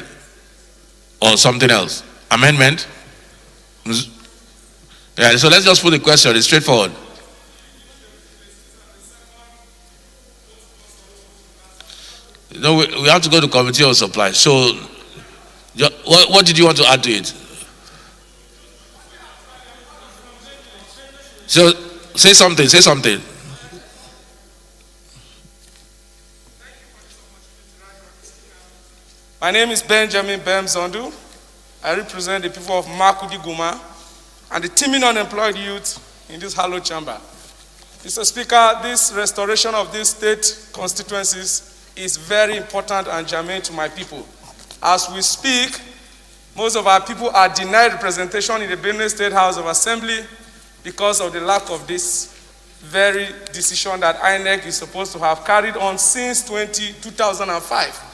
Or something else? Amendment? Yeah, so let's just put the question. It's straightforward. No, we have to go to committee of supply. So, what did you want to add to it? So, say something. Say something. My name is Benjamin Bem Zondu. I represent the people of Makudi Guma and the teeming unemployed youth in this hallowed chamber. Mr. Speaker, this restoration of these state constituencies is very important and germane to my people. As we speak, most of our people are denied representation in the Benue State House of Assembly because of the lack of this very decision that INEC is supposed to have carried on since 2005.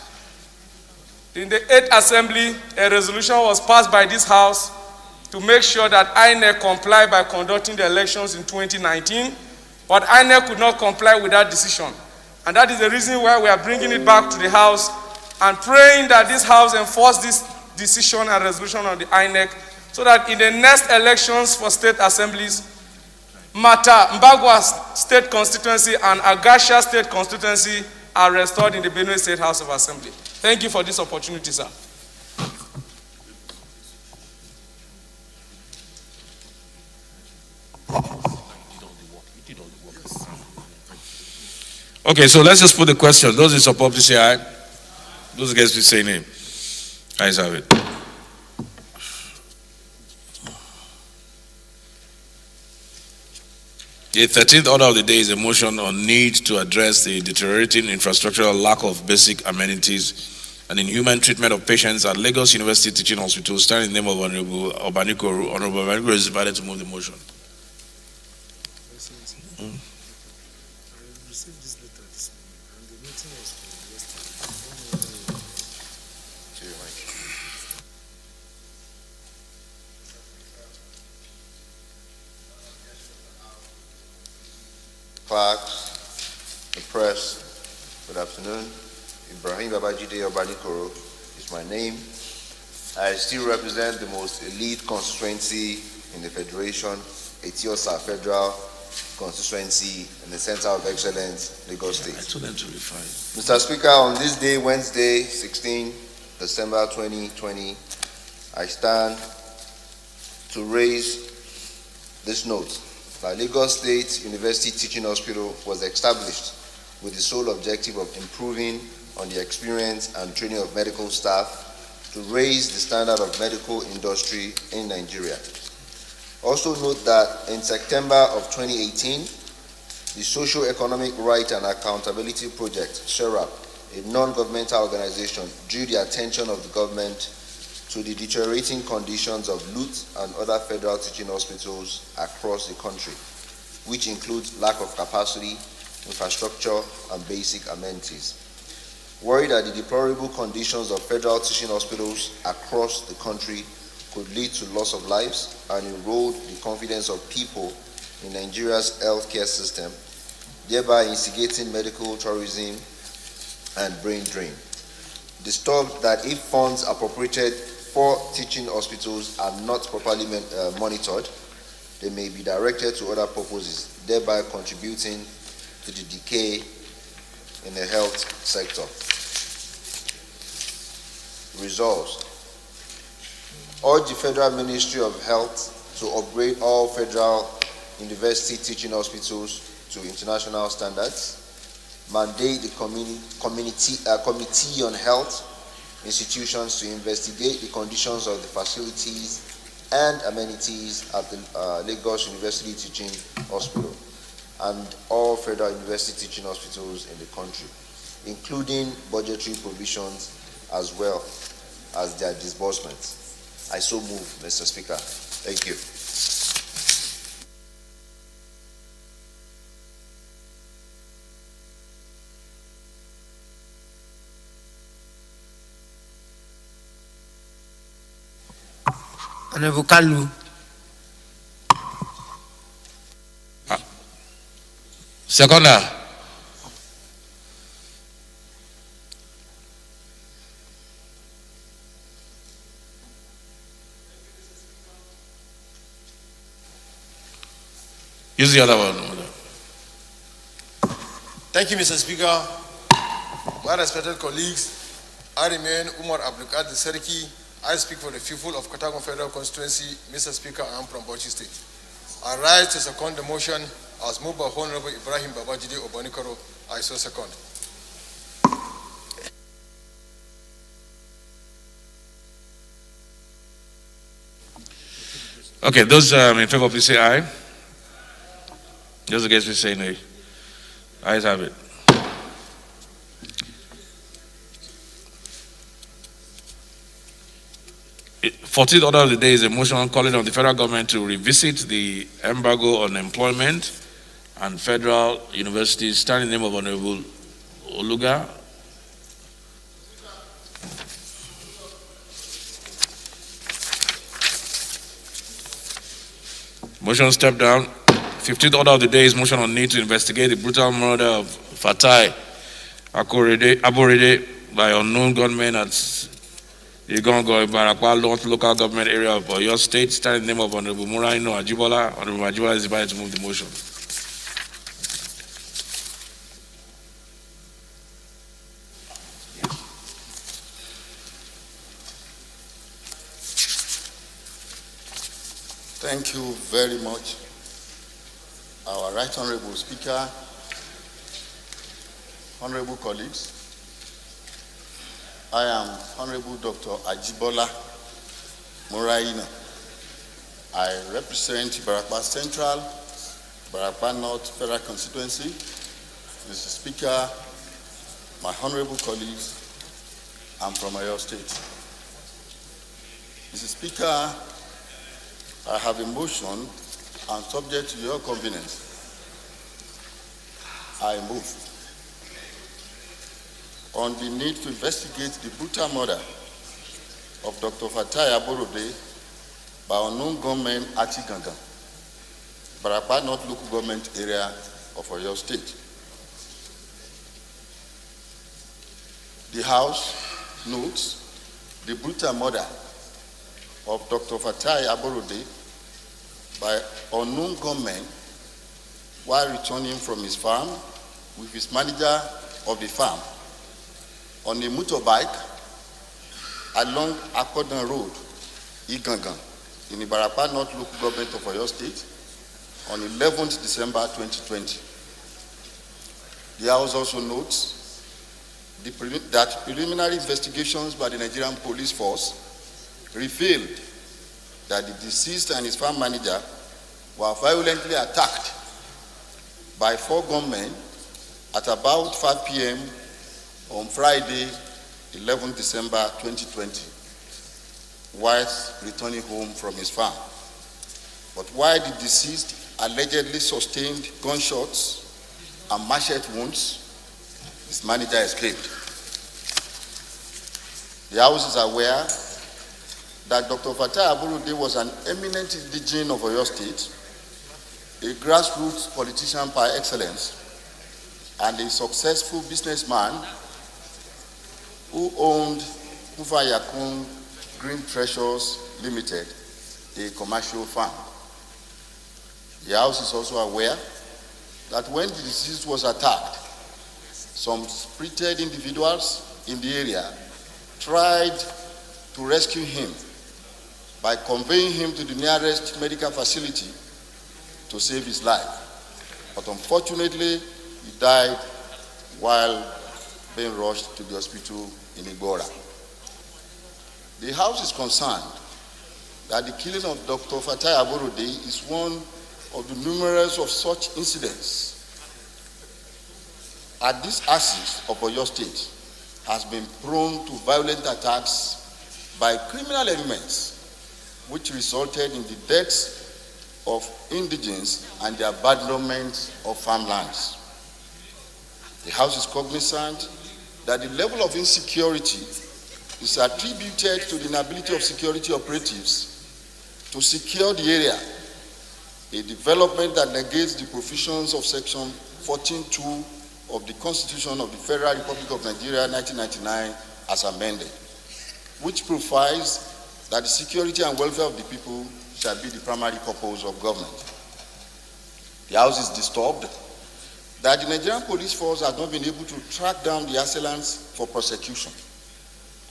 In the 8th Assembly, a resolution was passed by this House to make sure that INEC complied by conducting the elections in 2019, but INEC could not comply with that decision. And that is the reason why we are bringing it back to the House and praying that this House enforce this decision and resolution on the INEC so that in the next elections for state assemblies, Mata, Mbagwa State Constituency and Agasha State Constituency are restored in the Benue State House of Assembly. Thank you for this opportunity, sir. Okay, so let's just put the question. Those in support, please say aye. Those against, please say nay. Ayes have it. The 13th order of the day is a motion on need to address the deteriorating infrastructural lack of basic amenities and inhuman treatment of patients at Lagos University Teaching Hospital. Standing in the name of Honorable Obanikoru. Honorable Obanikoru is invited to move the motion. Clerks, the press, good afternoon. Ibrahim Babajide Obanikoro is my name. I still represent the most elite constituency in the Federation, Etiosa Federal Constituency in the Center of Excellence, Lagos State. Mr. Speaker, on this day, Wednesday, 16 December 2020, I stand to raise this note. The Lagos State University Teaching Hospital was established with the sole objective of improving on the experience and training of medical staff to raise the standard of medical industry in Nigeria. Also note that in September of 2018, the Socio-Economic Right and Accountability Project, SERAP, a non-governmental organization, drew the attention of the government to the deteriorating conditions of LUT and other federal teaching hospitals across the country, which includes lack of capacity, infrastructure, and basic amenities. Worried that the deplorable conditions of federal teaching hospitals across the country could lead to loss of lives and erode the confidence of people in Nigeria's healthcare system, thereby instigating medical tourism and brain drain. Disturbed that if funds appropriated for teaching hospitals are not properly monitored, they may be directed to other purposes, thereby contributing to the decay in the health sector. Resolves. Urge the Federal Ministry of Health to upgrade all federal university teaching hospitals to international standards. Mandate the Committee on Health institutions to investigate the conditions of the facilities and amenities at the Lagos University Teaching Hospital and all federal university teaching hospitals in the country, including budgetary provisions as well as their disbursements. I so move, Mr. Speaker. Thank you. Honorable Kalu. Seconder. Use the other one. Thank you, Mr. Speaker. My respected colleagues, I remain Umar Abdulkadir Seriki. I speak for the people of Katago Federal Constituency. Mr. Speaker, I am from Bauchi State. I rise to second the motion as moved by Honorable Ibrahim Babajide Obanikoro. I so second. Okay, those in favor, please say aye. Those against, please say nay. Ayes have it. The 14th order of the day is a motion calling on the federal government to revisit the embargo on employment and federal universities, standing in the name of Honorable Oluga. Motion step down. 15th order of the day is motion on need to investigate the brutal murder of Fatai Aborede by unknown gunmen at Igongo, Ibarakwa, local government area of Oyo State. Standing in the name of Honorable Muraino Ajibola. Honorable Ajibola is invited to move the motion. Thank you very much, our Right Honorable Speaker, honorable colleagues. I am Honorable Dr. Ajibola Muraina. I represent Barakwa Central, Barakwa North Federal Constituency. Mr. Speaker, my honorable colleagues, I'm from Oyo State. Mr. Speaker, I have a motion and subject to your convenience, I move on the need to investigate the brutal murder of Dr. Fatai Aborode by unknown gunmen at Iganga, Barakwa North local government area of Oyo State. The House notes the brutal murder of Dr. Fatai Aborode by unknown gunmen while returning from his farm with his manager of the farm on a motorbike along Akodan Road, Igangan, in the Barakwa North local government of Oyo State on 11th December 2020. The House also notes that preliminary investigations by the Nigerian Police Force revealed that the deceased and his farm manager were violently attacked by 4 gunmen at about 5 p.m. on Friday, 11 December 2020, whilst returning home from his farm. But while the deceased allegedly sustained gunshots and machete wounds, his manager escaped. The House is aware that Dr. Fatai Aborode was an eminent indigene of Oyo State, a grassroots politician par excellence, and a successful businessman who owned Kufa Yakun Green Treasures Limited, a commercial farm. The House is also aware that when the deceased was attacked, some spirited individuals in the area tried to rescue him by conveying him to the nearest medical facility to save his life. But unfortunately, he died while being rushed to the hospital in Igbora. The House is concerned that the killing of Dr. Fatai Aborode is one of the numerous of such incidents. At this axis of Oyo State has been prone to violent attacks by criminal elements, which resulted in the deaths of indigents and the abandonment of farmlands. The House is cognizant that the level of insecurity is attributed to the inability of security operatives to secure the area, a development that negates the provisions of Section 14(2) of the Constitution of the Federal Republic of Nigeria 1999 as amended, which provides that the security and welfare of the people shall be the primary purpose of government. The House is disturbed that the Nigerian police force has not been able to track down the assailants for prosecution.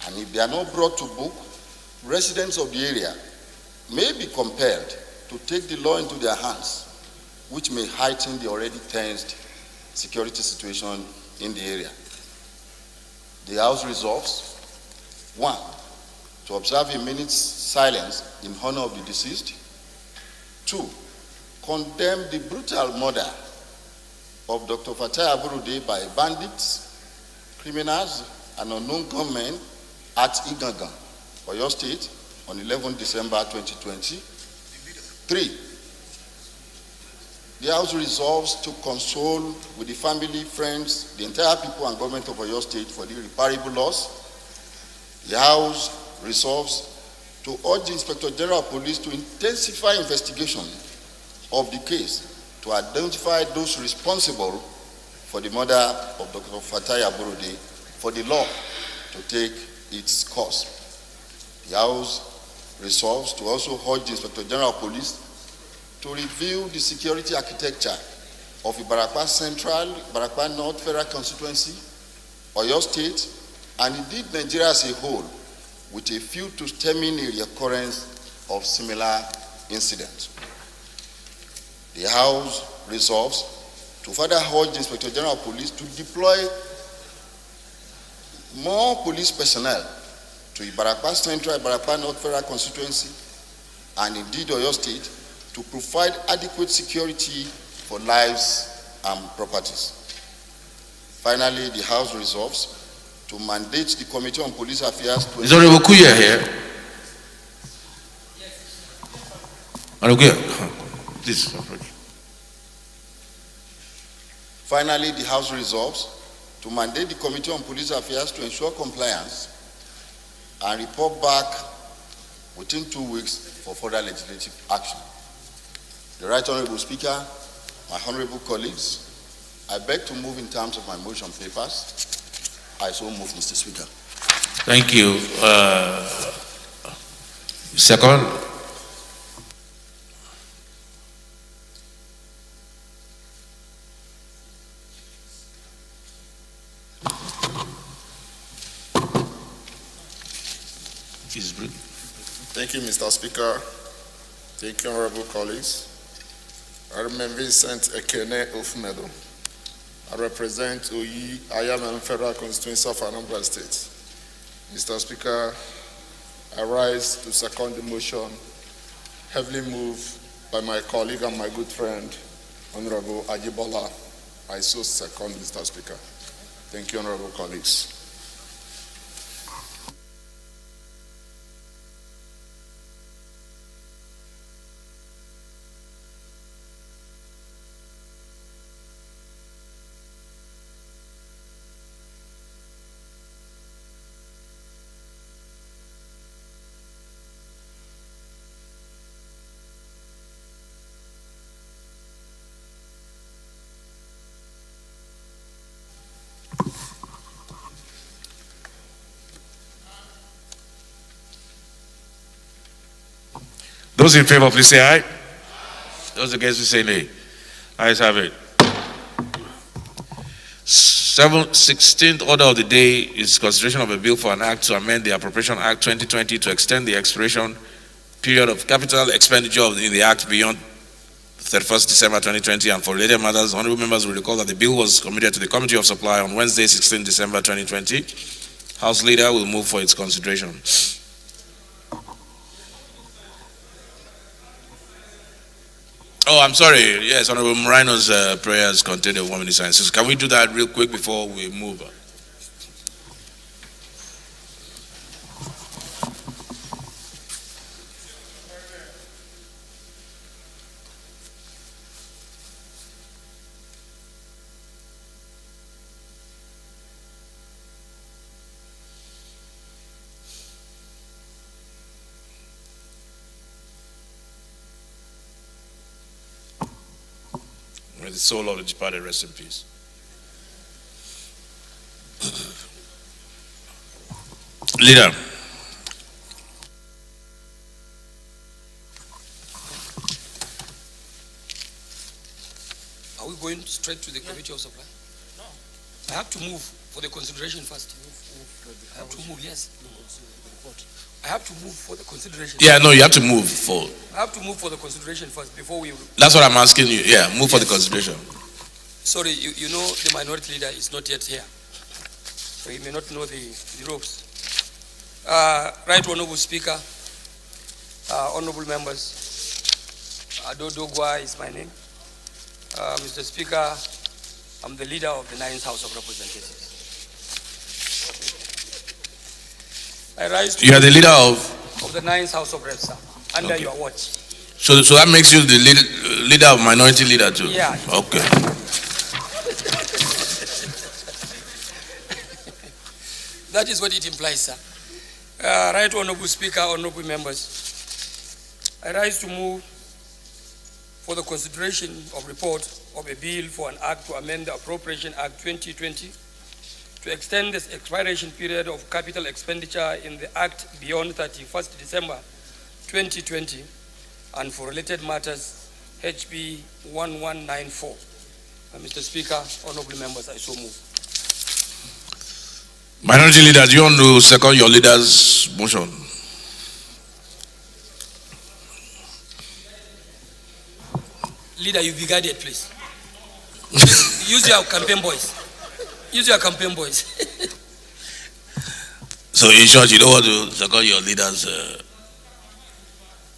And if they are not brought to book, residents of the area may be compelled to take the law into their hands, which may heighten the already tensed security situation in the area. The House resolves, 1, to observe a minute's silence in honor of the deceased. 2, condemn the brutal murder of Dr. Fatai Aburude by bandits, criminals, and unknown gunmen at Igangan, Oyo State, on 11 December 2020. 3, the House resolves to console with the family, friends, the entire people and government of Oyo State for the irreparable loss. The House resolves to urge the Inspector General of Police to intensify investigation of the case to identify those responsible for the murder of Dr. Fatai Aburude, for the law to take its course. The House resolves to also urge the Inspector General of Police to review the security architecture of Ibarapa Central, Ibarapa North Federal Constituency, Oyo State, and indeed Nigeria as a whole, with a view to stemming a recurrence of similar incidents. The House resolves to further urge the Inspector General of Police to deploy more police personnel to Ibarapa Central, Ibarapa North Federal Constituency, and indeed Oyo State, to provide adequate security for lives and properties. Finally, the House resolves to mandate the Committee on Police Affairs to... Is Honorable Kuya here? Honorable Kuya, please approach. Finally, the House resolves to mandate the Committee on Police Affairs to ensure compliance and report back within 2 weeks for further legislative action. The Right Honorable Speaker, my honorable colleagues, I beg to move in terms of my motion papers. I so move, Mr. Speaker. Thank you. Second. Thank you, Mr. Speaker. Thank you, honorable colleagues. I remain Vincent Ekene Ofmedo. I represent Oyi Ayam Federal Constituency of Anambra State. Mr. Speaker, I rise to second the motion heavily moved by my colleague and my good friend, Honorable Ajibola. I so second, Mr. Speaker. Thank you, honorable colleagues. Those in favor, please say aye. Those against, please say nay. Ayes have it. 16th order of the day is consideration of a bill for an act to amend the Appropriation Act 2020 to extend the expiration period of capital expenditure in the act beyond 31st December 2020, and for related matters, honorable members will recall that the bill was committed to the Committee of Supply on Wednesday, 16 December 2020. House Leader will move for its consideration. Oh, I'm sorry. Yes, Honorable Moreno's prayers contained a 1 minute silence. So can we do that real quick before we move? May the soul of the departed rest in peace. Leader. straight to the Committee of Supply? No. I have to move for the consideration first. I have to move, yes. I have to move for the consideration. Yeah, no, you have to move for. I have to move for the consideration first before we. That's what I'm asking you. Yeah, move for the consideration. Sorry, you know the minority leader is not yet here, so he may not know the ropes. Right Honorable Speaker, honorable members, Dodogwa is my name. Mr. Speaker, I'm the leader of the 9th House of Representatives. I rise to You are the leader of the 9th House of Reps, sir, under Okay. your watch. So that makes you the leader of minority leader too. Yeah. Okay. That is what it implies, sir. Right Honorable Speaker, honorable members, I rise to move for the consideration of report of a bill for an act to amend the Appropriation Act 2020 to extend the expiration period of capital expenditure in the Act beyond 31st December 2020 and for related matters, HB 1194. Mr. Speaker, honorable members, I so move. Minority leader, do you want to second your leader's motion? Leader, you be guided, please. Use your campaign voice. Use your campaign voice. So in short, you don't want to second your leader's.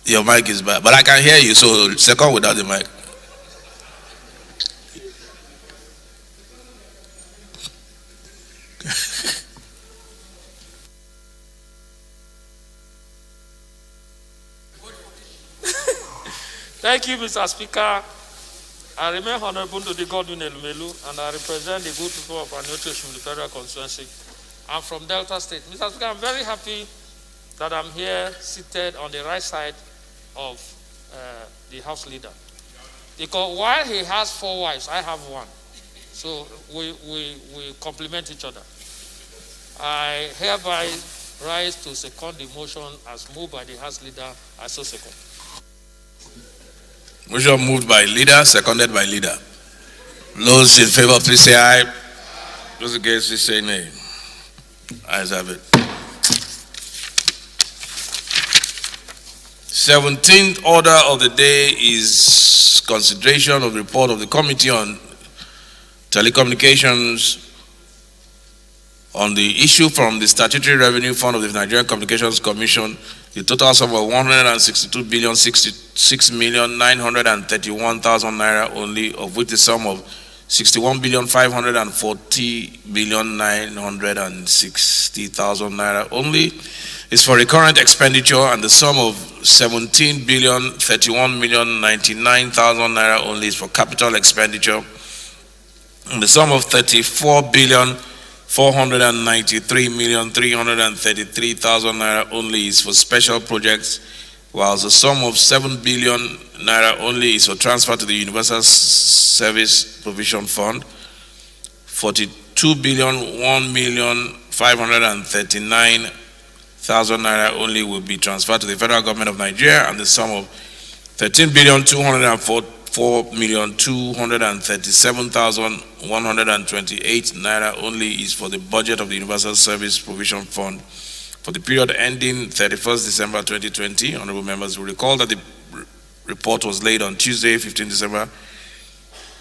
Your mic is bad, but I can hear you. So second without the mic. Thank you, Mr. Speaker. I remain honorable to the Godwin Elumelu, and I represent the good people of Anyoche Shimli Federal Constituency. I'm from Delta State. Mr. Speaker, I'm very happy that I'm here seated on the right side of the House leader. Because while he has 4 wives, I have 1. So we complement each other. I hereby rise to second the motion as moved by the House leader. I so second. Motion moved by leader, seconded by leader. Those in favor, please say aye. Those against, please say nay. Ayes have it. 17th order of the day is consideration of the report of the Committee on Telecommunications on the issue from the Statutory Revenue Fund of the Nigerian Communications Commission, the total sum of 162,066,931,000 naira only, of which the sum of 61,540,960,000 naira only is for recurrent expenditure, and the sum of 17,031,099,000 naira only is for capital expenditure, and the sum of 34,493,333,000 naira only is for special projects, whilst the sum of 7 billion naira only is for transfer to the Universal Service Provision Fund. 42,001,539,000 naira only will be transferred to the federal government of Nigeria, and the sum of 13,204,237,128 naira only is for the budget of the Universal Service Provision Fund for the period ending 31st December 2020. Honorable members will recall that the report was laid on Tuesday, 15 December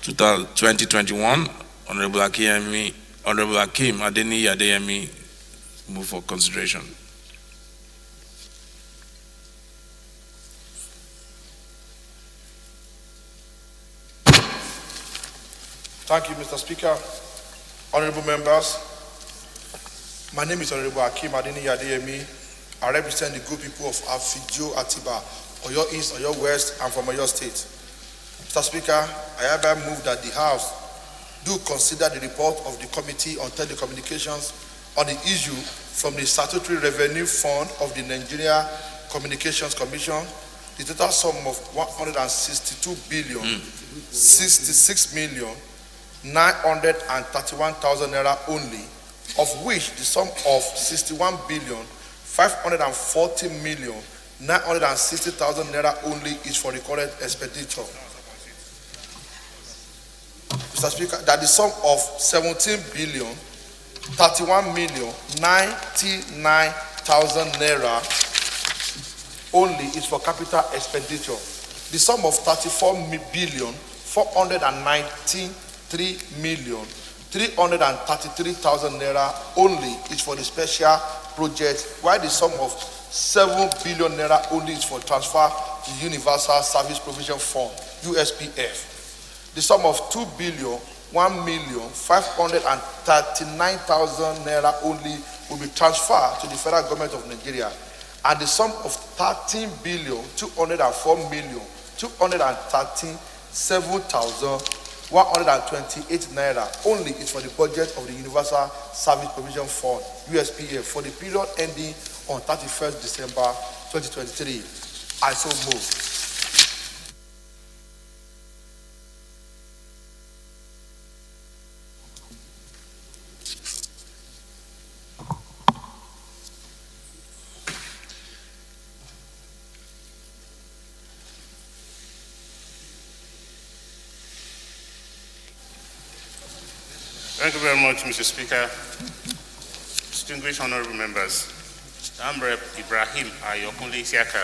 2021. Honorable Hakim Adeni Adeyemi move for consideration. Thank you, Mr. Speaker. Honorable members, my name is Honorable Hakim Adeni Adeyemi. I represent the good people of Afidjo Atiba, Oyo East, Oyo West, and from Oyo State. Mr. Speaker, I hereby move that the House do consider the report of the Committee on Telecommunications on the issue from the Statutory Revenue Fund of the Nigeria Communications Commission, the total sum of 162 billion, 66 million, 931,000 naira only, of which the sum of 61 billion, 540 million, 960,000 naira only is for recorded expenditure. Mr. Speaker, that the sum of 17,031,099,000 naira only is for capital expenditure. The sum of 34,493,333,000 naira only is for the special project, while the sum of 7 billion naira only is for transfer to Universal Service Provision Fund, USPF. The sum of 2,001,539,000 naira only will be transferred to the federal government of Nigeria, and the sum of 13,204,237,128 naira only is for the budget of the Universal Service Provision Fund, USPF, for the period ending on 31st December 2023. I so move. Thank you very much, Mr. Speaker. Distinguished honorable members, I'm Rep. Ibrahim Ayokunle Isiaka.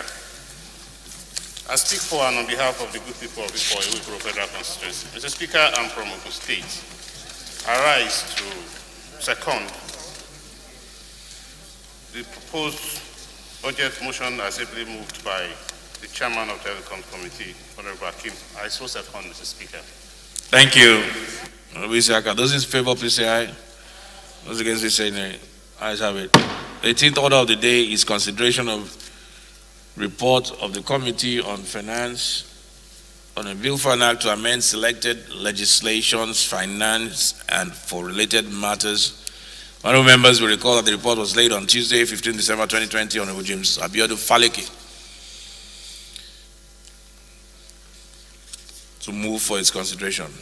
I speak for and on behalf of the good people of this Iwikoro Federal Constituency. Mr. Speaker, I'm from Ogun State. I rise to second the proposed budget motion as ably moved by the chairman of the Telecom Committee, Honorable Akim. I so second, Mr. Speaker. Thank you. Those in favor, please say aye. Those against, please say nay. Ayes have it. The 18th order of the day is consideration of report of the Committee on Finance on a bill for an act to amend selected legislations, finance, and for related matters. Honorable members will recall that the report was laid on Tuesday, 15 December 2020, Honorable James Abiodun Faleke to move for its consideration.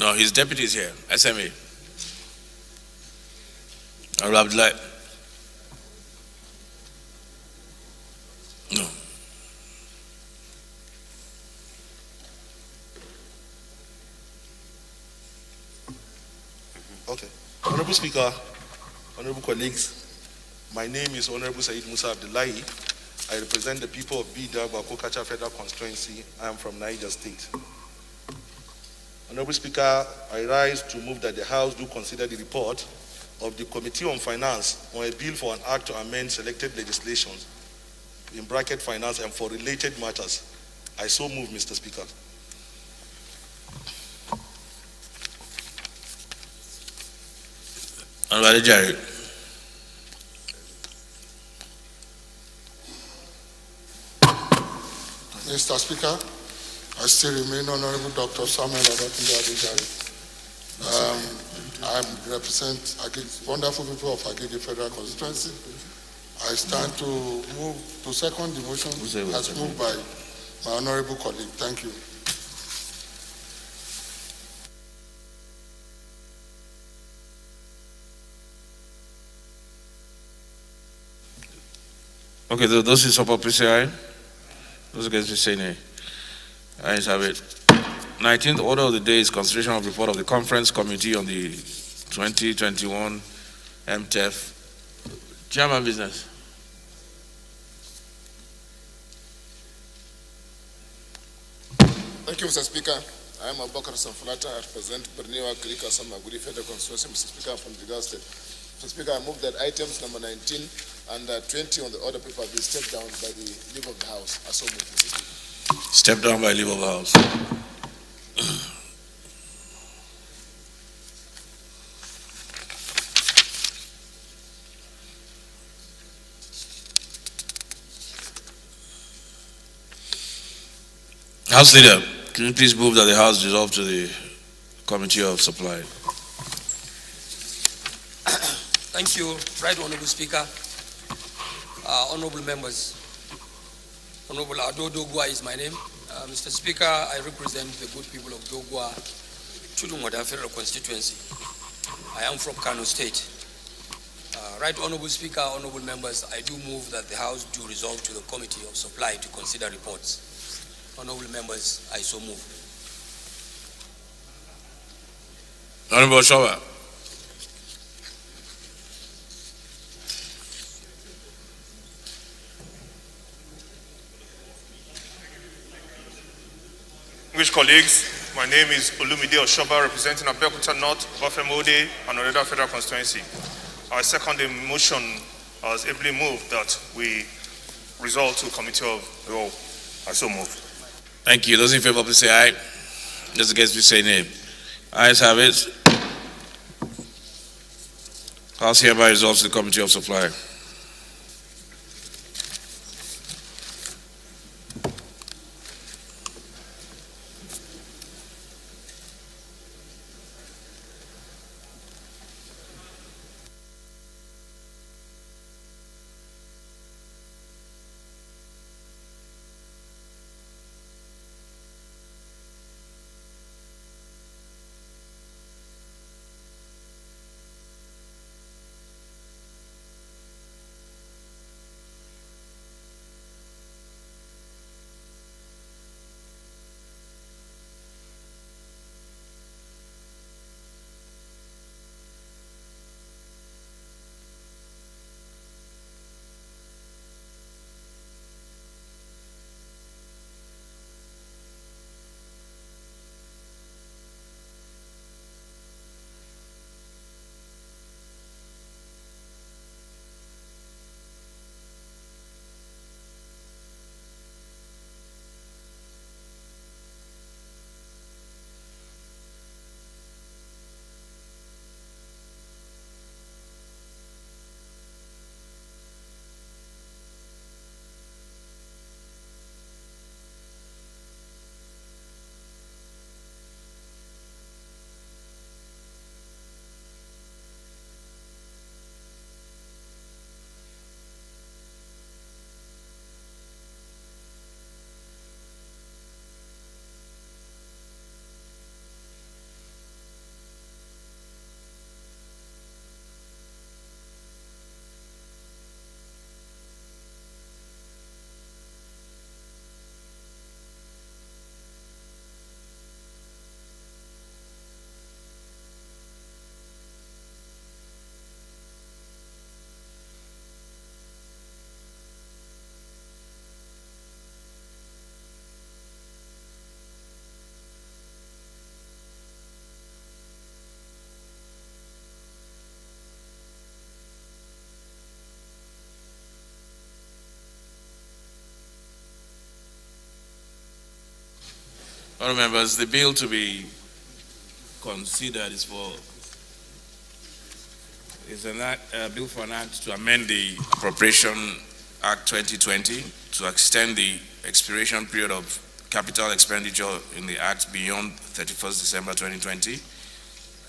No, his deputy is here, SMA. Honorable Abdullahi. No. Okay. Honorable Speaker, honorable colleagues, my name is Honorable Said Musa Abdullahi. I represent the people of Bida Bakokacha Federal Constituency. I am from Niger State. Honorable Speaker, I rise to move that the House do consider the report of the Committee on Finance on a bill for an act to amend selected legislations in bracket finance and for related matters. I so move, Mr. Speaker. Honorable Jerry. Mr. Speaker, I still remain Honorable Dr. Samuel Abatunde Adejare. I represent wonderful people of Agege Federal Constituency. I stand to move to second the motion as moved by my honorable colleague. Thank you. Okay, those in support, please say aye. Those against, please say nay. Ayes have it. 19th order of the day is consideration of report of the Conference Committee on the 2021 MTEF. Chairman Business. Thank you, Mr. Speaker. I am Abubakar Samfulata. I represent Berniwa Kirika Samaguri Federal Constituency. Mr. Speaker, from Jigawa State. Mr. Speaker, I move that items number 19 and 20 on the order paper be stepped down by the leave of the House. I so move, Mr. Speaker. Step down by leave of the House. House Leader, can you please move that the House dissolve to the Committee of Supply? Thank you, Right Honorable Speaker, honorable members. Honorable Ado Dogwa is my name. Mr. Speaker, I represent the good people of Dogwa, Chulumada Federal Constituency. I am from Kano State. Right Honorable Speaker, honorable members, I do move that the House do resolve to the Committee of Supply to consider reports. Honorable members, I so move. Honorable Shoba. Distinguished colleagues, my name is Olumide Oshoba, representing Abeokuta North, Bafemode, and Oredo Federal Constituency. I second the motion as ably moved that we resolve to committee of the whole. I so move. Thank you. Those in favor, please say aye. Those against, please say nay. Ayes have it. House hereby resolves to the Committee of Supply. Honourable members, the bill to be considered is a bill for an act to amend the Appropriation Act 2020 to extend the expiration period of capital expenditure in the Act beyond 31st December 2020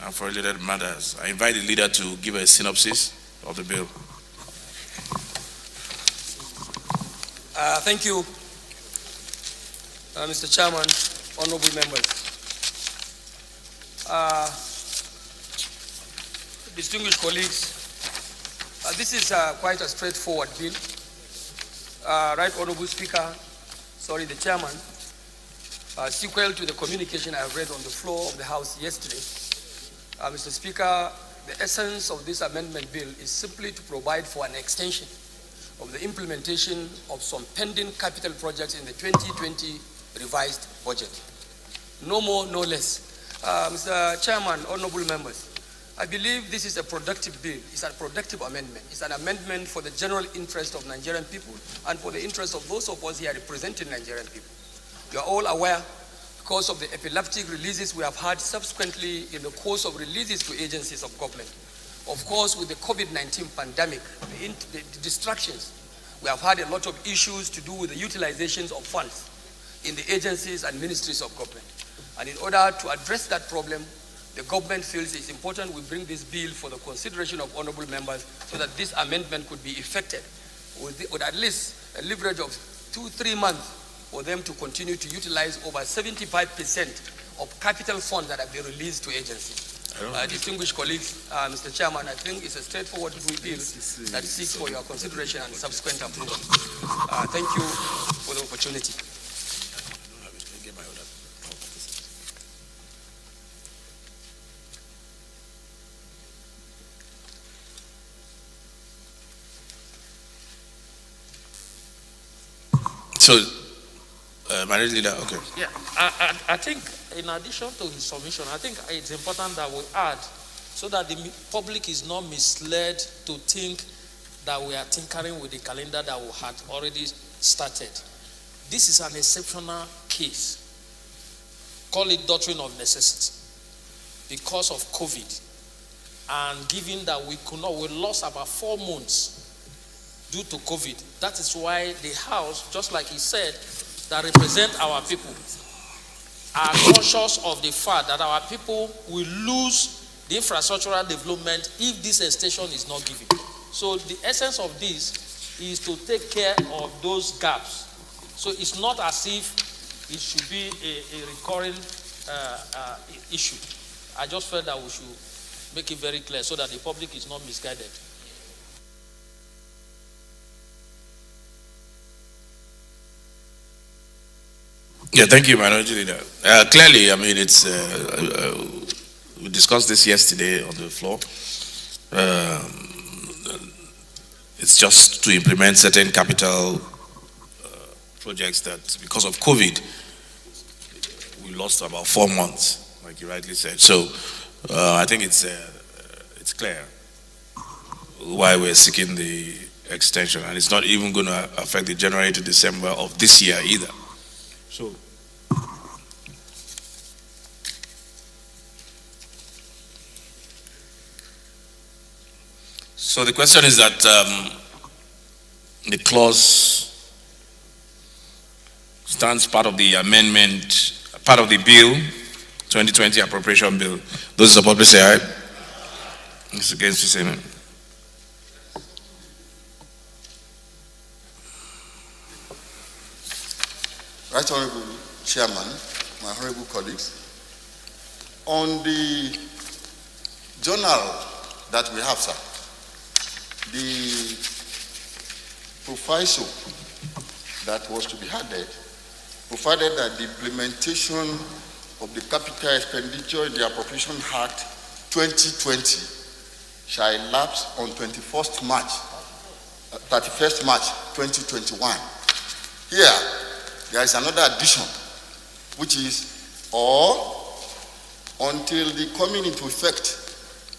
and for related matters. I invite the leader to give a synopsis of the bill. Thank you, Mr. Chairman, honorable members. Distinguished colleagues, this is quite a straightforward bill. Right Honorable Speaker, the Chairman, sequel to the communication I read on the floor of the House yesterday, Mr. Speaker, the essence of this amendment bill is simply to provide for an extension of the implementation of some pending capital projects in the 2020 revised budget. No more, no less. Mr. Chairman, honorable members, I believe this is a productive bill. It's a productive amendment. It's an amendment for the general interest of Nigerian people and for the interest of those of us here representing Nigerian people. You are all aware, because of the epileptic releases we have had subsequently in the course of releases to agencies of government. Of course, with the COVID-19 pandemic, the distractions, we have had a lot of issues to do with the utilizations of funds in the agencies and ministries of government. And in order to address that problem, the government feels it's important we bring this bill for the consideration of honorable members so that this amendment could be effected with at least a leverage of 2-3 months for them to continue to utilize over 75% of capital funds that have been released to agencies. Distinguished colleagues, Mr. Chairman, I think it's a straightforward bill that seeks for your consideration and subsequent approval. Thank you for the opportunity. So, Minority Leader, okay. Yeah, I think in addition to his submission, I think it's important that we add so that the public is not misled to think that we are tinkering with the calendar that we had already started. This is an exceptional case. Call it doctrine of necessity because of COVID. And given that we lost about 4 months due to COVID. That is why the House, just like he said, that represent our people, are conscious of the fact that our people will lose the infrastructural development if this extension is not given. So the essence of this is to take care of those gaps. So it's not as if it should be a recurring issue. I just felt that we should make it very clear so that the public is not misguided. Yeah, thank you, Minority Leader. Clearly, I mean, it's we discussed this yesterday on the floor. It's just to implement certain capital projects that, because of COVID, we lost about 4 months, like you rightly said. So I think it's clear why we're seeking the extension, and it's not even going to affect the January to December of this year either. So the question is that the clause stands part of the amendment, part of the bill, 2020 appropriation bill. Those in support, please say aye. Those against, please say no. Right Honorable Chairman, my honorable colleagues, on the journal that we have, sir, the proviso that was to be added provided that the implementation of the capital expenditure in the Appropriation Act 2020 shall elapse on 31st March 2021. Here, there is another addition, which is or until the coming into effect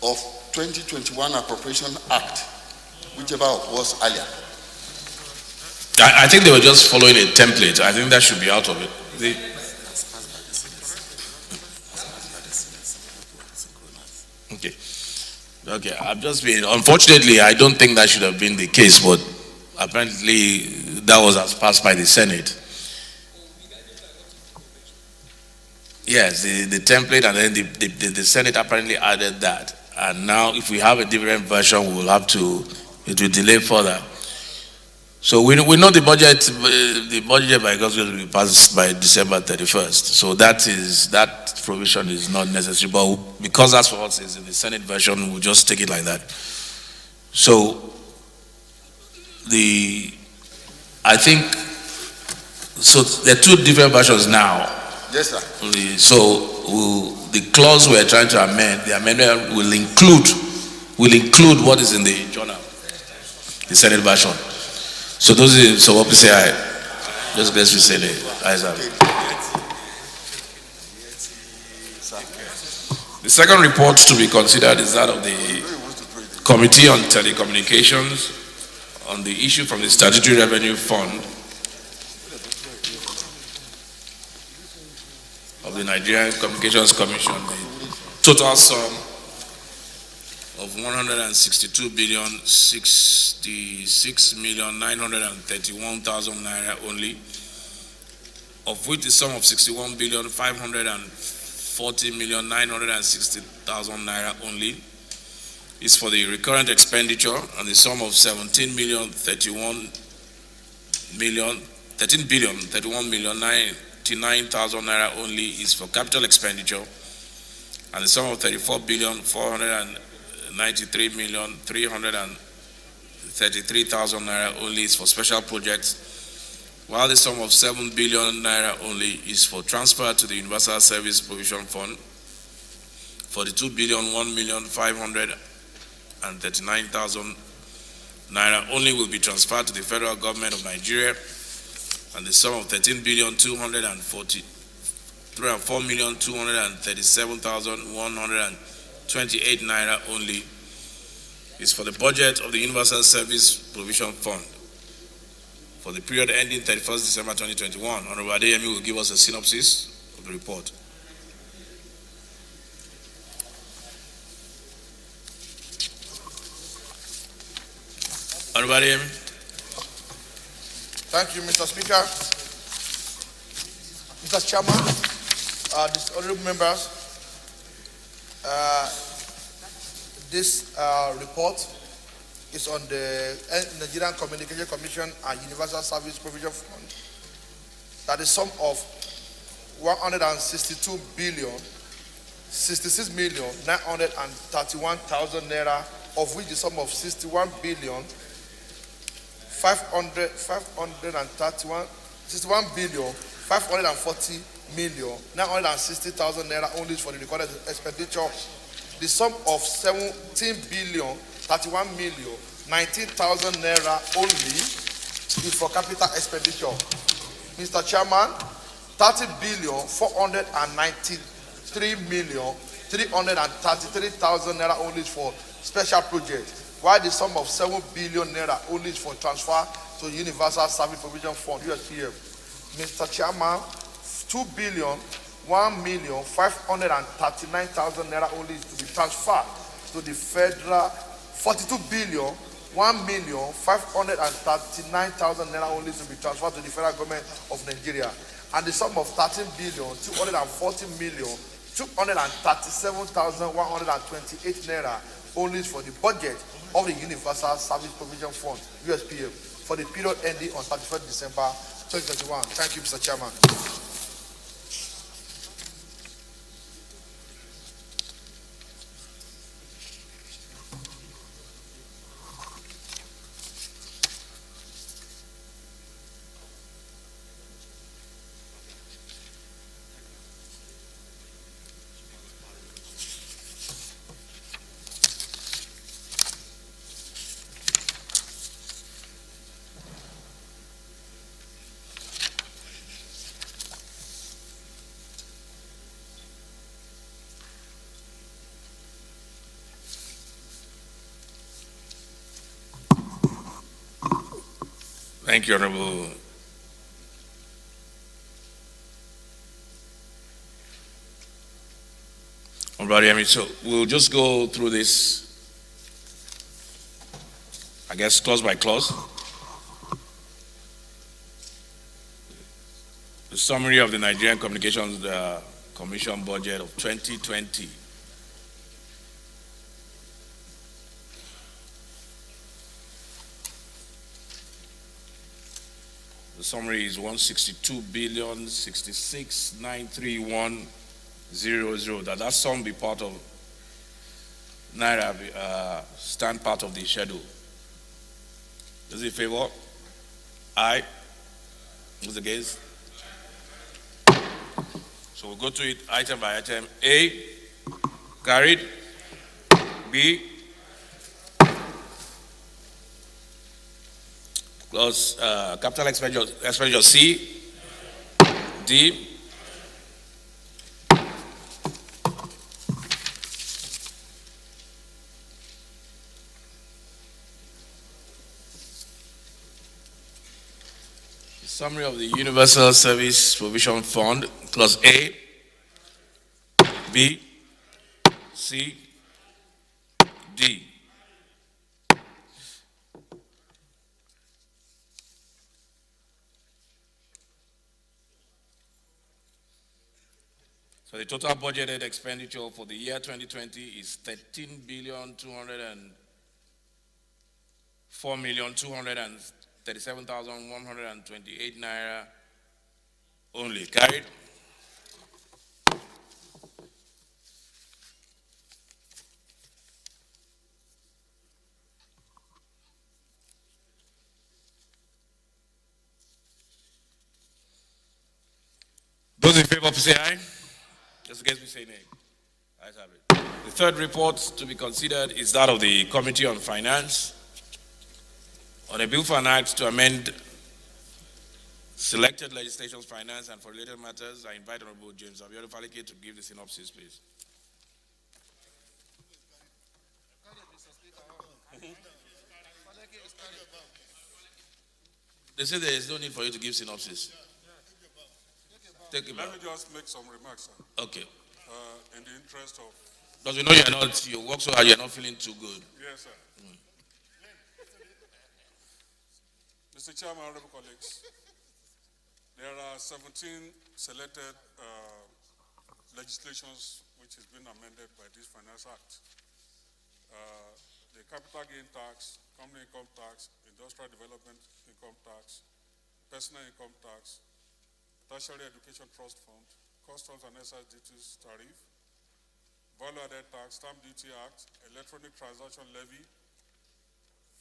of 2021 Appropriation Act, whichever was earlier. I think they were just following a template. I think that should be out of it. Okay, I've just been, unfortunately, I don't think that should have been the case, but apparently that was as passed by the Senate. Yes, the template, and then the Senate apparently added that. And now if we have a different version, we will have to, it will delay further. So we know the budget by God's will be passed by December 31st. So that provision is not necessary, but because that's what is in the Senate version, we'll just take it like that. So I think, so there are 2 different versions now. Yes, sir. So the clause we're trying to amend, the amendment will include what is in the journal, the Senate version. So those are, so what we say aye. Just guess we say the ayes have it. The second report to be considered is that of the Committee on Telecommunications on the issue from the Statutory Revenue Fund of the Nigerian Communications Commission, the total sum of 166,066,931,000 naira only, of which the sum of 61,540,960,000 naira only is for the recurrent expenditure, and the sum of 13,031,099,000 naira only is for capital expenditure, and the sum of 34,493,333,000 naira only is for special projects, while the sum of 7 billion naira only is for transfer to the Universal Service Provision Fund. For the 2,1,539,000 naira only will be transferred to the federal government of Nigeria, and the sum of 13,204,237,128 naira only is for the budget of the Universal Service Provision Fund for the period ending 31st December 2021. Honorable Adeyemi will give us a synopsis of the report. Honorable Adeyemi. Thank you, Mr. Speaker. Mr. Chairman, honorable members, this report is on the Nigerian Communication Commission and Universal Service Provision Fund. That is sum of 162 billion, 66 million, 931,000 naira, of which the sum of 61 billion, 61 billion, 540 million, 960,000 naira only for the recorded expenditure. The sum of 17 billion, 31 million, 19,000 naira only is for capital expenditure. Mr. Chairman, 30 billion, 493 million, 333,000 naira only is for special projects, while the sum of 7 billion naira only is for transfer to Universal Service Provision Fund, USPF. Mr. Chairman, 2 billion, 1,539,000 naira only is to be transferred to the federal. 42 billion, 1,539,000 naira only to be transferred to the federal government of Nigeria, and the sum of 13 billion, 240 million, 237,128 naira only for the budget of the Universal Service Provision Fund, USPF, for the period ending on 31st December 2021. Thank you, Mr. Chairman. Thank you, Honorable Adeyemi. So we'll just go through this, I guess, clause by clause. The summary of the Nigerian Communications Commission budget of 2020. The summary is 162 billion 66,931,000. That sum be part of Naira, stand part of the schedule. Those in favor? Aye. Those against? So we'll go to it item by item. A, carried. B, plus capital expenditure C, D, summary of the Universal Service Provision Fund, clause A, B, C, D. So the total budgeted expenditure for the year 2020 is 13,204,237,128 naira only. Carried. Those in favor, please say aye. Just against me, say nay. Ayes have it. The third report to be considered is that of the Committee on Finance on a bill for an act to amend Selected legislations, finance, and for related matters, I invite Honorable James Abiodun Falike to give the synopsis, please. They say there is no need for you to give synopsis. Take it back. Let me just make some remarks, sir. Okay. In the interest of... Because we know you work so hard, you're not feeling too good. Yes, sir. Mr. Chairman, honorable colleagues, there are 17 selected legislations which has been amended by this Finance Act. The capital gain tax, company income tax, industrial development income tax, personal income tax, tertiary education trust fund, customs and excise duties tariff, value-added tax, stamp duty act, electronic transaction levy,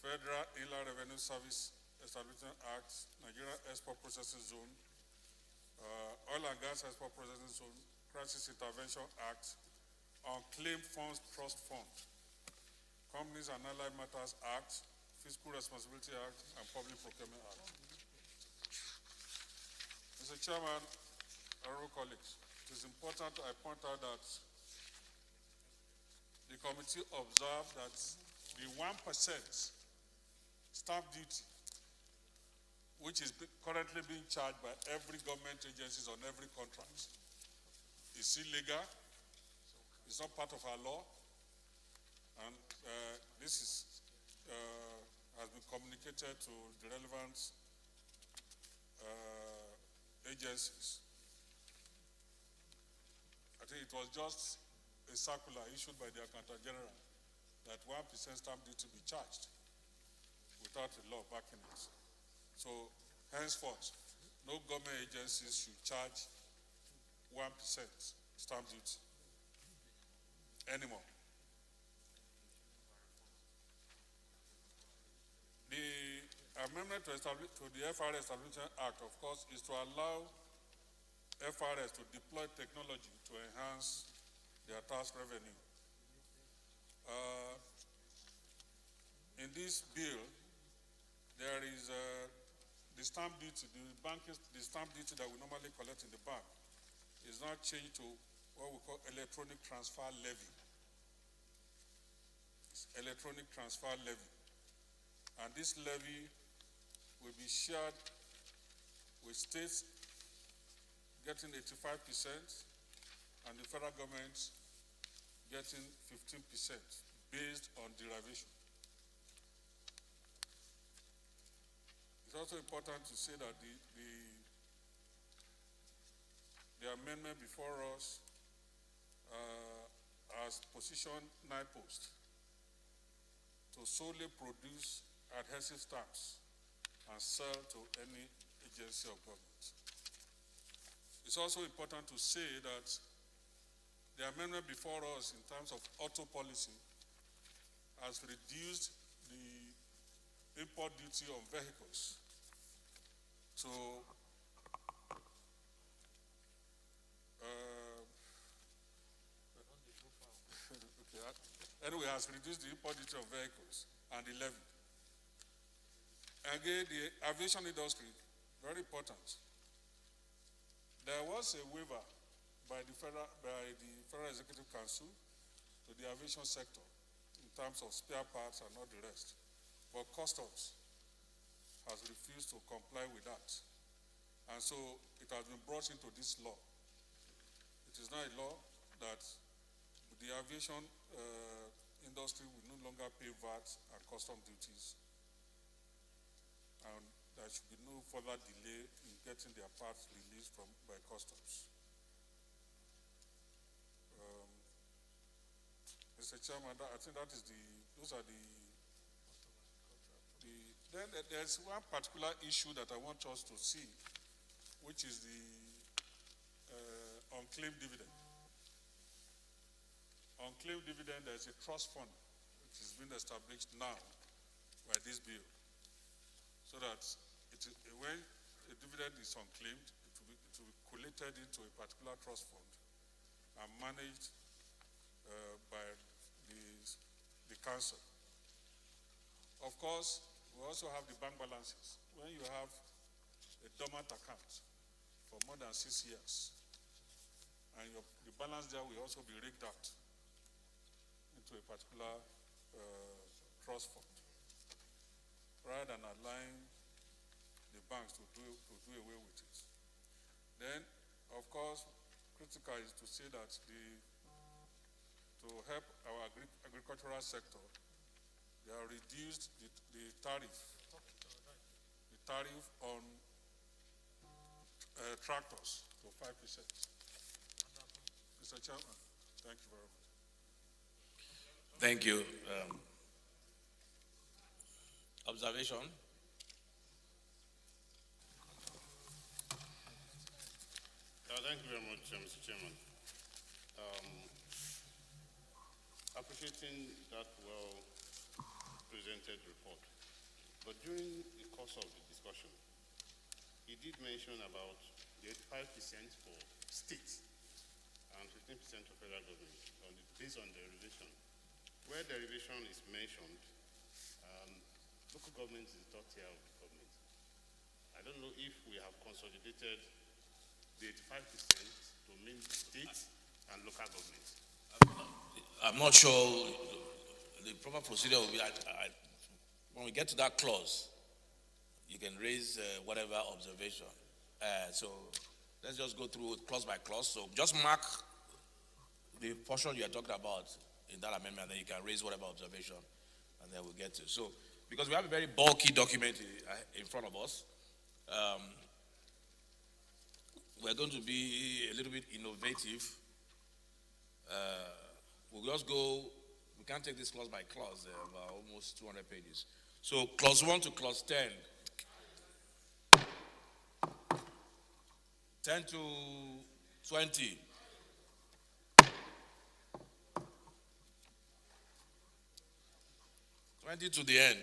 Federal Inland Revenue Service Establishment Act, Nigeria Export Processing Zone, Oil and Gas Export Processing Zone, Crisis Intervention Act, Unclaimed Funds Trust Fund, Companies and Allied Matters Act, Fiscal Responsibility Act, and Public Procurement Act. Mr. Chairman, honorable colleagues, it is important I point out that the committee observed that the 1% stamp duty, which is currently being charged by every government agencies on every contract, is illegal. It's not part of our law, and this has been communicated to the relevant agencies. I think it was just a circular issued by the Accountant General that 1% stamp duty be charged without a law backing it. So, henceforth, no government agencies should charge 1% stamp duty anymore. The amendment to the FRS Establishment Act, of course, is to allow FRS to deploy technology to enhance their tax revenue. In this bill, there is the stamp duty, the stamp duty that we normally collect in the bank is now changed to what we call electronic transfer levy. It's electronic transfer levy. And this levy will be shared with states getting 85% and the federal government getting 15% based on derivation. It's also important to say that the amendment before us has positioned NIPOST to solely produce adhesive stamps and sell to any agency of government. It's also important to say that the amendment before us in terms of auto policy has reduced the import duty on vehicles to anyway, has reduced the import duty on vehicles and the levy. Again, the aviation industry, very important. There was a waiver by the Federal Executive Council to the aviation sector in terms of spare parts and all the rest. But Customs has refused to comply with that. And so it has been brought into this law. It is now a law that the aviation industry will no longer pay VAT and custom duties. And there should be no further delay in getting their parts released by Customs. Mr. Chairman, I think those are then there's one particular issue that I want us to see, which is the unclaimed dividend. Unclaimed dividend, there's a trust fund which has been established now by this bill, so that when a dividend is unclaimed, it will be collated into a particular trust fund and managed by the council. Of course, we also have the bank balances. When you have a dormant account for more than 6 years. And the balance there will also be rigged out into a particular trust fund, rather than allowing the banks to do away with it. Then, of course, critical is to say that to help our agricultural sector, they have reduced the tariff on tractors to 5%. Mr. Chairman, thank you very much. Thank you. Observation? Thank you very much, Mr. Chairman. Appreciating that well-presented report. But during the course of the discussion, he did mention about the 85% for states and 15% for federal government based on derivation. Where derivation is mentioned, local government is the third tier of the government. I don't know if we have consolidated the 85% to mean states and local governments. I'm not sure the proper procedure will be, when we get to that clause, you can raise whatever observation. So let's just go through clause by clause. So just mark the portion you are talking about in that amendment, and then you can raise whatever observation, and then we'll get to. So, because we have a very bulky document in front of us, we're going to be a little bit innovative. We'll just go, we can't take this clause by clause, about almost 200 pages. So clause 1 to clause 10. 10 to 20. 20 to the end.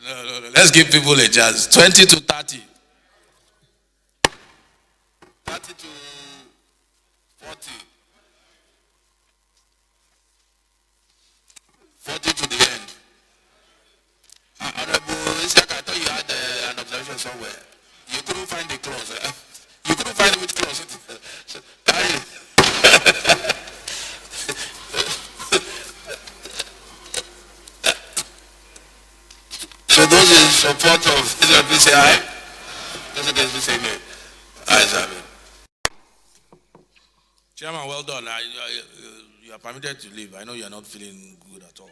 No. Let's give people a chance. 20 to 30. 30 to 40. 40 to the end. Honorable Isiaka, I thought you had an observation somewhere. You couldn't find the clause. You couldn't find which clause. So those in support of Israel, please say aye. Those against, please say nay. Ayes have it. Chairman, well done. You are permitted to leave. I know you are not feeling good at all.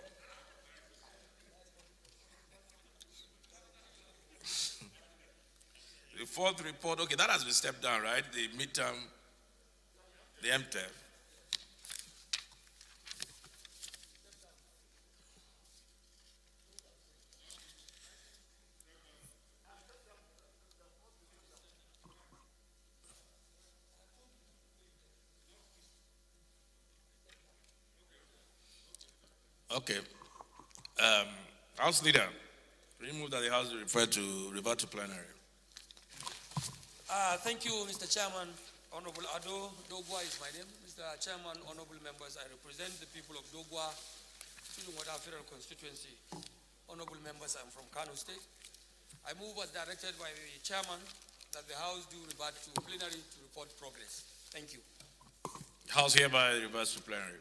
The fourth report, okay, that has been stepped down, right? The midterm, the MTEF. Okay. House Leader, remove that the House revert to plenary. Thank you, Mr. Chairman. Honorable Ado Dogwa is my name. Mr. Chairman, honorable members, I represent the people of Dogwa, Chilungwada Federal Constituency. Honorable members, I'm from Kano State. I move as directed by the Chairman that the House do revert to plenary to report progress. Thank you. House hereby reverts to plenary.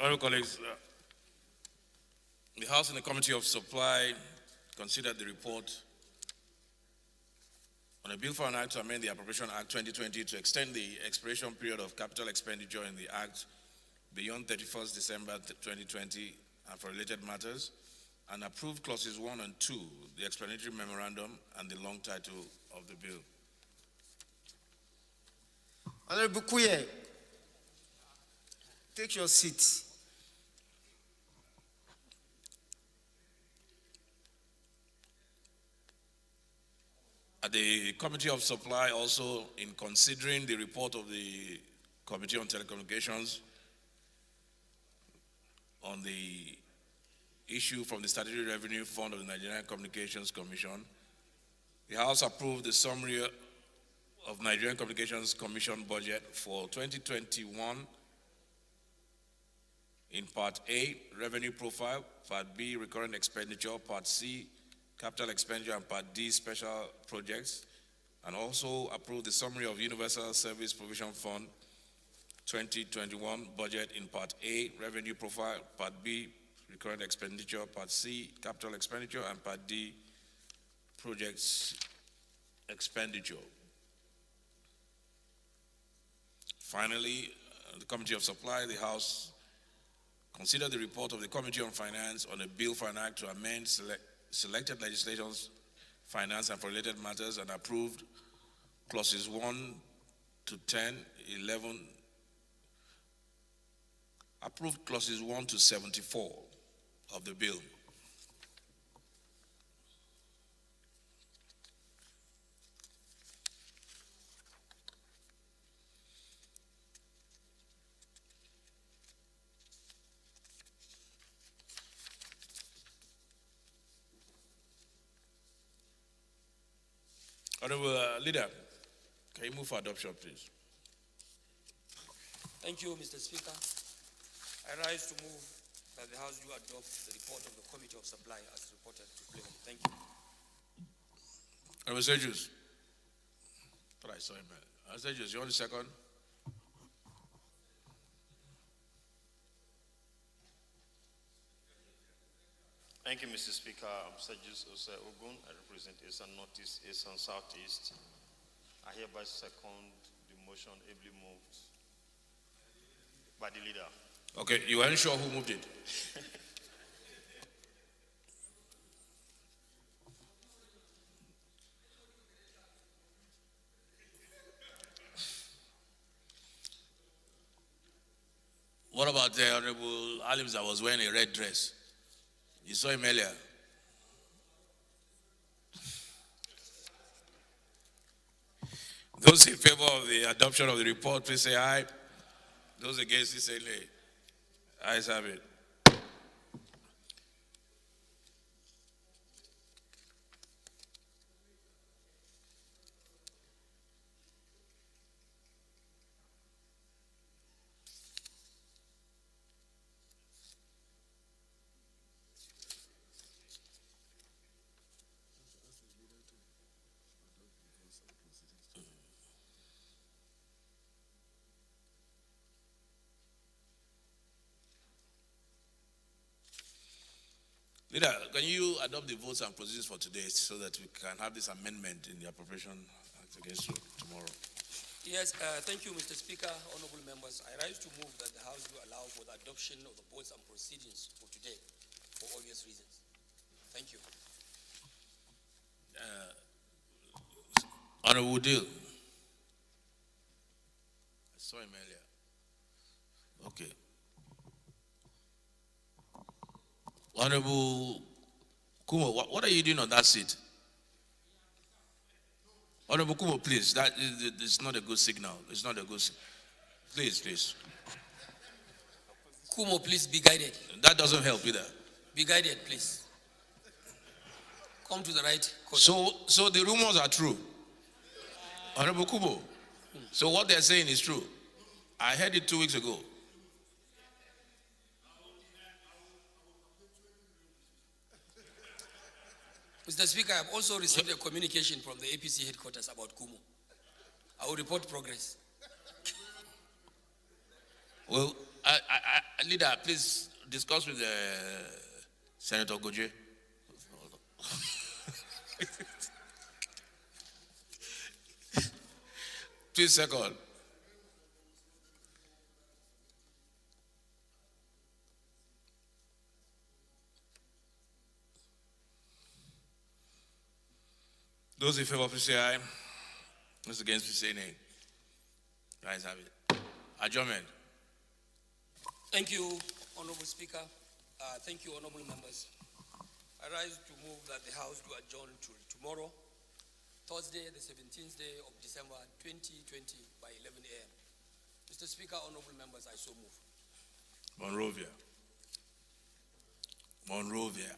Honorable colleagues, the House and the Committee of Supply considered the report on a bill for an act to amend the Appropriation Act 2020 to extend the expiration period of capital expenditure in the Act beyond 31st December 2020 and for related matters, and approved clauses 1 and 2, the explanatory memorandum, and the long title of the bill. Honorable Kuye, take your seat. The Committee of Supply also, in considering the report of the Committee on Telecommunications on the issue from the Statutory Revenue Fund of the Nigerian Communications Commission, the House approved the summary of Nigerian Communications Commission budget for 2021 in Part A, Revenue Profile, Part B, Recurrent Expenditure, Part C, Capital Expenditure, and Part D, Special Projects, and also approved the summary of Universal Service Provision Fund 2021 budget in Part A, Revenue Profile, Part B, Recurrent Expenditure, Part C, Capital Expenditure, and Part D, Projects Expenditure. Finally, the Committee of Supply, the House, considered the report of the Committee on Finance on a bill for an act to amend selected legislations, finance, and for related matters, and approved clauses 1 to 10, 11, approved clauses 1 to 74 of the bill. Honorable Leader, can you move for adoption, please? Thank you, Mr. Speaker. I rise to move that the House do adopt the report of the Committee of Supply as reported to Plenary. Thank you. Honorable Sejus. Thought I saw him. Sejus, you want a second? Thank you, Mr. Speaker. I'm Sejus Ose Ogun. I represent Eastern Northeast, Eastern Southeast. I hereby second the motion ably moved by the leader. Okay, you aren't sure who moved it? What about the Honorable Alims that was wearing a red dress? You saw him earlier. Those in favor of the adoption of the report, please say aye. Those against it, say nay. Ayes have it. Leader, can you adopt the votes and procedures for today so that we can have this amendment in the Appropriation Act against you tomorrow? Yes, thank you, Mr. Speaker, honorable members. I rise to move that the House do allow for the adoption of the votes and proceedings for today for obvious reasons. Thank you. Honorable Deal. I saw him earlier. Okay. Honorable Kumo, what are you doing on that seat? Honorable Kumo, please, that is not a good signal. It's not a good signal. Please. Kumo, please be guided. That doesn't help either. Be guided, please. Come to the right. So the rumors are true. Honorable Kumo, so what they're saying is true. I heard it 2 weeks ago. Mr. Speaker, I have also received a communication from the APC headquarters about Kumo. I will report progress. Well, Leader, please discuss with Senator Goje. 2 seconds. Those in favor, please say aye. Those against, please say nay. Ayes have it. Adjournment. Thank you, Honorable Speaker. Thank you, honorable members. I rise to move that the House do adjourn to tomorrow, Thursday, the 17th day of December 2020 by 11 a.m. Mr. Speaker, honorable members, I so move. Monrovia. Monrovia.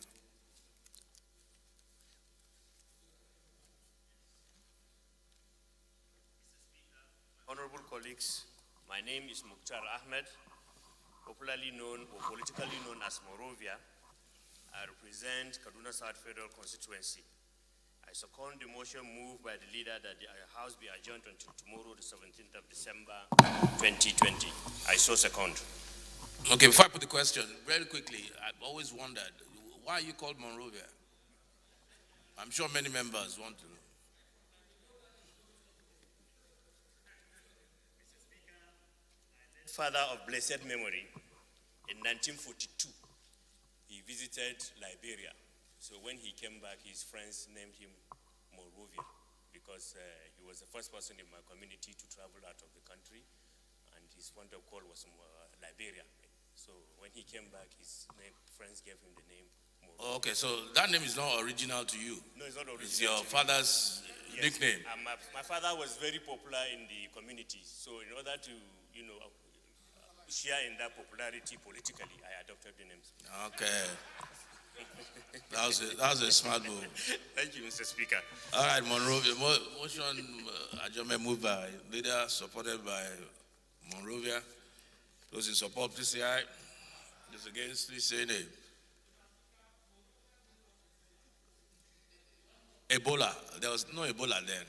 Honorable colleagues, my name is Mukhtar Ahmed, popularly known or politically known as Monrovia. I represent Kaduna South Federal Constituency. I second the motion moved by the leader that the House be adjourned until tomorrow, the 17th of December, 2020. I so second. Okay, before I put the question, very quickly, I've always wondered, why are you called Monrovia? I'm sure many members want to know. Father of blessed memory, in 1942, he visited Liberia. So when he came back, his friends named him Monrovia because he was the first person in my community to travel out of the country, and his point of call was Liberia. So when he came back, his friends gave him the name Monrovia. Okay, so that name is not original to you. No, it's not original. It's your father's nickname. My father was very popular in the community, so in order to, share in that popularity politically, I adopted the names. Okay. That was a smart move. Thank you, Mr. Speaker. All right, Monrovia. Motion adjournment moved by leader, supported by Monrovia. Those in support, please say aye. Those against, please say nay. Ebola. There was no Ebola then.